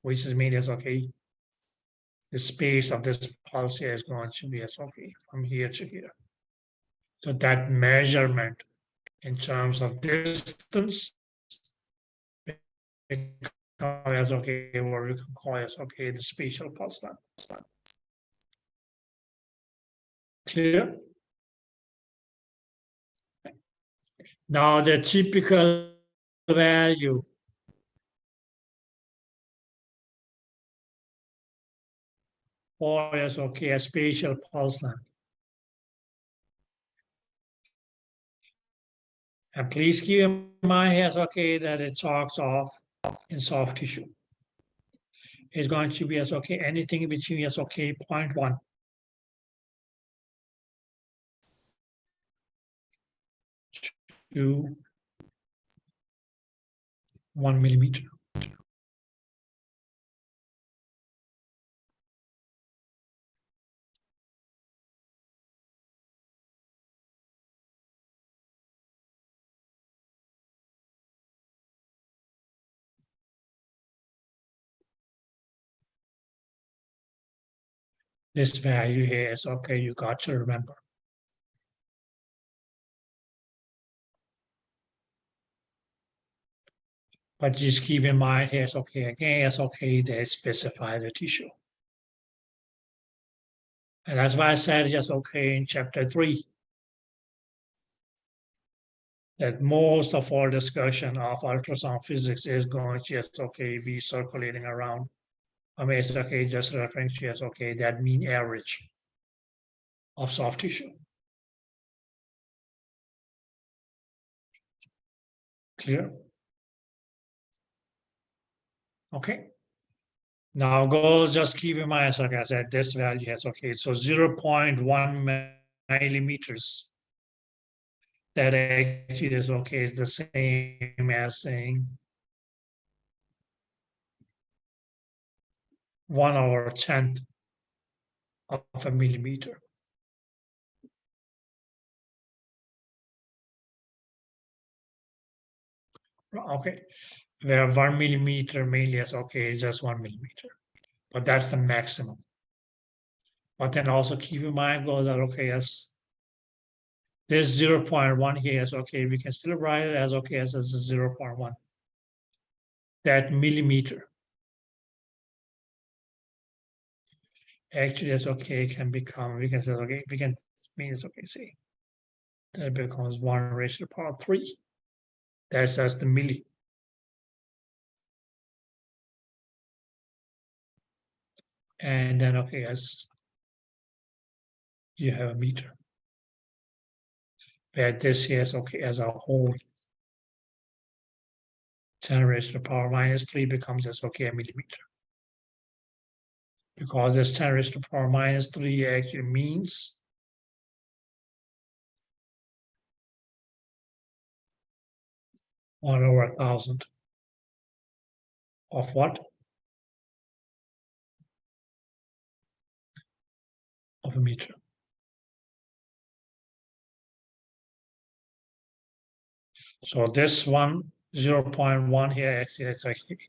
which is mean as okay, the space of this pulse here is going to be as okay, from here to here. So that measurement in terms of distance as okay, what we can call as okay, the spatial pulse length. Clear? Now the typical value for is okay, a spatial pulse length. And please keep in mind here, okay, that it talks of in soft tissue. It's going to be as okay, anything between as okay, 0.1 to 1 millimeter. This value here is okay, you got to remember. But just keep in mind here, it's okay, again, it's okay, they specify the tissue. And that's why I said just okay in chapter 3. That most of our discussion of ultrasound physics is going to just okay, be circulating around. I mean, it's okay, just referring to just okay, that mean average of soft tissue. Clear? Okay. Now go just keep in mind, like I said, this value has, okay, so 0.1 millimeters. That actually is okay, is the same as saying 1/10 of a millimeter. Okay, where 1 millimeter mainly is okay, it's just 1 millimeter, but that's the maximum. But then also keep in mind, go that, okay, as this 0.1 here is okay, we can still write it as okay as a 0.1. That millimeter actually is okay, can become, we can say, okay, we can mean it's okay, see, that becomes 1⁻3. That's just the milli. And then, okay, as you have a meter. Where this here is okay as a whole 10⁻³ becomes as okay a millimeter. Because this 10⁻³ actually means one over 1,000 of what? Of a meter. So this one, 0.1 here actually is actually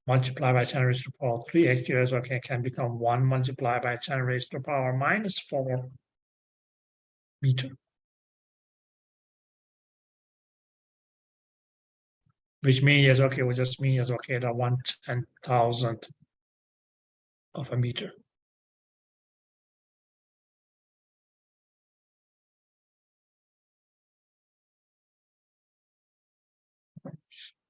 multiplied by 10⁻³ actually is okay, can become 1 multiplied by 10⁻⁻4 meter. Which means, okay, we just mean is okay, the 1/10,000 of a meter.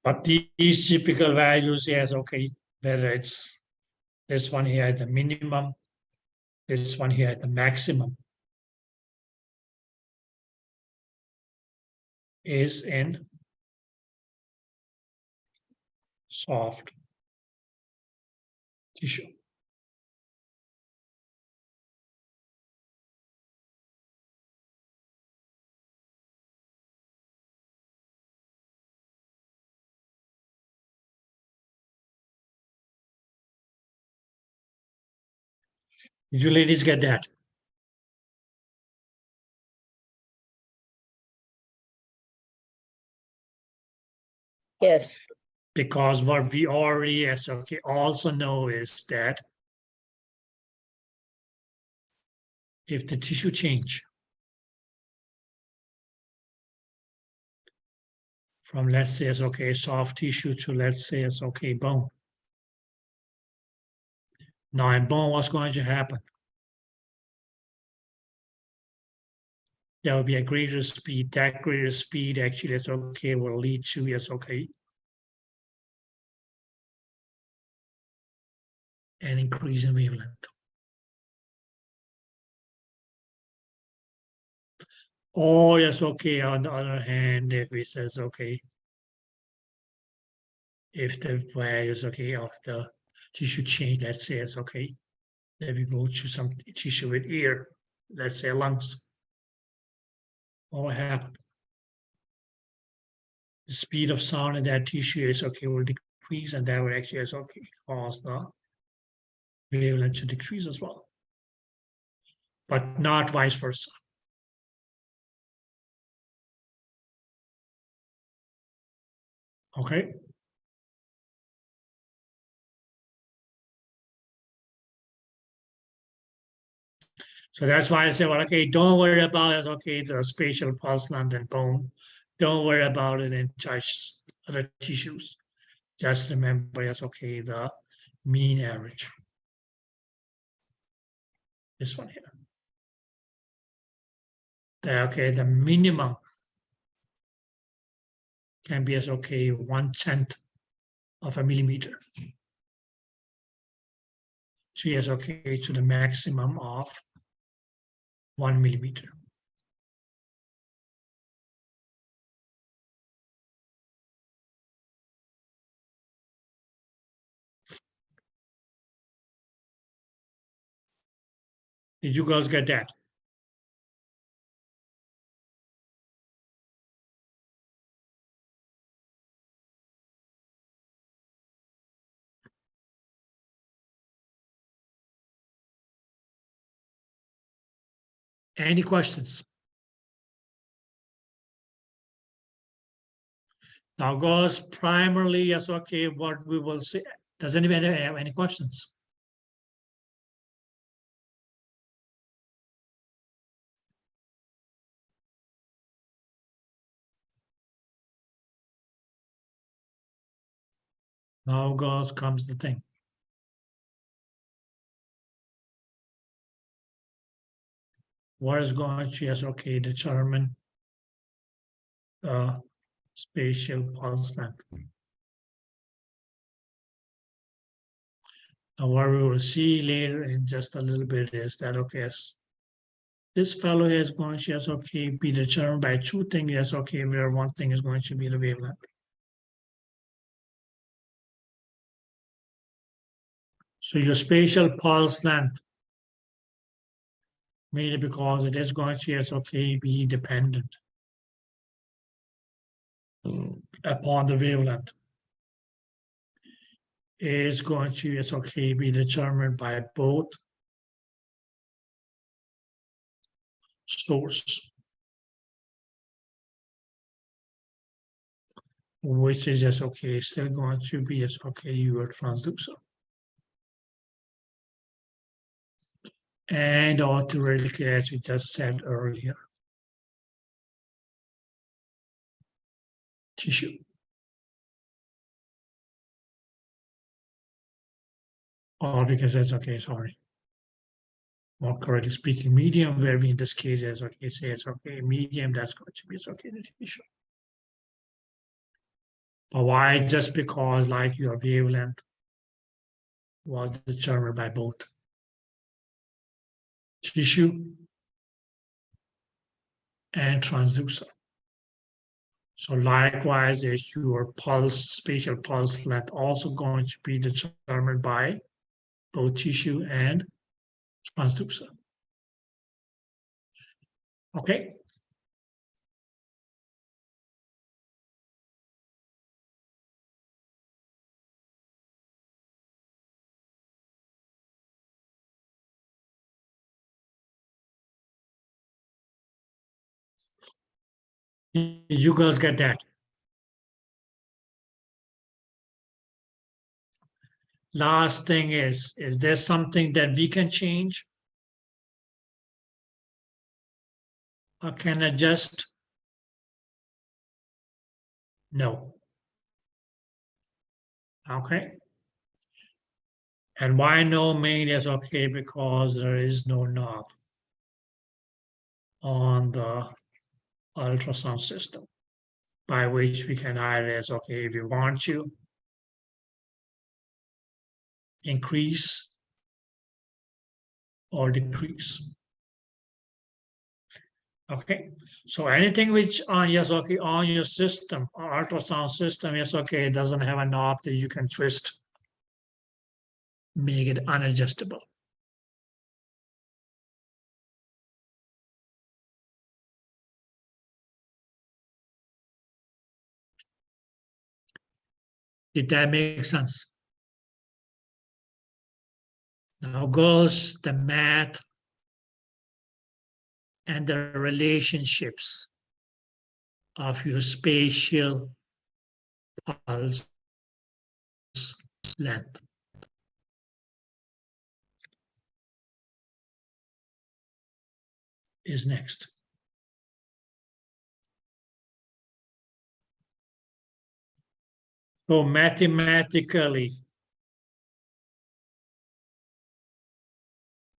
But these typical values, yes, okay, whether it's this one here at the minimum, this one here at the maximum, is in soft tissue. Did you ladies get that? Yes. Because what we already, yes, okay, also know is that if the tissue change from, let's say, it's okay, soft tissue to, let's say, it's okay, bone. Now in bone, what's going to happen? There will be a greater speed. That greater speed actually is okay, will lead to, yes, okay, an increase in wavelength. Or yes, okay, on the other hand, if it says, okay, if the values, okay, of the tissue change, let's say it's okay, then we go to some tissue with ear, let's say lungs. What will happen? The speed of sound in that tissue is okay, will decrease, and that will actually is okay, cause the wavelength to decrease as well. But not vice versa. Okay. So that's why I say, well, okay, don't worry about it. Okay, the spatial pulse length and bone. Don't worry about it in touch other tissues. Just remember, it's okay, the mean average. This one here. Okay, the minimum can be as okay 1/10 of a millimeter. So yes, okay, to the maximum of 1 millimeter. Did you guys get that? Any questions? Now goes primarily, yes, okay, what we will see. Does anybody have any questions? Now comes the thing. What is going to, yes, okay, determine spatial pulse length. Now what we will see later in just a little bit is that, okay, yes, this fellow here is going to, yes, okay, be determined by two things, yes, okay, where one thing is going to be the wavelength. So your spatial pulse length, mainly because it is going to, yes, okay, be dependent upon the wavelength, is going to, yes, okay, be determined by both source, which is, yes, okay, still going to be, yes, okay, your transducer. And or theoretically, as we just said earlier, tissue. Or because that's okay, sorry. More correctly speaking, medium, where we in this case is okay, say it's okay, medium, that's going to be it's okay, the tissue. But why? Just because like your wavelength was determined by both tissue and transducer. So likewise, is your pulse, spatial pulse length also going to be determined by both tissue and transducer. Okay. You guys get that? Last thing is there something that we can change or can adjust? No. Okay. And why no main is okay? Because there is no knob on the ultrasound system by which we can either, as okay, if you want to increase or decrease. Okay, so anything which on yes, okay, on your system, ultrasound system, yes, okay, it doesn't have a knob that you can twist, make it unadjustable. Did that make sense? Now goes the math and the relationships of your spatial pulse length. Is next. So mathematically,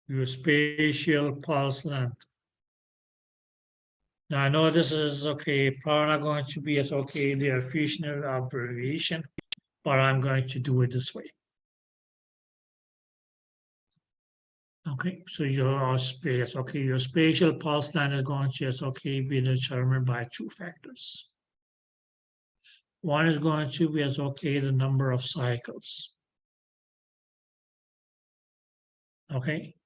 your spatial pulse length. Now I know this is okay, probably not going to be as okay the official abbreviation, but I'm going to do it this way. Okay, so your space, okay, your spatial pulse length is going to just okay be determined by two factors. One is going to be as okay the number of cycles. Okay,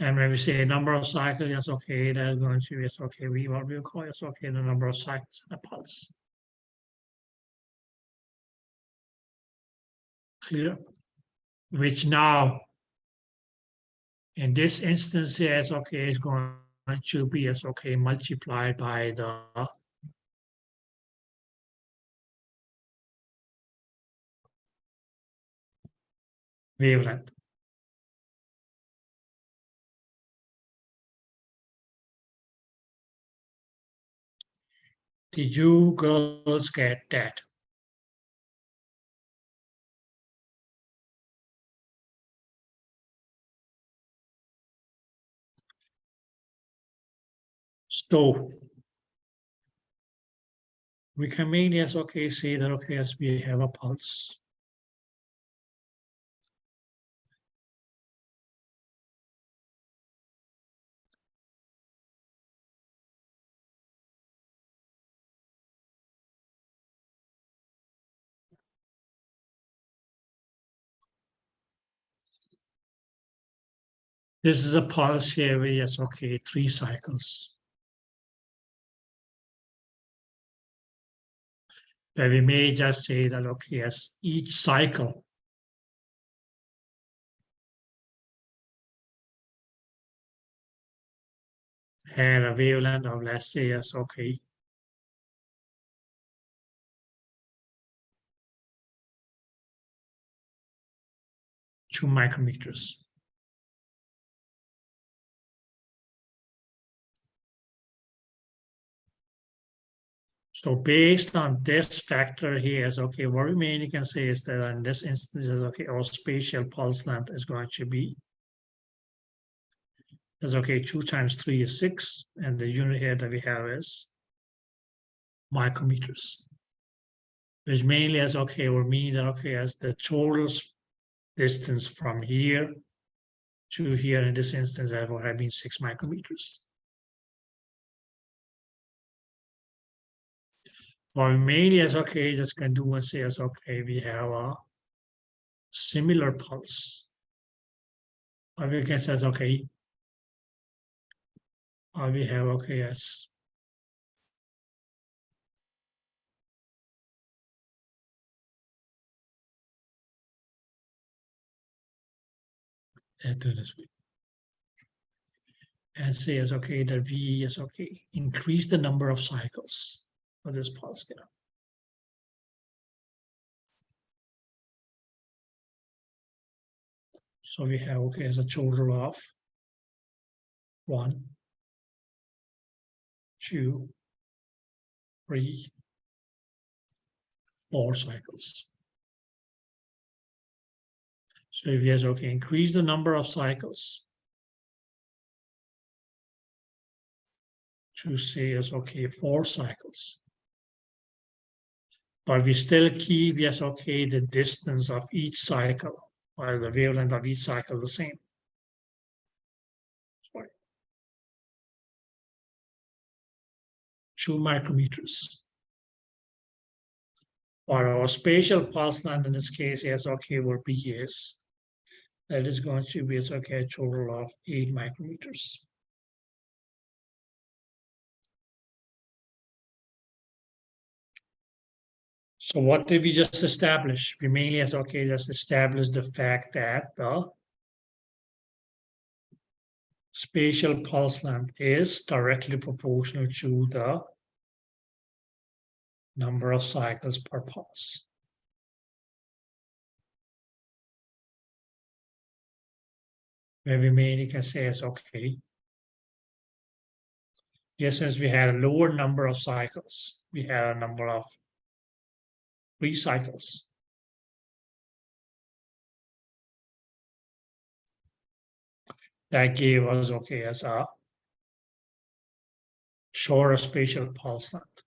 And when we say number of cycles, yes, okay, that's going to be, yes, okay, what we call, yes, okay, the number of cycles in a pulse. Clear? Which now, in this instance, yes, okay, is going to be, yes, okay, multiplied by the wavelength. Did you girls get that? So we can make, yes, okay, say that, okay, yes, we have a pulse. This is a pulse here where, yes, okay, 3 cycles. But we may just say that, okay, yes, each cycle had a wavelength of, let's say, yes, okay, 2 micrometers. So based on this factor here, is okay, what we mainly can say is that in this instance, is okay, our spatial pulse length is going to be, is okay, 2 times 3 is 6, and the unit here that we have is micrometers. Which mainly is okay, will mean that, okay, as the total distance from here to here in this instance, therefore, have been 6 micrometers. What we mainly is okay, just can do and say is okay, we have a similar pulse. Or we can say, okay, or we have, okay, yes. And do this way. And say is okay, that V is okay, increase the number of cycles for this pulse here. So we have, okay, as a total of 1, 2, 3, 4 cycles. So if yes, okay, increase the number of cycles to say is okay, 4 cycles. But we still keep, yes, okay, the distance of each cycle, or the wavelength of each cycle the same. Sorry. 2 micrometers. Or our spatial pulse length in this case, yes, okay, will be yes. That is going to be, it's okay, a total of 8 micrometers. So what did we just establish? We mainly, as okay, just established the fact that the spatial pulse length is directly proportional to the number of cycles per pulse. Where we mainly can say is okay. Yes, since we had a lower number of cycles, we had a number of 3 cycles. That gave us, okay, as a shorter spatial pulse length.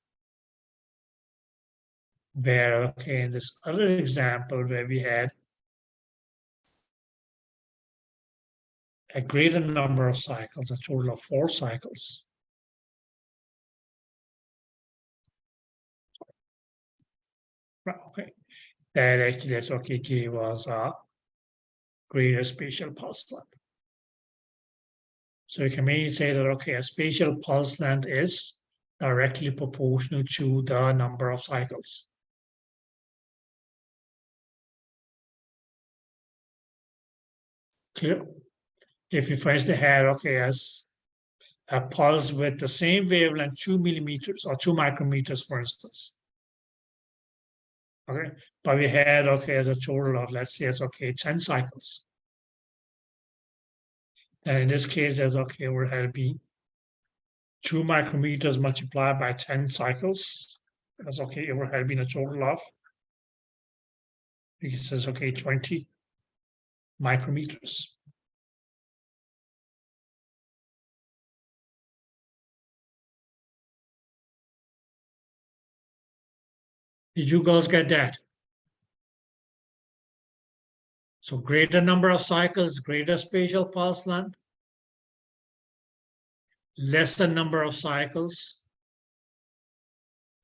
Where, okay, in this other example where we had a greater number of cycles, a total of 4 cycles. Right, okay, that actually, that's okay, gave us a greater spatial pulse length. So you can maybe say that, okay, a spatial pulse length is directly proportional to the number of cycles. Clear? If you first had, okay, as a pulse with the same wavelength, 2 millimeters or 2 micrometers, for instance. Okay, but we had, okay, as a total of, let's say, it's okay, 10 cycles. And in this case, there's okay, we're had to be 2 micrometers multiplied by 10 cycles. That's okay, it would have been a total of, it says, okay, 20 micrometers. Did you guys get that? So greater number of cycles, greater spatial pulse length, lesser number of cycles,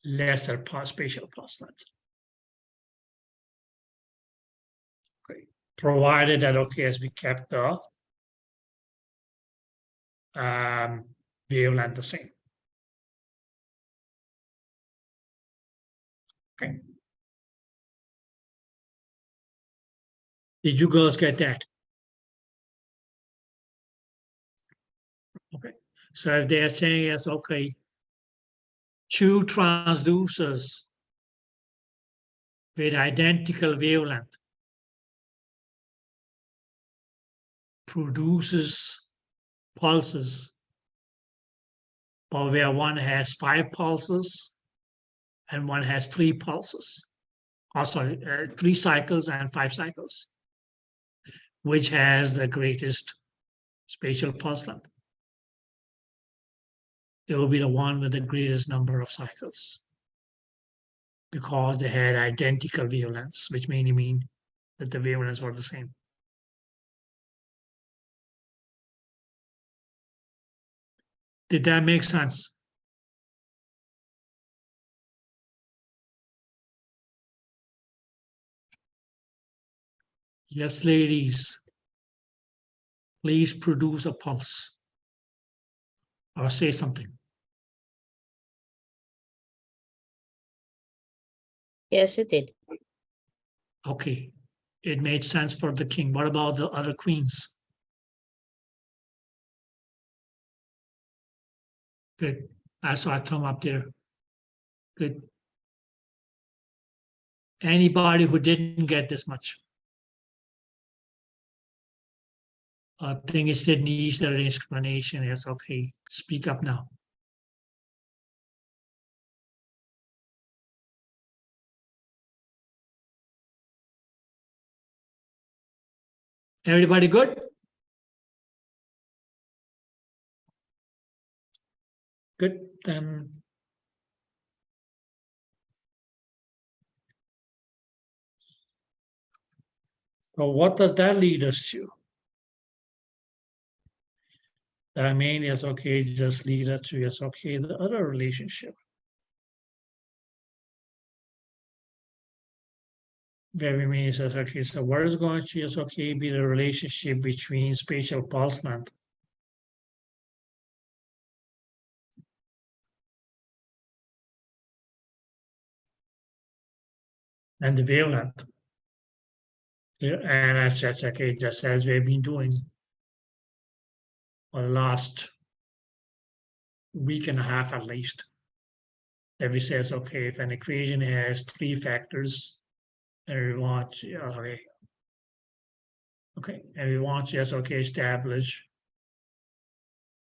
lesser spatial pulse length. Okay. Provided that, okay, as we kept the wavelength the same. Okay. Did you girls get that? Okay. So if they are saying yes, okay, 2 transducers with identical wavelength produces pulses, but where one has 5 pulses and one has 3 pulses. Oh, sorry, 3 cycles and 5 cycles. Which has the greatest spatial pulse length? It will be the one with the greatest number of cycles, because they had identical wavelengths, which mainly mean that the wavelengths were the same. Did that make sense? Yes, ladies. Please produce a pulse or say something. Yes, it did. Okay, it made sense for the king. What about the other queens? Good. I saw a thumb up there. Good. Anybody who didn't get this much? I think it still needs the explanation. Yes, okay. Speak up now. Everybody good? Good. Then so what does that lead us to? I mean, yes, okay, just lead us to, yes, okay, the other relationship. Very mean says, okay, so what is going to, yes, okay, be the relationship between spatial pulse length and the wavelength? Yeah, and that's okay, just as we've been doing for the last week and a half at least. That we says, okay, if an equation has 3 factors, and we want, yeah, okay. Okay, and we want to, yes, okay, establish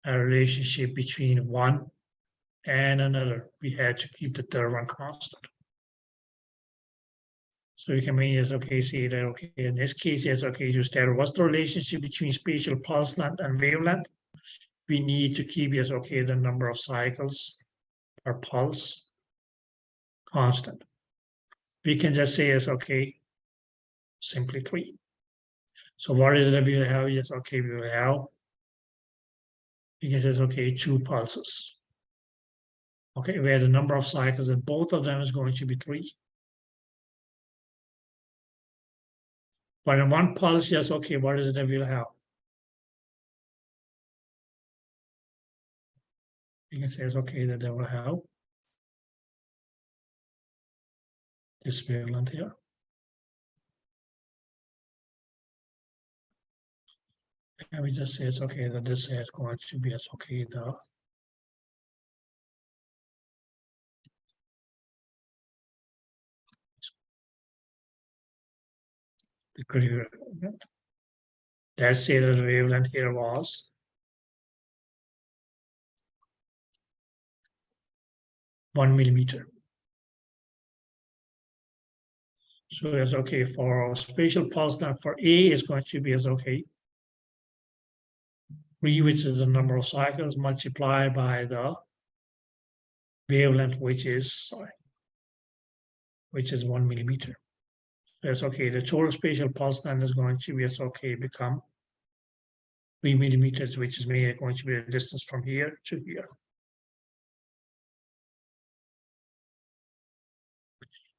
a relationship between one and another. We had to keep the third one constant. So you can mean is okay, see that okay, in this case, yes, okay, you establish what's the relationship between spatial pulse length and wavelength. We need to keep, yes, okay, the number of cycles per pulse constant. We can just say, yes, okay, simply 3. So what is it that we will have? Yes, okay, we will have, we can say, okay, 2 pulses. Okay, where the number of cycles in both of them is going to be 3. But in one pulse, yes, okay, what is it that we'll have? we can say it's okay that they will have this wavelength here. And we just say it's okay that this is going to be as okay the gray wavelength. Let's say that the wavelength here was 1 millimeter. So it's okay for spatial pulse length for A is going to be as okay. 3, which is the number of cycles, multiplied by the wavelength, which is 1 millimeter. So it's okay. The total spatial pulse length is going to be as okay become 3 millimeters, which is going to be the distance from here to here.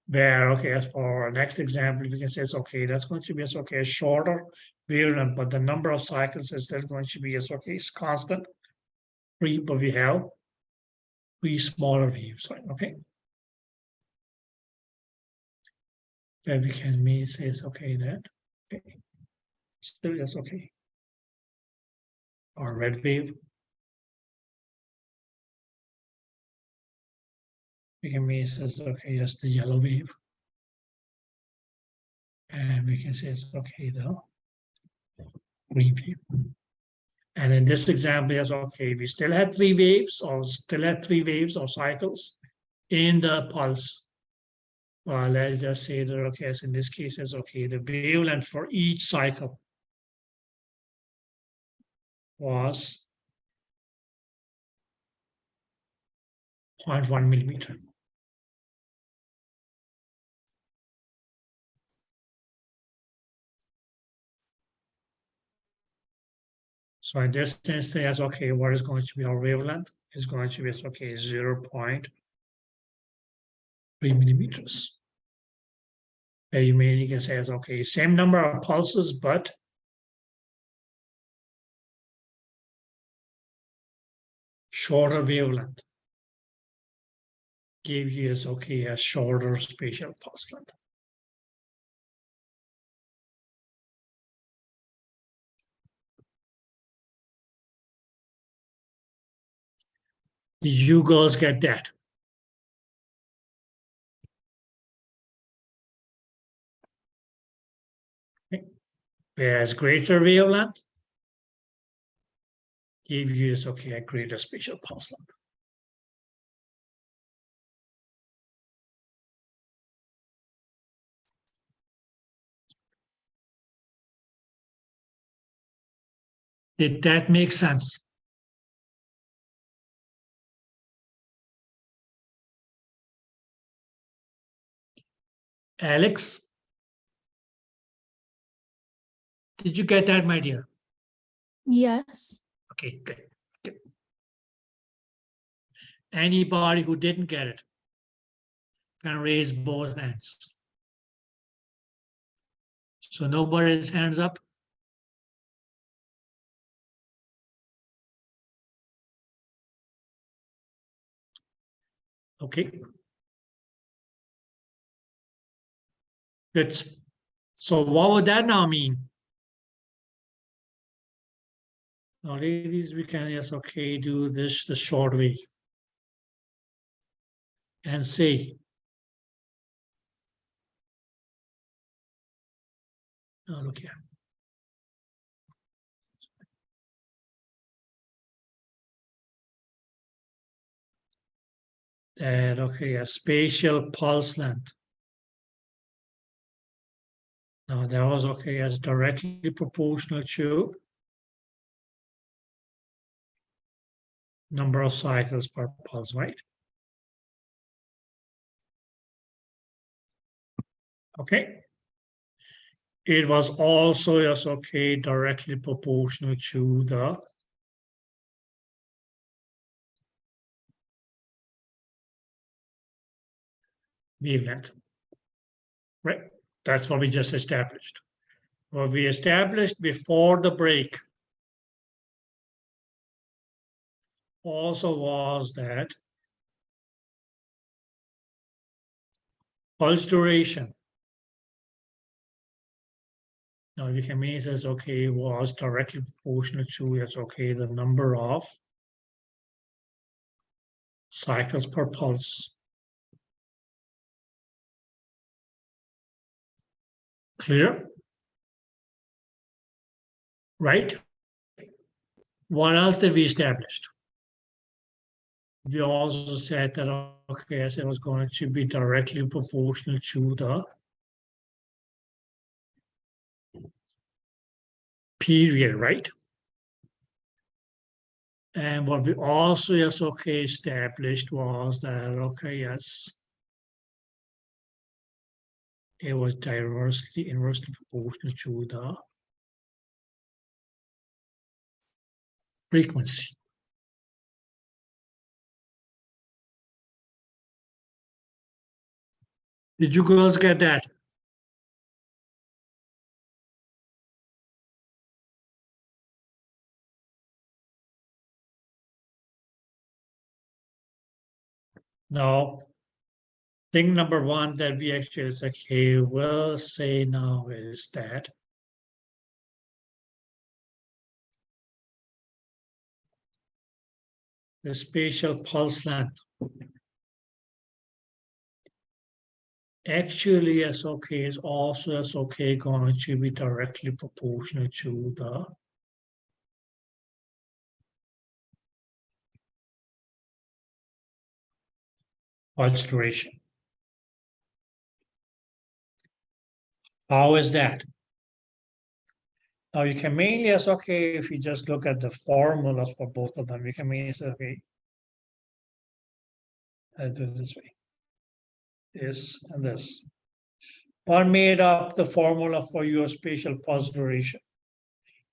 Where, okay, as for our next example, we can say it's okay, that's going to be as okay, a shorter wavelength, but the number of cycles is still going to be as okay, it's constant. 3, but we have 3 smaller waves, right? Okay. Where we can say it's okay that, okay, still that's okay. Or red wave. We can say it's okay, just the yellow wave. And we can say it's okay though. Green wave. And in this example, it's okay, we still had 3 waves or cycles in the pulse. Well, let's just say that, okay, so in this case, it's okay, the wavelength for each cycle was 0.1 millimeter. So in this instance, okay, what is going to be our wavelength? Is going to be, okay, 0.3 millimeters. You can say, okay, same number of pulses, but shorter wavelength. Give you okay, a shorter spatial pulse length. You girls get that? Okay. Whereas greater wavelength give you okay, a greater spatial pulse length. Did that make sense? Alex, did you get that, my dear? Yes. Okay, good. Good. Anybody who didn't get it can raise both hands. So nobody's hands up. Okay. Good. So what would that now mean? Now, ladies, we can just okay do this the short way and say, now look here. That okay, a spatial pulse length. Now that was okay as directly proportional to number of cycles per pulse, right? Okay. It was also yes, okay, directly proportional to the wavelength, right? That's what we just established. What we established before the break also was that pulse duration. Now you can mean says okay was directly proportional to yes okay the number of cycles per pulse. Clear? Right? What else did we establish? We also said that okay, as it was going to be directly proportional to the period, right? And what we also yes okay established was that okay yes it was inversely proportional to the frequency. Did you girls get that? No. Thing number one that we actually okay will say now is that the spatial pulse length actually as okay is also as okay going to be directly proportional to the pulse duration. How is that? Now you can mainly as okay if you just look at the formulas for both of them, you can mainly say okay. I do it this way. This and this. What made up the formula for your spatial pulse duration?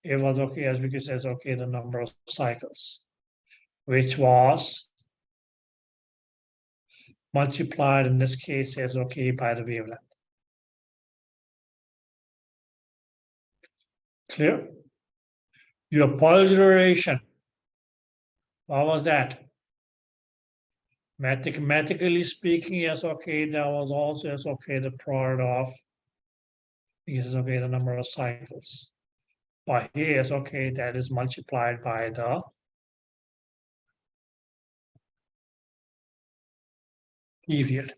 It was okay, as we could say, okay, the number of cycles, which was multiplied in this case as okay by the wavelength. Clear? Your pulse duration, what was that? Mathematically speaking, yes, okay, that was also yes, okay, the product of is okay, the number of cycles. But here is okay, that is multiplied by the period.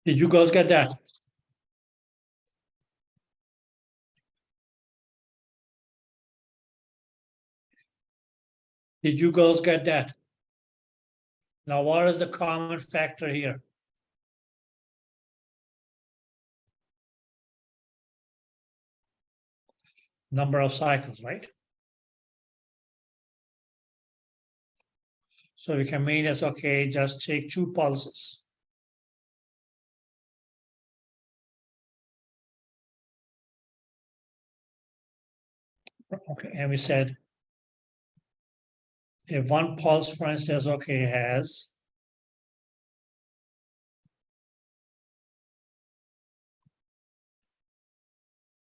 Did you guys get that? Did you girls get that? Now, what is the common factor here? Number of cycles, right? So we can mean as okay, just take 2 pulses. Okay, and we said if one pulse, for instance, okay, has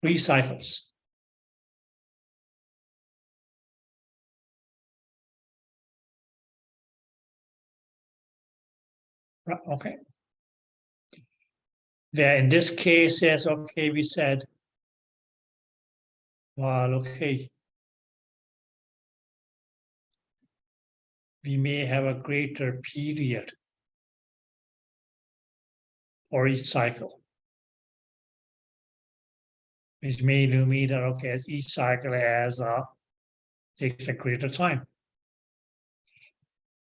3 cycles. Okay. There in this case, yes, okay, we said, well, okay, we may have a greater period for each cycle, which may mean that okay, as each cycle takes a greater time.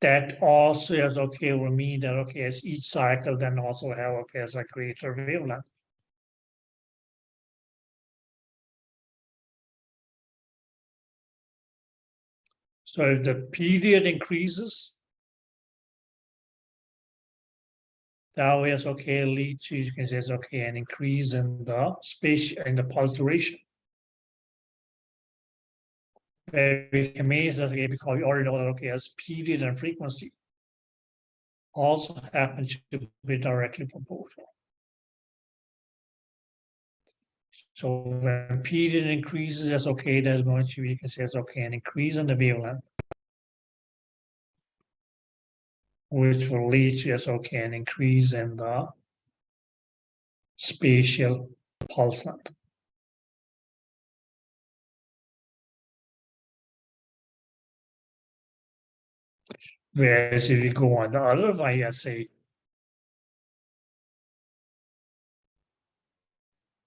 That also is okay will mean that okay, as each cycle then also have okay as a greater wavelength. So if the period increases, that way is okay lead to you can say it's okay an increase in the space in the pulse duration. We can mean that okay because we already know that okay as period and frequency also happen to be directly proportional. So when period increases, that's okay, there's going to be, you can say it's okay, an increase in the wavelength, which will lead to, yes, okay, an increase in the spatial pulse length. Whereas if you go on the other way, I say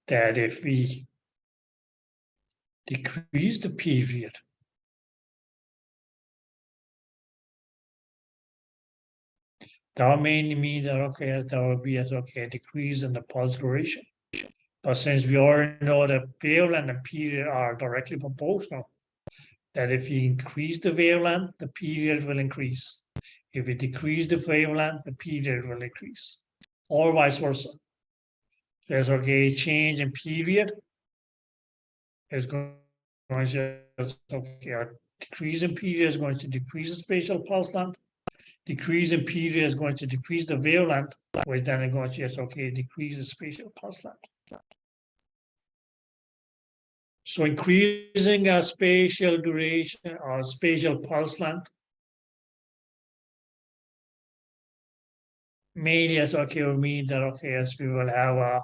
that if we decrease the period, that would mainly mean that, okay, there will be, as okay, a decrease in the pulse duration. But since we already know that wavelength and period are directly proportional, that if you increase the wavelength, the period will increase. If you decrease the wavelength, the period will increase, or vice versa. There's okay, change in period is going to, okay, a decrease in period is going to decrease the spatial pulse length. Decrease in period is going to decrease the wavelength, which then is going to, yes, okay, decrease the spatial pulse length. So increasing a spatial duration or spatial pulse length mainly, yes, okay, will mean that, okay, yes, we will have a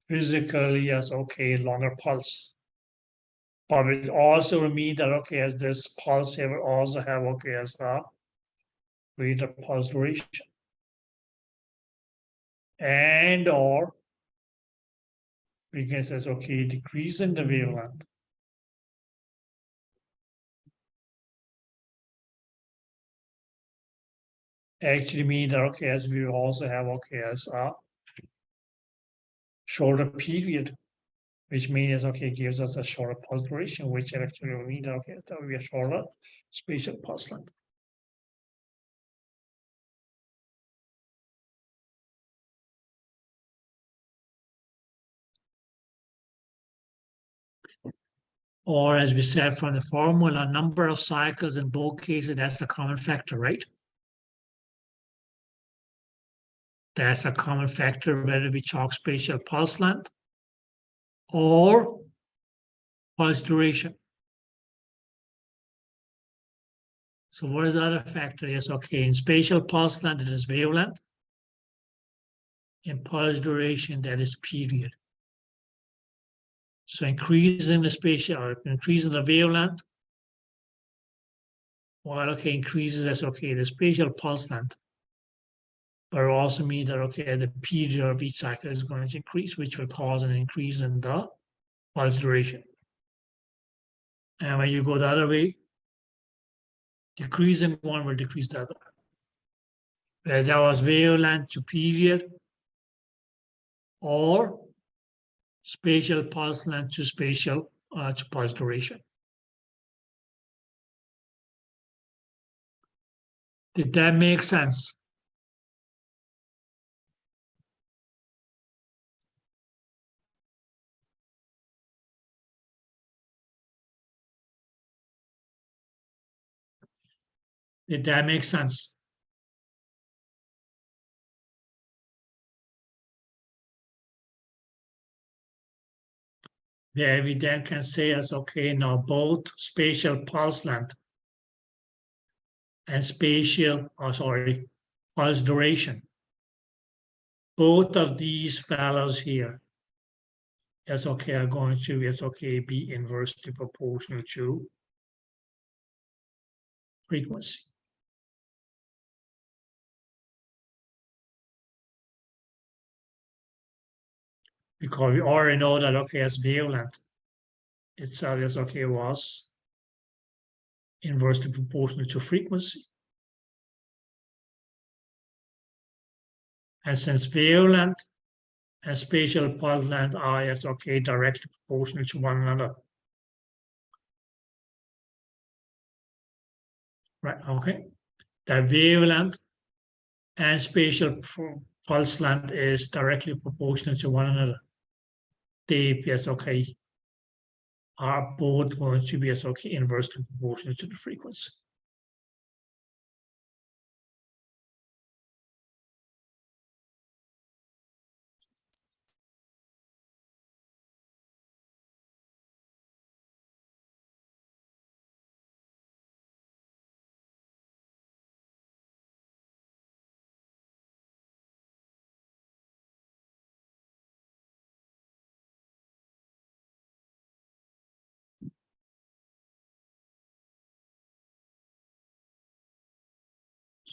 physically, yes, okay, longer pulse. But it also will mean that, okay, as this pulse here will also have, okay, as a greater pulse duration. And or we can say, okay, decrease in the wavelength. Actually mean that, okay, as we will also have, okay, as a shorter period, which means, okay, gives us a shorter pulse duration, which actually will mean that, okay, that will be a shorter spatial pulse length. Or as we said from the formula, number of cycles in both cases, that's the common factor, right? That's a common factor whether we talk spatial pulse length or pulse duration. So what is the other factor? Yes, okay, in spatial pulse length, it is wavelength. In pulse duration, that is period. So increasing the spatial or increasing the wavelength, well, okay, increases, that's okay, the spatial pulse length. But it also means that, okay, the period of each cycle is going to increase, which will cause an increase in the pulse duration. And when you go the other way, decreasing one will decrease the other. Where there was wavelength to period or spatial pulse length to spatial to pulse duration. Did that make sense? Did that make sense? Where we then can say as, okay, now both spatial pulse length and spatial, pulse duration. Both of these fellows here, yes, okay, are going to, yes, okay, be inversely proportional to frequency. Because we already know that, okay, as wavelength itself, yes, okay, was inversely proportional to frequency. And since wavelength and spatial pulse length are, yes, okay, directly proportional to one another. Right, okay. That wavelength and spatial pulse length is directly proportional to one another. They, yes, okay, are both going to be, yes, okay, inversely proportional to the frequency.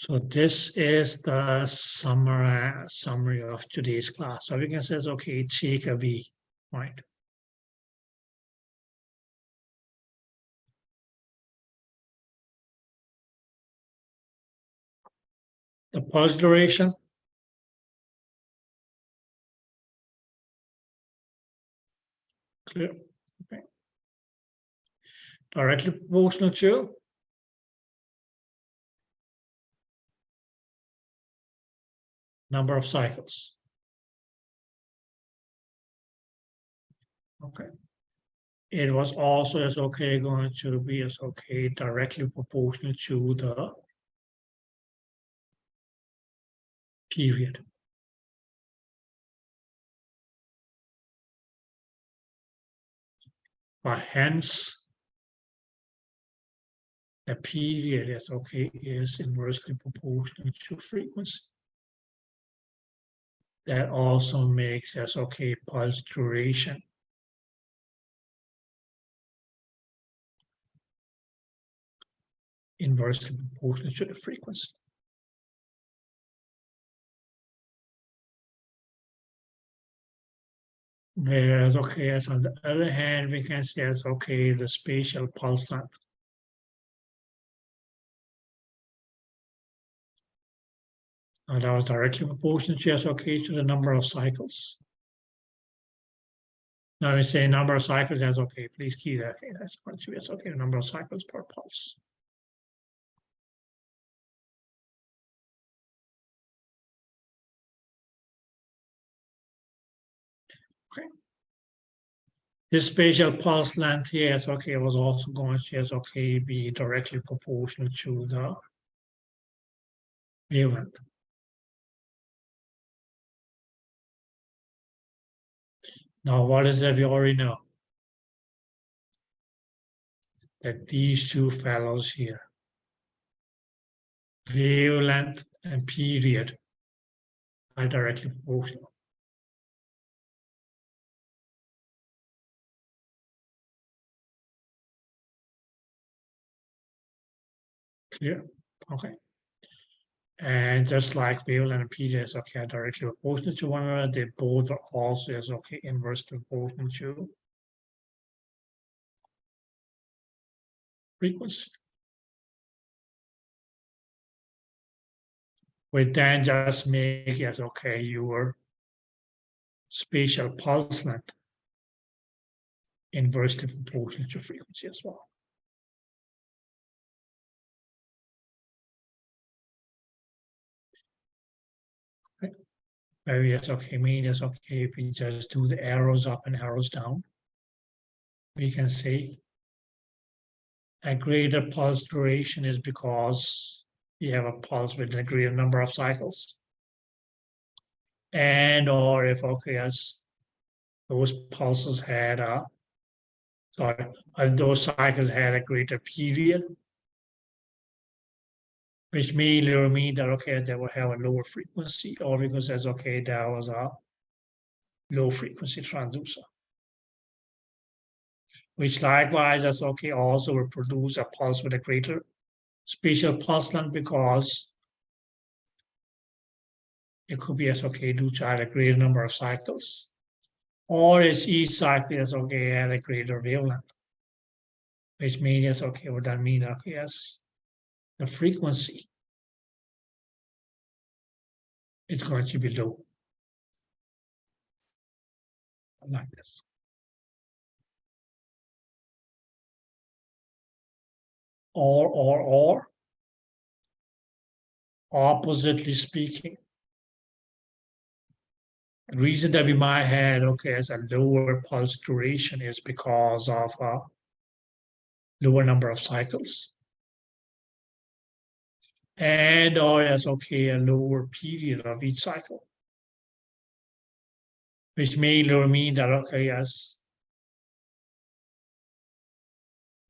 So this is the summary of today's class. So we can say, okay, take a V, right? The pulse duration. Clear. Okay. Directly proportional to number of cycles. Okay. It was also as okay going to be as okay directly proportional to the period. But hence the period is okay is inversely proportional to frequency. That also makes us okay pulse duration inversely proportional to the frequency. Whereas, okay, as on the other hand, we can say as okay, the spatial pulse length. And that was directly proportional to as okay to the number of cycles. Now we say number of cycles as okay, please key that. Okay, that's going to be as okay, the number of cycles per pulse. Okay. This spatial pulse length here is okay, was also going to as okay be directly proportional to the wavelength. Now, what is that we already know? That these two fellows here, wavelength and period, are directly proportional. Clear? Okay. And just like wavelength and period is okay, directly proportional to one another, they both are also is okay inversely proportional to frequency. We then just make as okay your spatial pulse length inversely proportional to frequency as well. Okay. Where yes, okay, mean is okay if we just do the arrows up and arrows down. We can say a greater pulse duration is because you have a pulse with a greater number of cycles. And or if okay, as those pulses had if those cycles had a greater period, which may literally mean that okay, they will have a lower frequency, or because that's okay, that was a low frequency transducer. Which likewise that's okay, also will produce a pulse with a greater spatial pulse length because it could be as okay due to a greater number of cycles. Or it's each cycle is okay at a greater wavelength. Which means okay, what that means okay, yes, the frequency is going to be low. Like this. Or oppositely speaking. The reason that we might have okay as a lower pulse duration is because of a lower number of cycles. And or as okay a lower period of each cycle. Which may mean that okay, yes,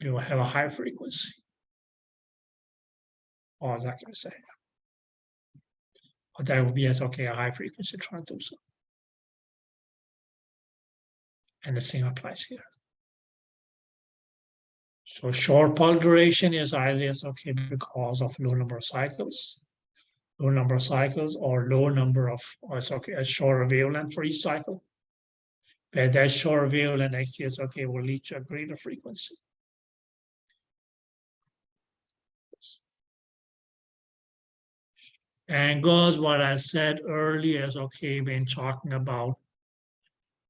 you will have a high frequency. Or that can say. Or that would be as okay, a high frequency transducer. And the same applies here. So short pulse duration is either okay because of low number of cycles, low number of cycles or low number of, or it's okay, a shorter wavelength for each cycle. But that shorter wavelength actually is okay, will lead to a greater frequency. And goes what I said earlier is okay when talking about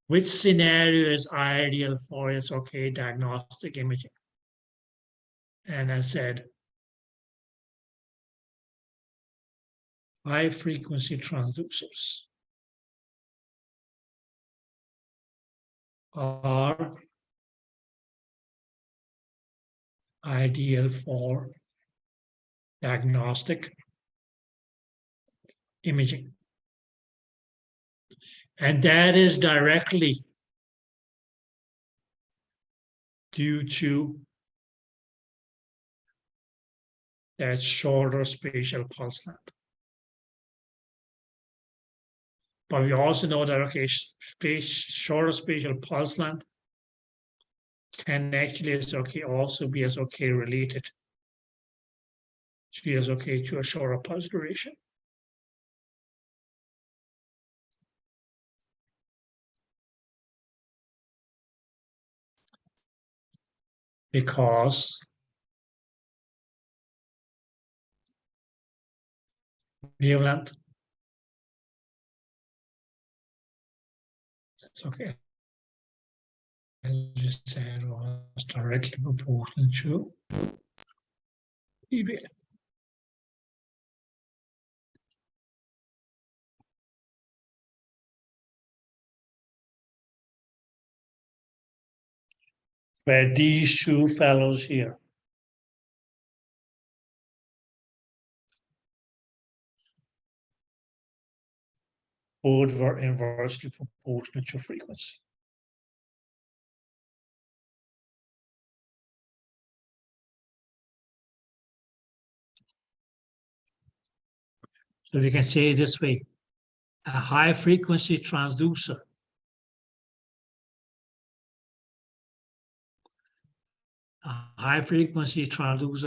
which scenario is ideal for its okay diagnostic imaging. And I said high frequency transducers are ideal for diagnostic imaging. And that is directly due to that shorter spatial pulse length. But we also know that okay, shorter spatial pulse length can actually is okay also be as okay related to as okay to a shorter pulse duration. Because wavelength, it's okay, as you said, was directly proportional to EV. Where these two fellows here both were inversely proportional to frequency. So we can say it this way, a high frequency transducer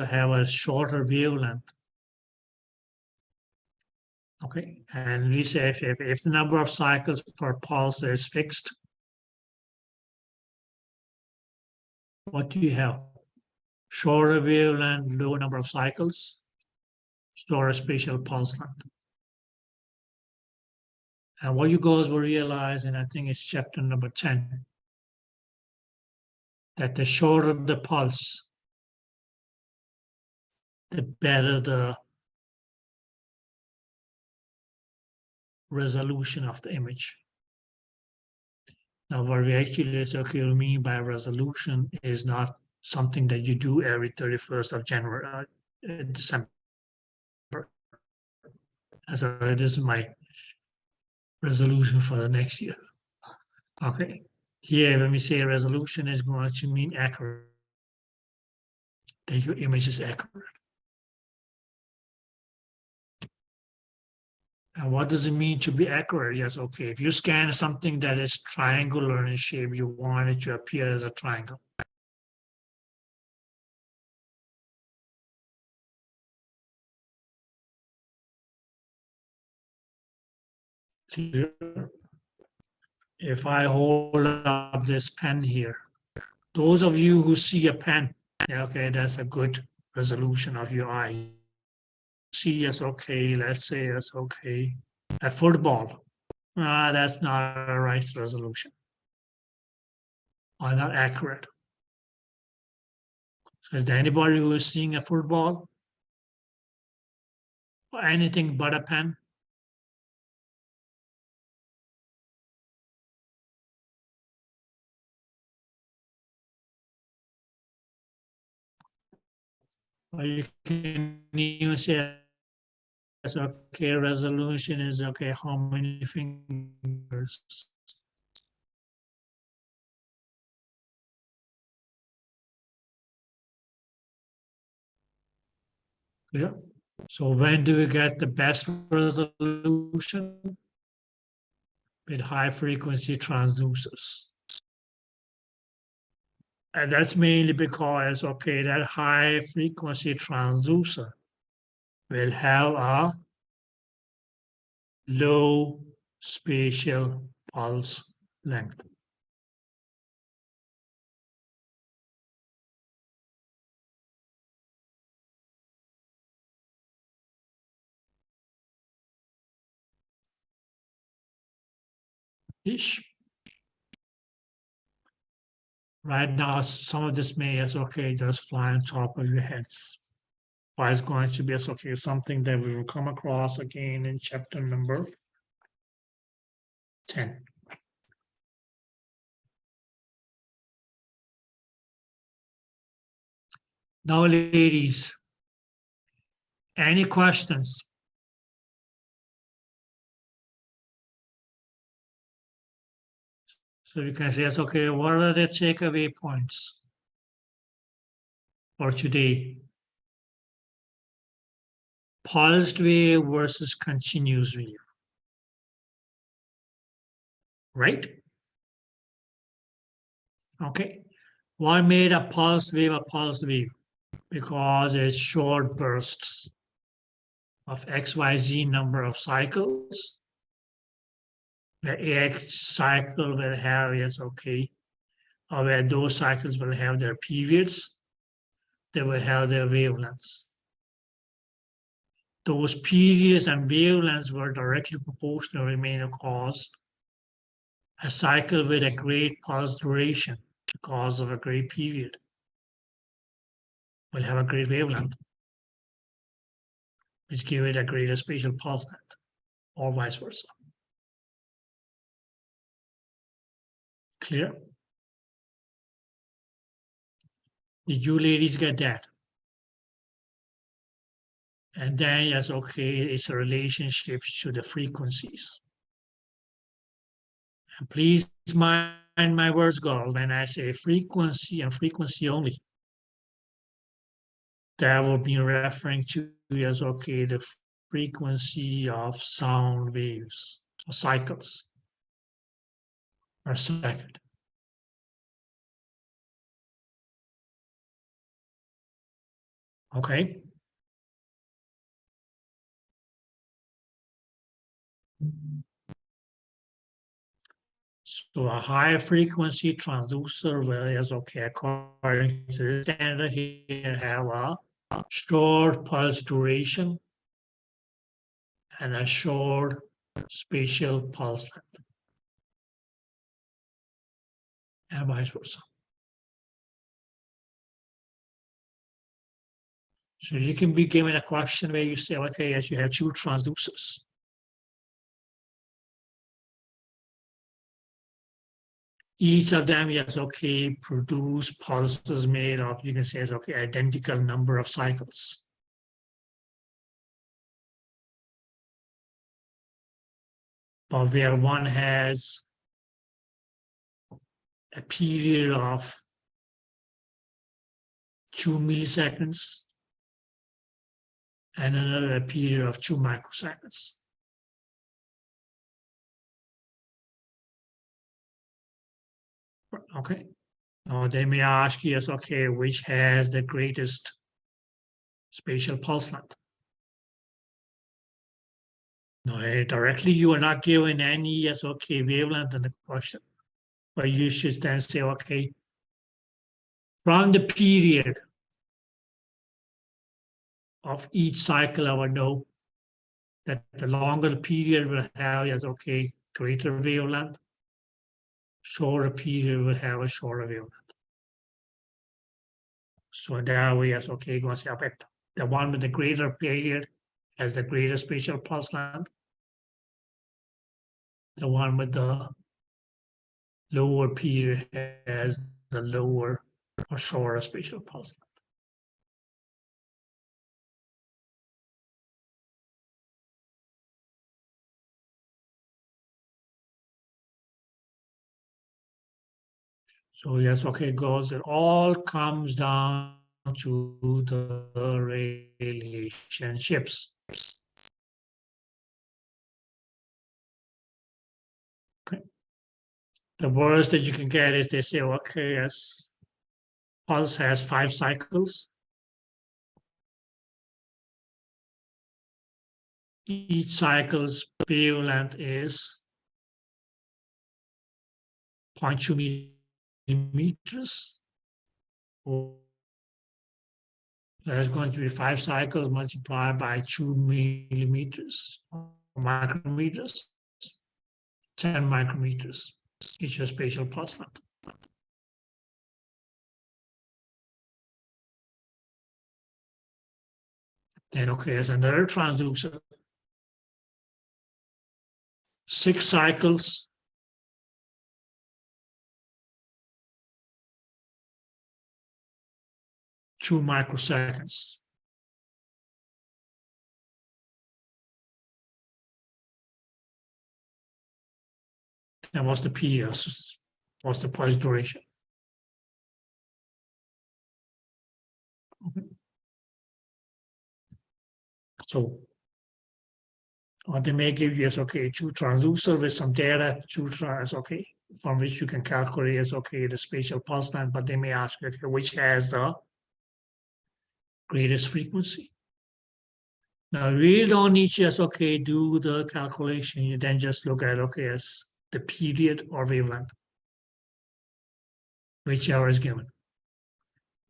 have a shorter wavelength. Okay, and we say if the number of cycles per pulse is fixed, what do you have? Shorter wavelength, low number of cycles, shorter spatial pulse length. And what you guys will realize, and I think it's chapter number 10, that the shorter the pulse, the better the resolution of the image. Now, what we actually mean by resolution is not something that you do every 31st of January, December. So this is my resolution for the next year. Okay, here when we say resolution is going to mean accurate, that your image is accurate. And what does it mean to be accurate? Yes, okay, if you scan something that is triangular in shape, you want it to appear as a triangle. If I hold up this pen here, those of you who see a pen, yeah, okay, that's a good resolution of your eye. See, yes, okay, let's say it's okay. A football, that's not a right resolution, or not accurate. So is there anybody who is seeing a football or anything but a pen? Or you can even say, that's okay, resolution is okay, how many fingers? Yeah. So when do we get the best resolution? With high frequency transducers. And that's mainly because, okay, that high frequency transducer will have a low spatial pulse length. Ish. Right now, some of this may as okay, just fly on top of your heads. Why is going to be as okay, something that we will come across again in chapter number 10. Now, ladies, any questions? So you can say, yes, okay, what are the takeaway points for today? Pulsed wave versus continuous wave, right? Okay. Why made a pulsed wave a pulsed wave? Because it's short bursts of XYZ number of cycles. The each cycle will have, yes, okay, or where those cycles will have their periods, they will have their wavelengths. Those periods and wavelengths were directly proportional remain across a cycle with a great pulse duration because of a great period will have a great wavelength, which give it a greater spatial pulse length, or vice versa. Clear? Did you ladies get that? And then, yes, okay, it's a relationship to the frequencies. And please mind my words, girl, when I say frequency and frequency only. That will be referring to as okay, the frequency of sound waves or cycles per second. Okay. So a high frequency transducer will, is okay, according to the standard here, have a short pulse duration and a short spatial pulse length, and vice versa. So you can be given a question where you say, okay, yes, you have two transducers. Each of them, yes, okay, produce pulses made of, you can say, it's okay, identical number of cycles. But where one has a period of 2 milliseconds and another a period of 2 microseconds. Okay. Now they may ask you, yes, okay, which has the greatest spatial pulse length? No, directly you are not given any, yes, okay, wavelength in the question. But you should then say, okay, from the period of each cycle, I would know that the longer the period will have, yes, okay, greater wavelength. Shorter period will have a shorter wavelength. So that way, yes, okay, going to say, okay, the one with the greater period has the greater spatial pulse length. The one with the lower period has the lower or shorter spatial pulse length. So yes, okay, it all comes down to the relationships. Okay. The worst that you can get is they say, okay, yes, pulse has 5 cycles. each cycle's wavelength is 0.2 millimeters. There's going to be 5 cycles multiplied by 2 millimeters, micrometers, 10 micrometers, each a spatial pulse length. Then, okay, there's another transducer. 6 cycles, 2 microseconds. And what's the PS? What's the pulse duration? Okay. So what they may give you is okay, 2 transducer with some data, 2 trans, okay, from which you can calculate is okay the spatial pulse length, but they may ask you, okay, which has the greatest frequency. Now you really don't need to just okay do the calculation. You then just look at okay as the period or wavelength, whichever is given.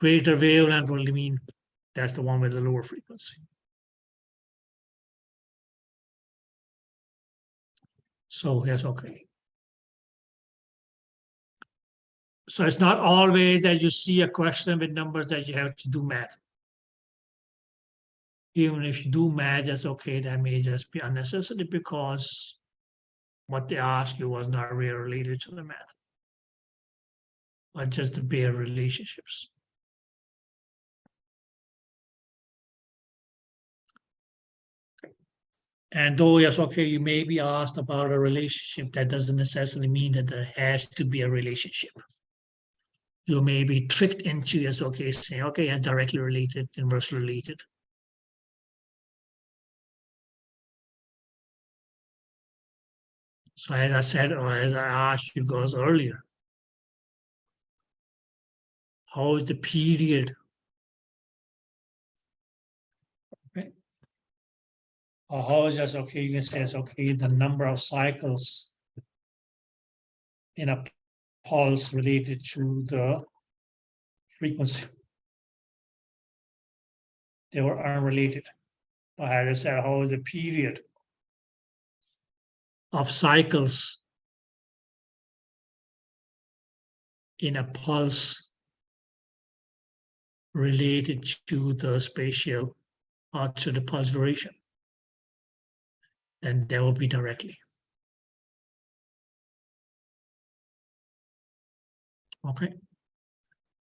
Greater wavelength will mean that's the one with the lower frequency. So yes, okay. So it's not always that you see a question with numbers that you have to do math. Even if you do math, that's okay. That may just be unnecessary because what they asked you was not really related to the math, but just the bare relationships. And though, yes, okay, you may be asked about a relationship, that doesn't necessarily mean that there has to be a relationship. You may be tricked into, yes, okay, saying, okay, it's directly related, inversely related. So as I said, or as I asked you guys earlier, how is the period? Okay. Or how is this, okay, you can say it's okay, the number of cycles in a pulse related to the frequency. They were unrelated. I had to say, how is the period of cycles in a pulse related to the spatial or to the pulse duration? Then there will be directly. Okay.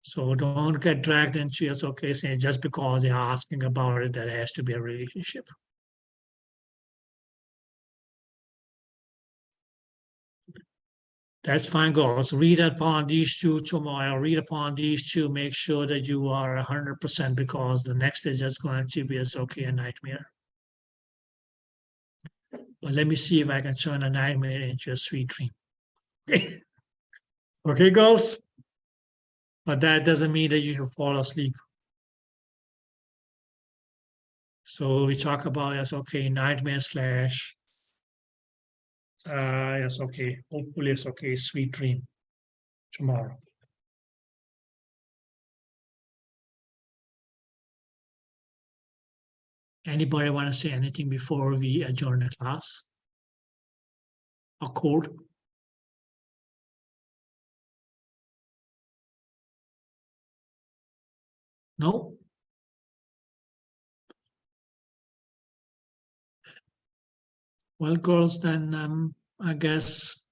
So don't get dragged into it's okay saying just because they're asking about it, that has to be a relationship. That's fine, girls. Read upon these two tomorrow. Read upon these two. Make sure that you are 100% because the next is just going to be it's okay a nightmare. But let me see if I can turn a nightmare into a sweet dream. Okay, okay, girls. But that doesn't mean that you should fall asleep. So we talk about yes, okay, nightmare slash. Yes, okay. Hopefully it's okay. Sweet dream tomorrow. Anybody want to say anything before we adjourn the class? A code? No? Well, girls, then I guess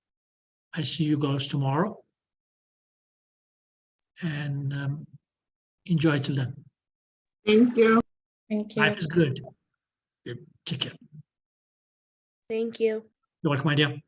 I see you girls tomorrow. And enjoy till then. Thank you. Thank you. Life is good. Take care. Thank you. You're welcome, my dear.